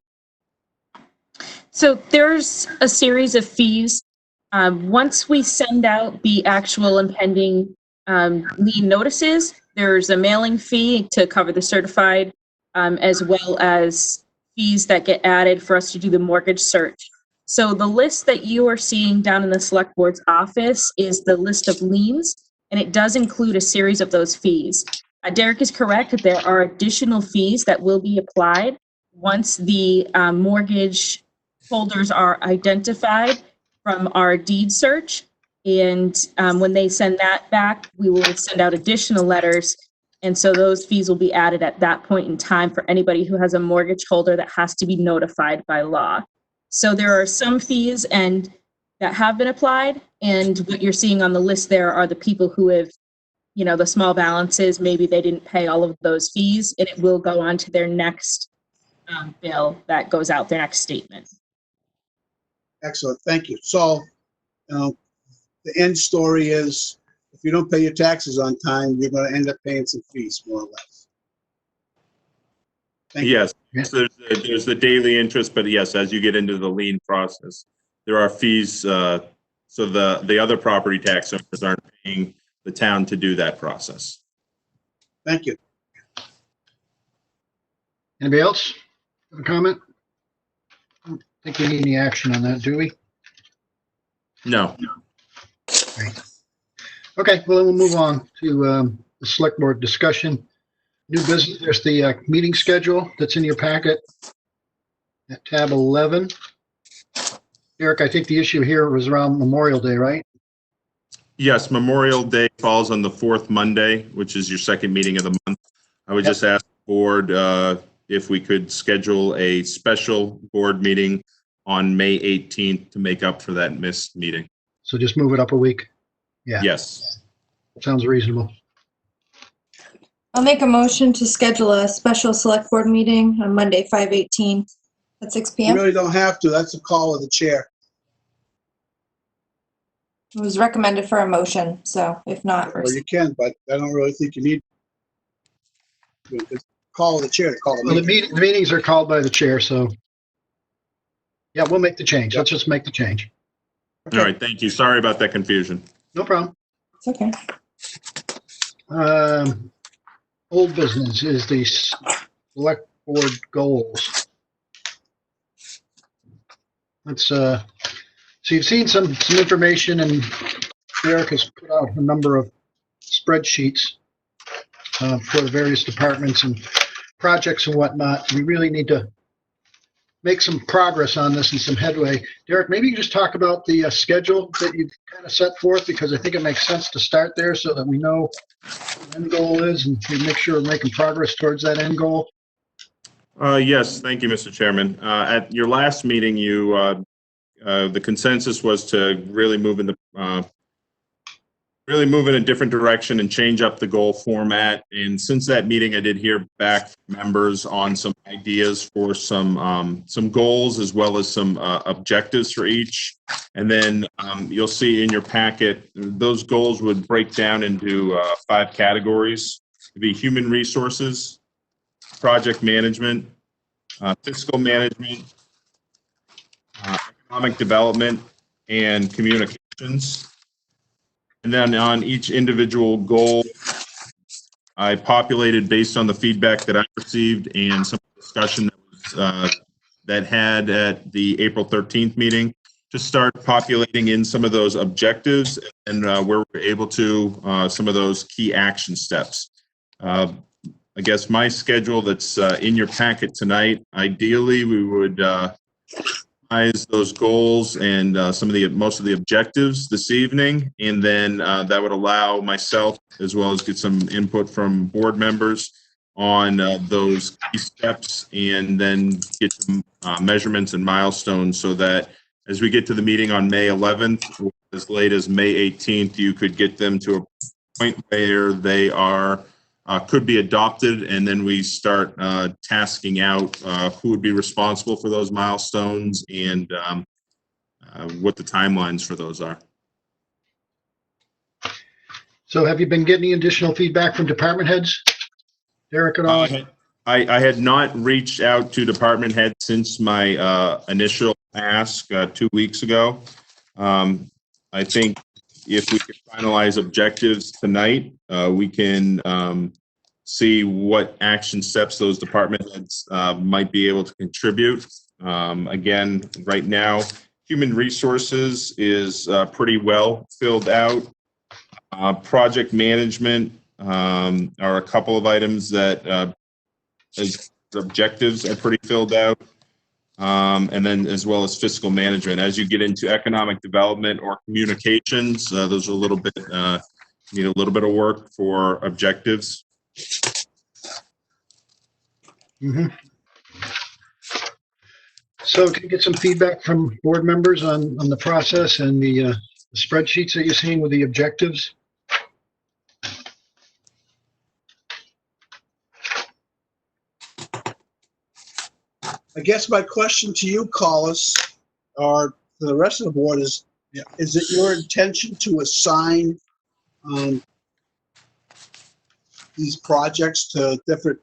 So there's a series of fees. Once we send out the actual impending lien notices, there's a mailing fee to cover the certified, as well as fees that get added for us to do the mortgage search. So the list that you are seeing down in the select board's office is the list of liens, and it does include a series of those fees. Derek is correct that there are additional fees that will be applied once the mortgage holders are identified from our deed search. And when they send that back, we will send out additional letters. And so those fees will be added at that point in time for anybody who has a mortgage holder that has to be notified by law. So there are some fees that have been applied, and what you're seeing on the list there are the people who have, the small balances, maybe they didn't pay all of those fees, and it will go on to their next bill that goes out, their next statement. Excellent, thank you. So, the end story is, if you don't pay your taxes on time, you're going to end up paying some fees, more or less. Thank you. Yes, there's the daily interest, but yes, as you get into the lien process, there are fees. So the other property tax owners aren't paying the town to do that process. Thank you. Anybody else have a comment? I don't think we need any action on that, do we? No. Okay, well, then we'll move on to the select board discussion. New business, there's the meeting schedule that's in your packet at tab 11. Eric, I think the issue here was around Memorial Day, right? Yes, Memorial Day falls on the fourth Monday, which is your second meeting of the month. I would just ask the board if we could schedule a special board meeting on May 18th to make up for that missed meeting. So just move it up a week. Yeah. Yes. Sounds reasonable. I'll make a motion to schedule a special select board meeting on Monday, 5/18 at 6 You PM. really don't have to, that's a call of the chair. It was recommended for a motion, so if not, Well, you can, but I don't really think you need. It's call of the chair to call a Well, meeting. the meetings are called by the chair, so. Yeah, we'll make the change. Let's just make the change. All right, thank you. Sorry about that confusion. No problem. it's okay. Old business is the select board goals. Let's, so you've seen some information, and Eric has put out a number of spreadsheets for the various departments and projects and whatnot. We really need to make some progress on this and some headway. Derek, maybe you can just talk about the schedule that you've kind of set forth, because I think it makes sense to start there so that we know what the end goal is and we make sure we're making progress towards that end goal. Yes, thank you, Mr. Chairman. At your last meeting, the consensus was to really move in a different direction and change up the goal format. And since that meeting, I did hear back from members on some ideas for some goals as well as some objectives for each. And then you'll see in your packet, those goals would break down into 5 categories. It'd be human resources, project management, fiscal management, economic development, and communications. And then on each individual goal, I populated based on the feedback that I received and some discussion that had at the April 13th meeting, to start populating in some of those objectives and where we're able to some of those key action steps. I guess my schedule that's in your packet tonight, ideally we would those goals and most of the objectives this evening, and then that would allow myself as well as get some input from board members on those key steps, and then get some measurements and milestones, so that as we get to the meeting on May 11th, or as late as May 18th, you could get them to a point where they are could be adopted, and then we start tasking out who would be responsible for those milestones and what the timelines for those are. So have you been getting any additional feedback from department heads? Derek at all? I had not reached out to department heads since my initial ask 2 weeks ago. I think if we could finalize objectives tonight, we can see what action steps those department heads might be able to contribute. Again, right now, human resources is pretty well filled out. Project management are a couple of items that as objectives are pretty filled out. And then as well as fiscal management. As you get into economic development or communications, those are a little bit, need a little bit of work for objectives. Mhm. So can you get some feedback from board members on the process and the spreadsheets that you're seeing with the objectives? I guess my question to you, Collis, or to the rest of the board is it your intention to assign these projects to different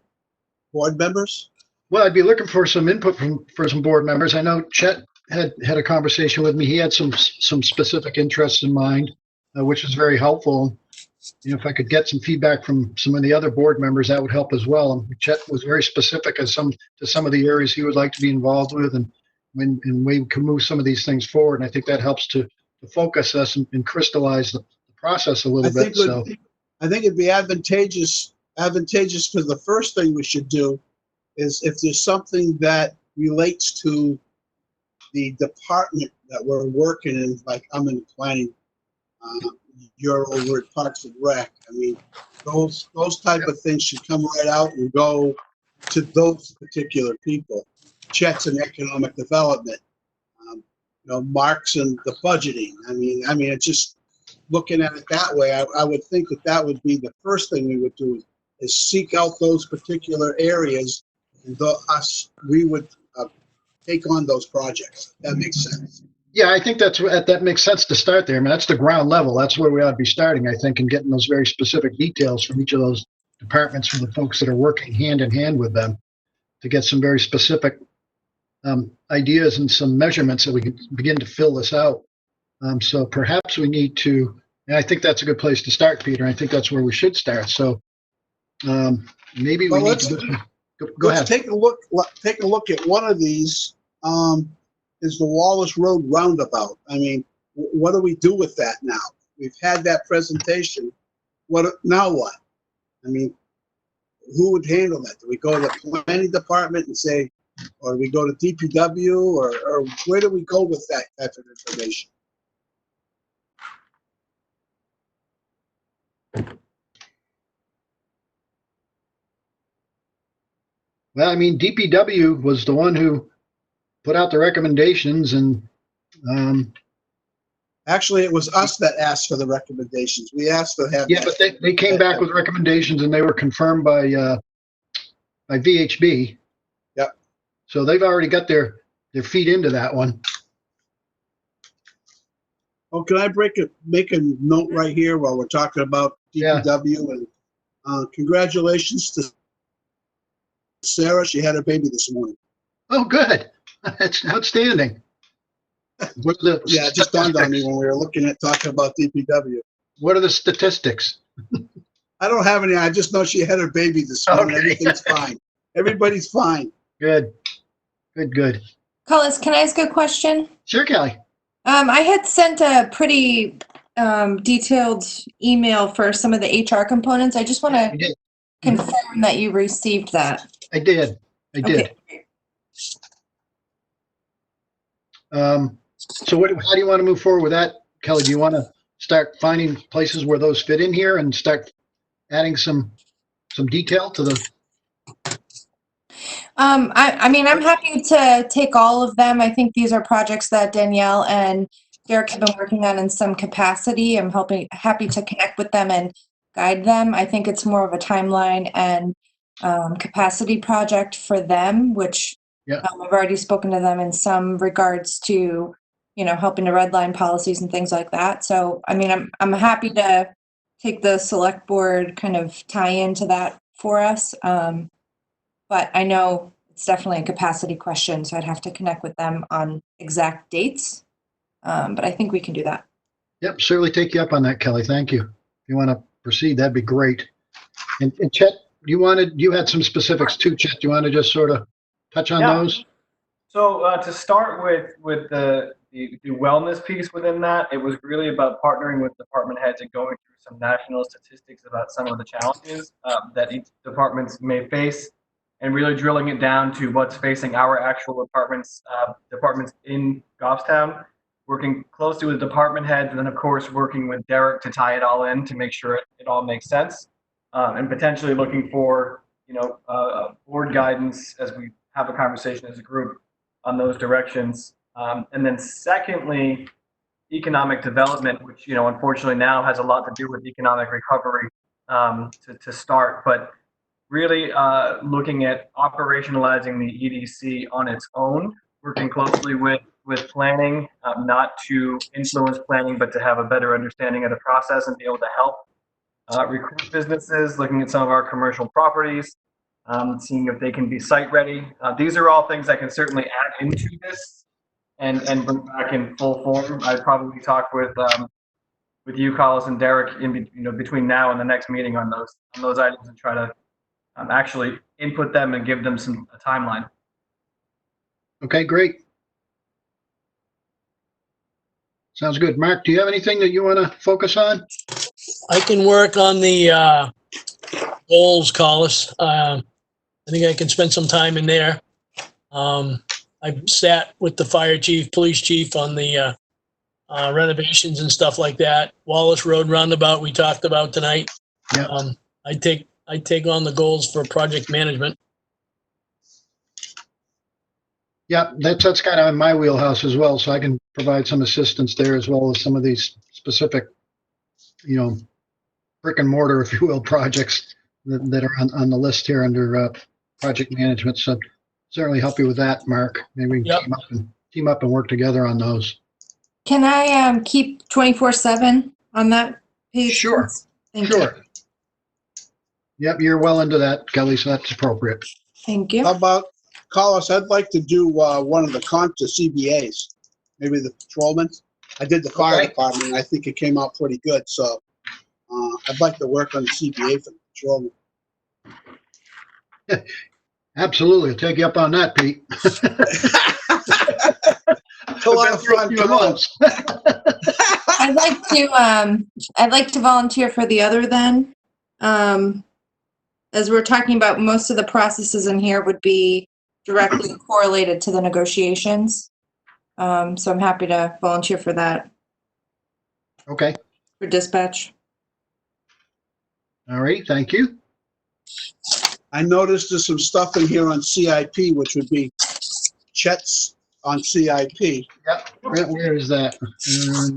board members? Well, I'd be looking for some input for some board members. I know Chet had a conversation with me. He had some specific interests in mind, which was very helpful. You know, if I could get some feedback from some of the other board members, that would help as well. And Chet was very specific as to some of the areas he would like to be involved with, and we can move some of these things forward. And I think that helps to focus us and crystallize the process a little bit. So I think it'd be advantageous for the first thing we should do is if there's something that relates to the department that we're working in, like I'm in planning, you're over at Parks and Rec. I mean, those type of things should come right out and go to those particular people. Chet's in economic development. You know, Mark's in the budgeting. I mean, it's just looking at it that way. I would think that would be the first thing we would do is seek out those particular areas, and we would take on those projects. That makes sense. yeah, I think that makes sense to start there. I mean, that's the ground level. That's where we ought to be starting, I think, and getting those very specific details from each of those departments, from the folks that are working hand in hand with them, to get some very specific ideas and some measurements that we can begin to fill this out. So perhaps we need to, and I think that's a good place to start, Peter. I think that's where we should start. So maybe we need to go ahead. Take a look at one of these. Is the Wallace Road roundabout. I mean, what do we do with that now? We've had that presentation. Now what? I mean, who would handle that? Do we go to the planning department and say, or do we go to DPW, or where do we go with that type of information? Well, I mean, DPW was the one who put out the recommendations, and actually, it was us that asked for the recommendations. We asked to have. Yeah, but they came back with recommendations, and they were confirmed by VHB. Yep. So they've already got their feet into that one. Oh, can I make a note right here while we're talking about DPW? And congratulations to Sarah. She had her baby this morning. Oh, good. That's outstanding. Yeah, it just dawned on me when we were talking about DPW. What are the statistics? I don't have any. I just know she had her baby this morning. Okay. Everything's fine. Everybody's fine. Good. Collis, can I ask a question? Sure, Kelly. I had sent a pretty detailed email for some of the HR components. I just want to confirm that you received that. I did. Okay. So how do you want to move forward with that, Kelly? Do you want to start finding places where those fit in here and start adding some detail to the? I mean, I'm happy to take all of them. I think these are projects that Danielle and Derek have been working on in some capacity. I'm happy to connect with them and guide them. I think it's more of a timeline and capacity project for them, which Yeah. I've already spoken to them in some regards to, helping to redline policies and things like that. So, I mean, I'm happy to take the select board kind of tie into that for us. But I know it's definitely a capacity question, so I'd have to connect with them on exact dates. But I think we can do that. Yep, certainly take you up on that, Kelly. Thank you. If you want to proceed, that'd be great. And Chet, you had some specifics too, Chet. Do you want to just sort of touch on Yeah. those? So to start with the wellness piece within that, it was really about partnering with department heads and going through some national statistics about some of the challenges that each departments may face, and really drilling it down to what's facing our actual departments in Goffstown, working closely with department heads, and then of course working with Derek to tie it all in to make sure it all makes sense, and potentially looking for board guidance as we have a conversation as a group on those directions. And then secondly, economic development, which, unfortunately now has a lot to do with economic recovery to start, but really looking at operationalizing the EDC on its own, working closely with planning, not to influence planning, but to have a better understanding of the process and be able to help recruit businesses, looking at some of our commercial properties, seeing if they can be site ready. These are all things I can certainly add into this and bring back in full form. I'd probably talk with you, Collis, and Derek between now and the next meeting on those items and try to actually input them and give them a timeline. Okay, great. Sounds good. Mark, do you have anything that you want to focus on? I can work on the goals, Collis. I think I can spend some time in there. I've sat with the fire chief, police chief on the renovations and stuff like that. Wallace Road Roundabout we talked about tonight. Yeah. I'd take on the goals for project management. Yeah, that's kind of in my wheelhouse as well, so I can provide some assistance there as well as some of these specific, brick and mortar, if you will, projects that are on the list here under project management. So certainly help you with that, Mark. Maybe we can team up and work together on those. Can I keep 24/7 on that page? Sure. Thank you. Sure. Yep, you're well into that, Kelly, so that's appropriate. Thank you. How about, Collis, I'd like to do one of the CBAs, maybe the patrolmen. I did the fire department, and I think it came out pretty good, so I'd like to work on the CBA for the patrolmen. Absolutely. I'll take you up on that, Pete. It's a lot of fun. Come on. I'd like to volunteer for the other then. As we're talking about, most of the processes in here would be directly correlated to the negotiations. So I'm happy to volunteer for that, Okay. for dispatch. All right. Thank you. I noticed there's some stuff in here on CIP, which would be Chet's on CIP. Yep. Where is that?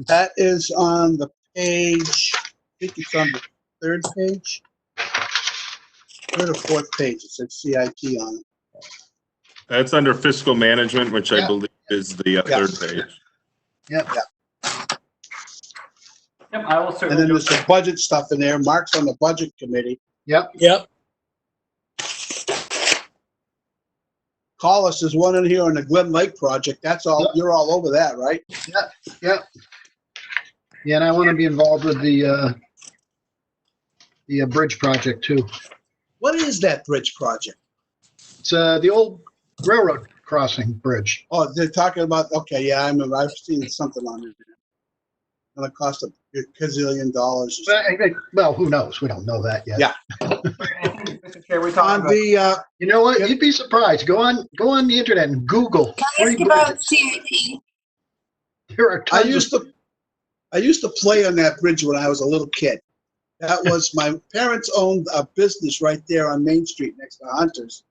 That is on the page, I think it's on the third page. Third or fourth page, it said CIP on it. That's under fiscal management, which I Yeah. believe is the third page. Yep. Yep, I will And certainly then do there's some budget stuff in there. Mark's on the budget committee. Yep. Yep. Collis is one in here on the Glen Lake project. That's all, you're all over that, right? Yep. Yeah, and I want to be involved with the bridge project too. What is that bridge project? It's the old railroad crossing bridge. Oh, they're talking about, okay, yeah, I remember, I've seen something on it. Gonna cost a gazillion dollars. or something. Well, who knows? We don't know that yet. Yeah. Mr. Chair, we're On talking about the, You know what? You'd be surprised. Go on the internet and Google. Can I ask you about CIP? There are I tons of used to play on that bridge when I was a little kid. That was, my parents owned a business right there on Main Street next to Hunter's.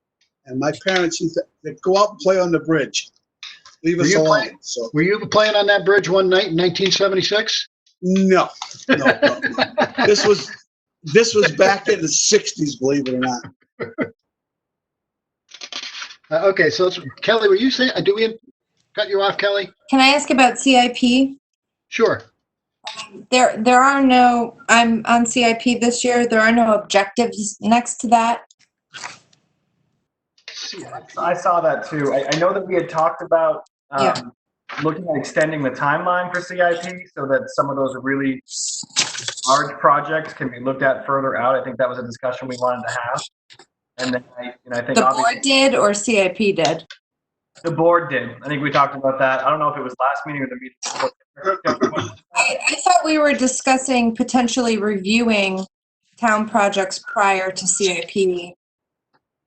And my parents used to go out and play on the bridge. Leave Were us you alone. playing? So, Were you playing on that bridge one night in 1976? no. This was This was back in the 60s, believe it or not. Okay, so Kelly, were you saying, do we cut you off, Kelly? Can I ask about CIP? Sure. There are no, I'm on CIP this year. There are no objectives next to that. I saw that too. I know that we had talked about Yeah. looking at extending the timeline for CIP so that some of those really large projects can be looked at further out. I think that was a discussion we wanted to have. And then I think The obviously board did or CIP did? the board did. I think we talked about that. I don't know if it was last meeting or the meeting before. I thought we were discussing potentially reviewing town projects prior to CIP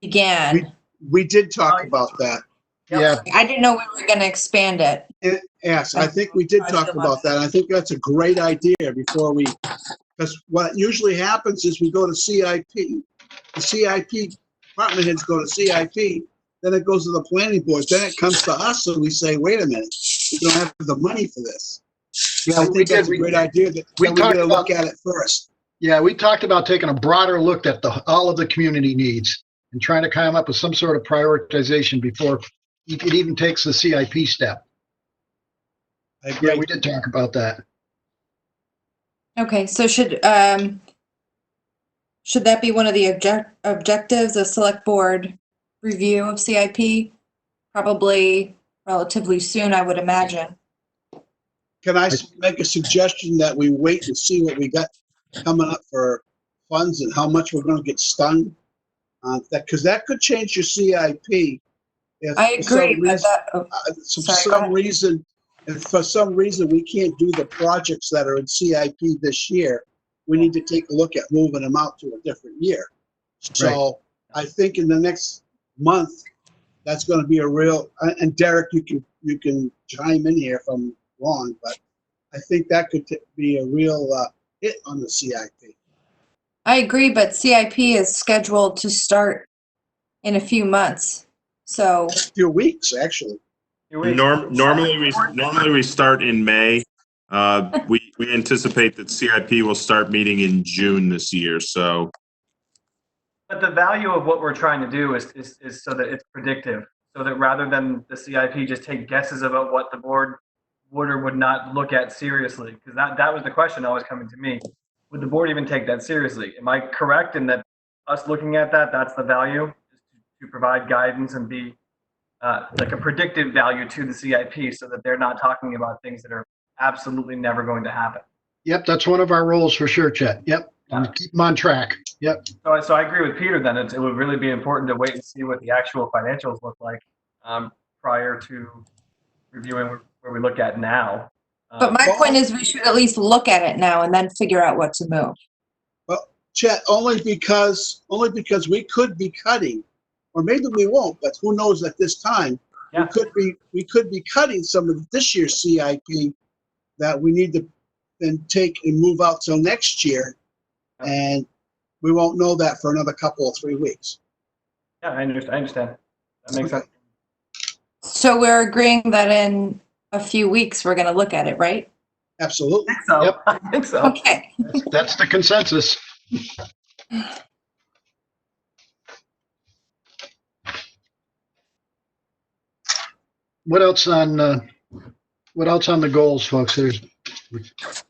began. We did talk about that. Yeah, I didn't know we were going to expand it. Yes, I think we did talk about that. I think that's a great idea before we, because what usually happens is we go to CIP, the CIP, department heads go to CIP, then it goes to the planning board, then it comes to us and we say, wait a minute, we don't have the money for this. yeah, I we think that's did. a great idea that we we talked get a look about- at it first. Yeah, we talked about taking a broader look at all of the community needs and trying to come up with some sort of prioritization before it even takes the CIP step. I agree. Yeah, we did talk about that. Okay, so should that be one of the objectives, a select board review of CIP? Probably relatively soon, I would imagine. Can I make a suggestion that we wait and see what we got coming up for funds and how much we're gonna get stung? Because that could change your CIP. If I for some agree, but reason- that, if for some reason we can't do the projects that are in CIP this year, we need to take a look at moving them out to a different year. So I think in the next month, that's going to be a real, and Derek, you can chime in here if I'm wrong, but I think that could be a real hit on the CIP. I agree, but CIP is scheduled to start in a few months. So, A few weeks, actually. Normally we start in May. We anticipate that CIP will start meeting in June this year, so. But the value of what we're trying to do is so that it's predictive, so that rather than the CIP just take guesses about what the board would or would not look at seriously, because that was the question always coming to me. Would the board even take that seriously? Am I correct in that us looking at that's the value, is to provide guidance and be like a predictive value to the CIP so that they're not talking about things that are absolutely never going to happen. Yep, that's one of our roles for sure, Chet. Yep, Yeah. keep them on track. Yep. So I agree with Peter then. It would really be important to wait and see what the actual financials look like prior to reviewing where we look at now. but my point is we should at least look at it now and then figure out what to move. Chet, only because we could be cutting, or maybe we won't, but who knows at this time. Yeah. We could be cutting some of this year's CIP that we need to then take and move out till next year. And we won't know that for another couple of 3 weeks. Yeah, I understand. That makes sense. So we're agreeing that in a few weeks, we're going to look at it, right? Absolutely. So Yep. I think so. Okay. That's the consensus. What else on the goals, folks?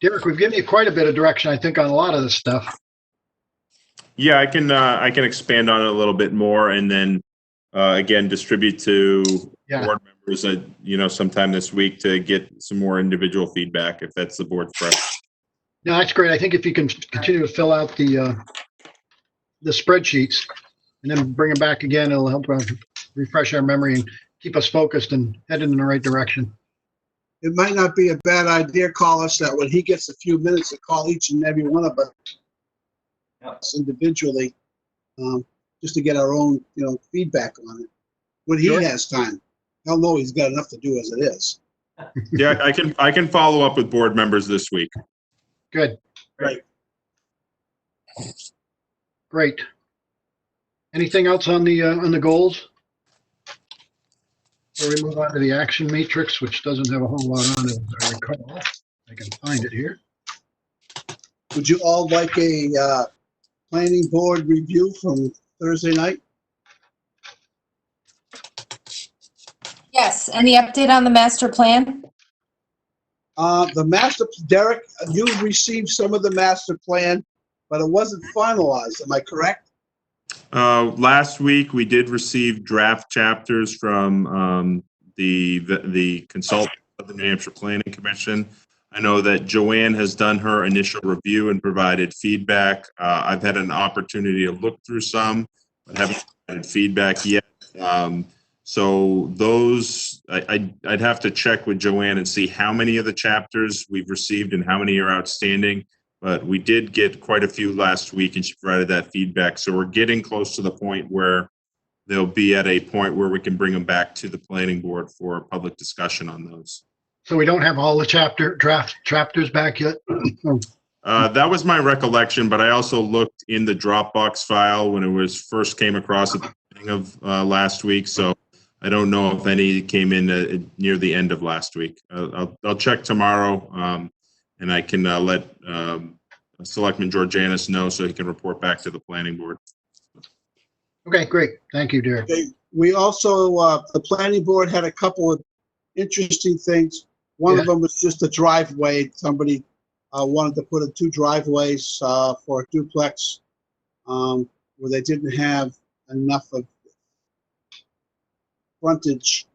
Derek, we've given you quite a bit of direction, I think, on a lot of this stuff. Yeah, I can expand on it a little bit more and then again distribute to Yeah. board members sometime this week to get some more individual feedback if that's the board's preference. No, that's great. I think if you can continue to fill out the spreadsheets and then bring them back again, it'll help refresh our memory and keep us focused and headed in the right direction. It might not be a bad idea, Collis, that when he gets a few minutes to call each and every one of us individually, just to get our own, feedback on it. When he Sure. has time, he'll know he's got enough to do as it is. Yeah, I can follow up with board members this week. Good. Right. Great. Anything else on the goals? Before we move on to the action matrix, which doesn't have a whole lot on it, as I recall. I can find it here. Would you all like a planning board review from Thursday night. Yes, any update on the master plan? Derek, you received some of the master plan, but it wasn't finalized. Am I correct? Last week, we did receive draft chapters from the consultant of the New Hampshire Planning Commission. I know that Joanne has done her initial review and provided feedback. I've had an opportunity to look through some, but haven't provided feedback yet. So those, I'd have to check with Joanne and see how many of the chapters we've received and how many are outstanding. But we did get quite a few last week, and she provided that feedback. So we're getting close to the point where they'll be at a point where we can bring them back to the planning board for a public discussion on those. So we don't have all the draft chapters back yet? That was my recollection, but I also looked in the Dropbox file when it was first came across at the beginning of last week. So I don't know if any came in near the end of last week. I'll check tomorrow, and I can let Selectman Georgianis know so he can report back to the planning board. Okay, great. Thank you, Derek. Okay. We also, the planning board had a couple of interesting things. One of them was just a driveway. Somebody wanted to put in 2 driveways for a duplex where they didn't have enough of frontage,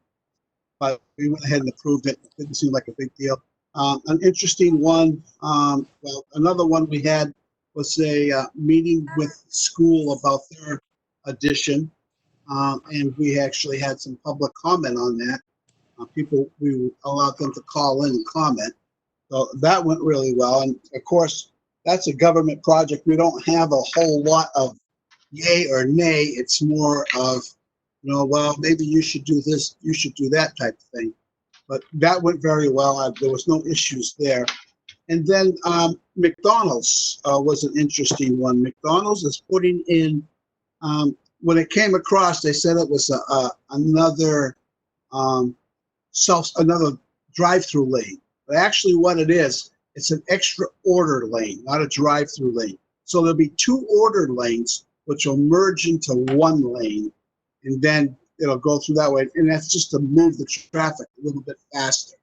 but we went ahead and approved it. It didn't seem like a big deal. An interesting one, well, another one we had was a meeting with school about their addition, and we actually had some public comment on that. We allowed them to call in and comment. So that went really well. And of course, that's a government project. We don't have a whole lot of yay or nay. It's more of, well, maybe you should do this, you should do that type of thing. But that went very well. There was no issues there. And then McDonald's was an interesting one. McDonald's is putting in, when it came across, they said it was another drive-through lane. But actually what it is, it's an extra order lane, not a drive-through lane. So there'll be 2 order lanes, which will merge into 1 lane, and then it'll go through that way. And that's just to move the traffic a little bit faster.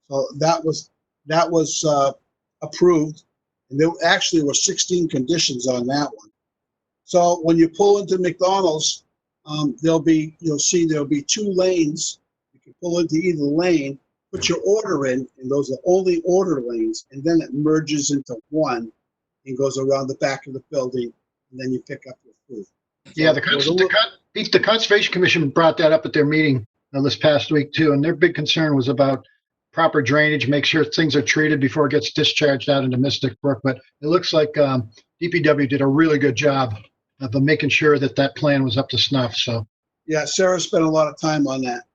So that was approved. And there actually were 16 conditions on that one. So when you pull into McDonald's, you'll see there'll be 2 lanes. You can pull into either lane, put your order in, and those are only order lanes, and then it merges into 1 and goes around the back of the building, and then you pick up your food. Yeah, the Conservation Commission brought that up at their meeting this past week too, and their big concern was about proper drainage, make sure things are treated before it gets discharged out into Mystic Brook. But it looks like DPW did a really good job of making sure that plan was up to snuff. So yeah, Sarah spent a lot of time on that.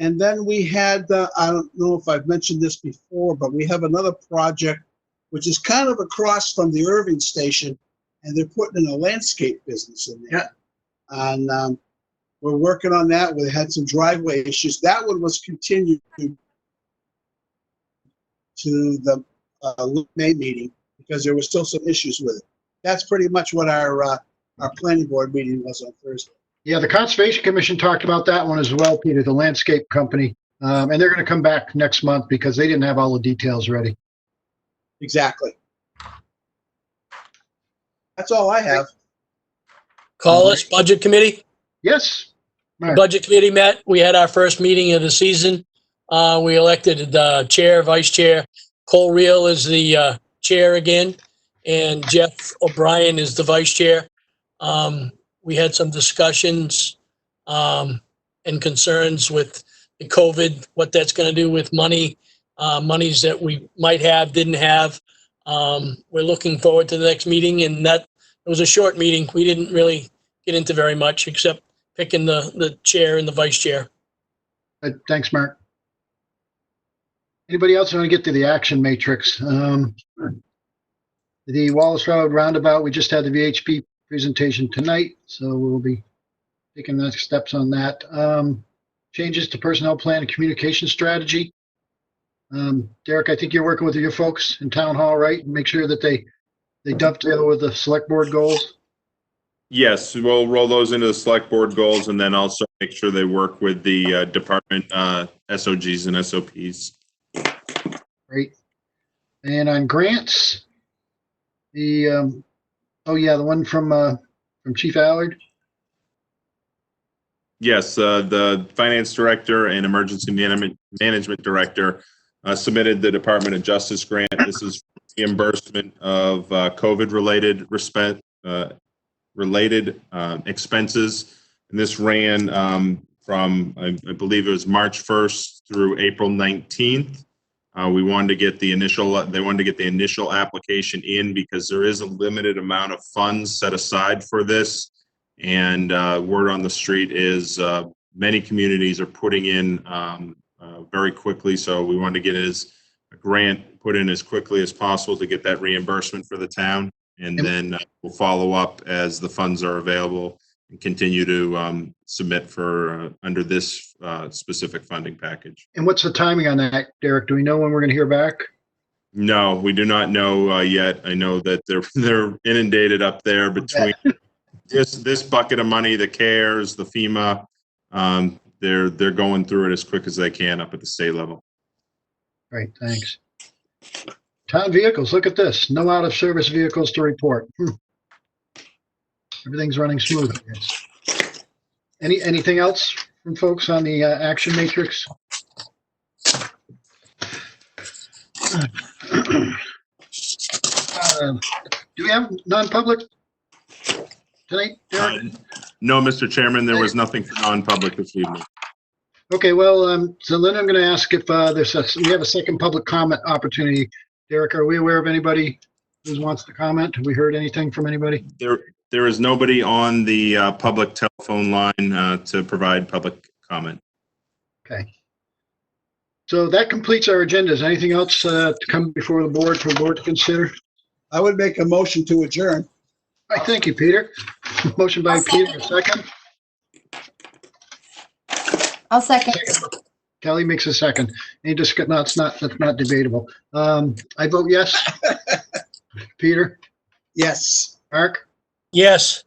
And then we had, I don't know if I've mentioned this before, but we have another project which is kind of across from the Irving station, and they're putting in a landscape business in there. Yeah. And we're working on that. We had some driveway issues. That one was continued to the May meeting because there were still some issues with it. That's pretty much what our planning board meeting was on Thursday. yeah, the Conservation Commission talked about that one as well, Peter, the landscape company. And they're going to come back next month because they didn't have all the details ready. Exactly. That's all I have. Call us, Budget Committee. Yes. Mark. Budget Committee met. We had our first meeting of the season. We elected the chair, vice chair. Cole Reel is the chair again, and Jeff O'Brien is the vice chair. We had some discussions and concerns with the COVID, what that's going to do with monies that we might have, didn't have. We're looking forward to the next meeting, and it was a short meeting. We didn't really get into very much except picking the chair and the vice chair. Thanks, Mark. Anybody else want to get to the action matrix? The Wallace Road roundabout, we just had the VHP presentation tonight, so we'll be taking the next steps on that. Changes to personnel plan and communication strategy. Derek, I think you're working with your folks in town hall, right? Make sure that they They dovetail with the select board goals? Yes, we'll roll those into the select board goals and then also make sure they work with the department SOGs and SOPs. Great. And on grants, the, oh yeah, the one from Chief Allard? Yes, the finance director and emergency management director submitted the Department of Justice grant. This is reimbursement of COVID-related expenses. And this ran from, I believe it was March 1st through April 19th. We wanted to get the initial application in because there is a limited amount of funds set aside for this. And word on the street is many communities are putting in very quickly. So we wanted to get a grant put in as quickly as possible to get that reimbursement for the town. And then we'll follow up as the funds are available and continue to submit for under this specific funding package. And what's the timing on that, Derek? Do we know when we're going to hear back? No, we do not know yet. I know that they're inundated up there between this bucket of money, the CARES, the FEMA. They're going through it as quick as they can up at the state level. Great, thanks. Town vehicles, look at this. No out of service vehicles to report. Everything's running smooth. Yes. Anything else from folks on the action matrix? Do we have non-public tonight, Derek? No, Mr. Chairman, there was nothing for non-public this evening. Okay, well, so then I'm going to ask if we have a second public comment opportunity. Derek, are we aware of anybody who wants to comment? Have we heard anything from anybody? There is nobody on the public telephone line to provide public comment. Okay. So that completes our agenda. Is anything else to come before the board for the board to consider? I would make a motion to adjourn. All right, thank you, Peter. Motion by Peter, a second. I'll second. Kelly makes a second. Any discussion? No, that's not debatable. I vote yes. Peter, Yes. Mark, Yes.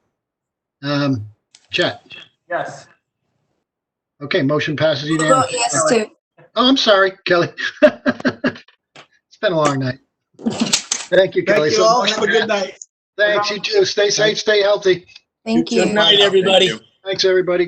Chet. Yes. Okay, motion passes I'll vote unanimously. yes too. Oh, I'm sorry, Kelly. It's been a long night. Thank you, Kelly. Thank you all. Have a good night. Thanks, you too. Stay safe, stay healthy. Thank You too. you. Good night, everybody. Thanks, everybody.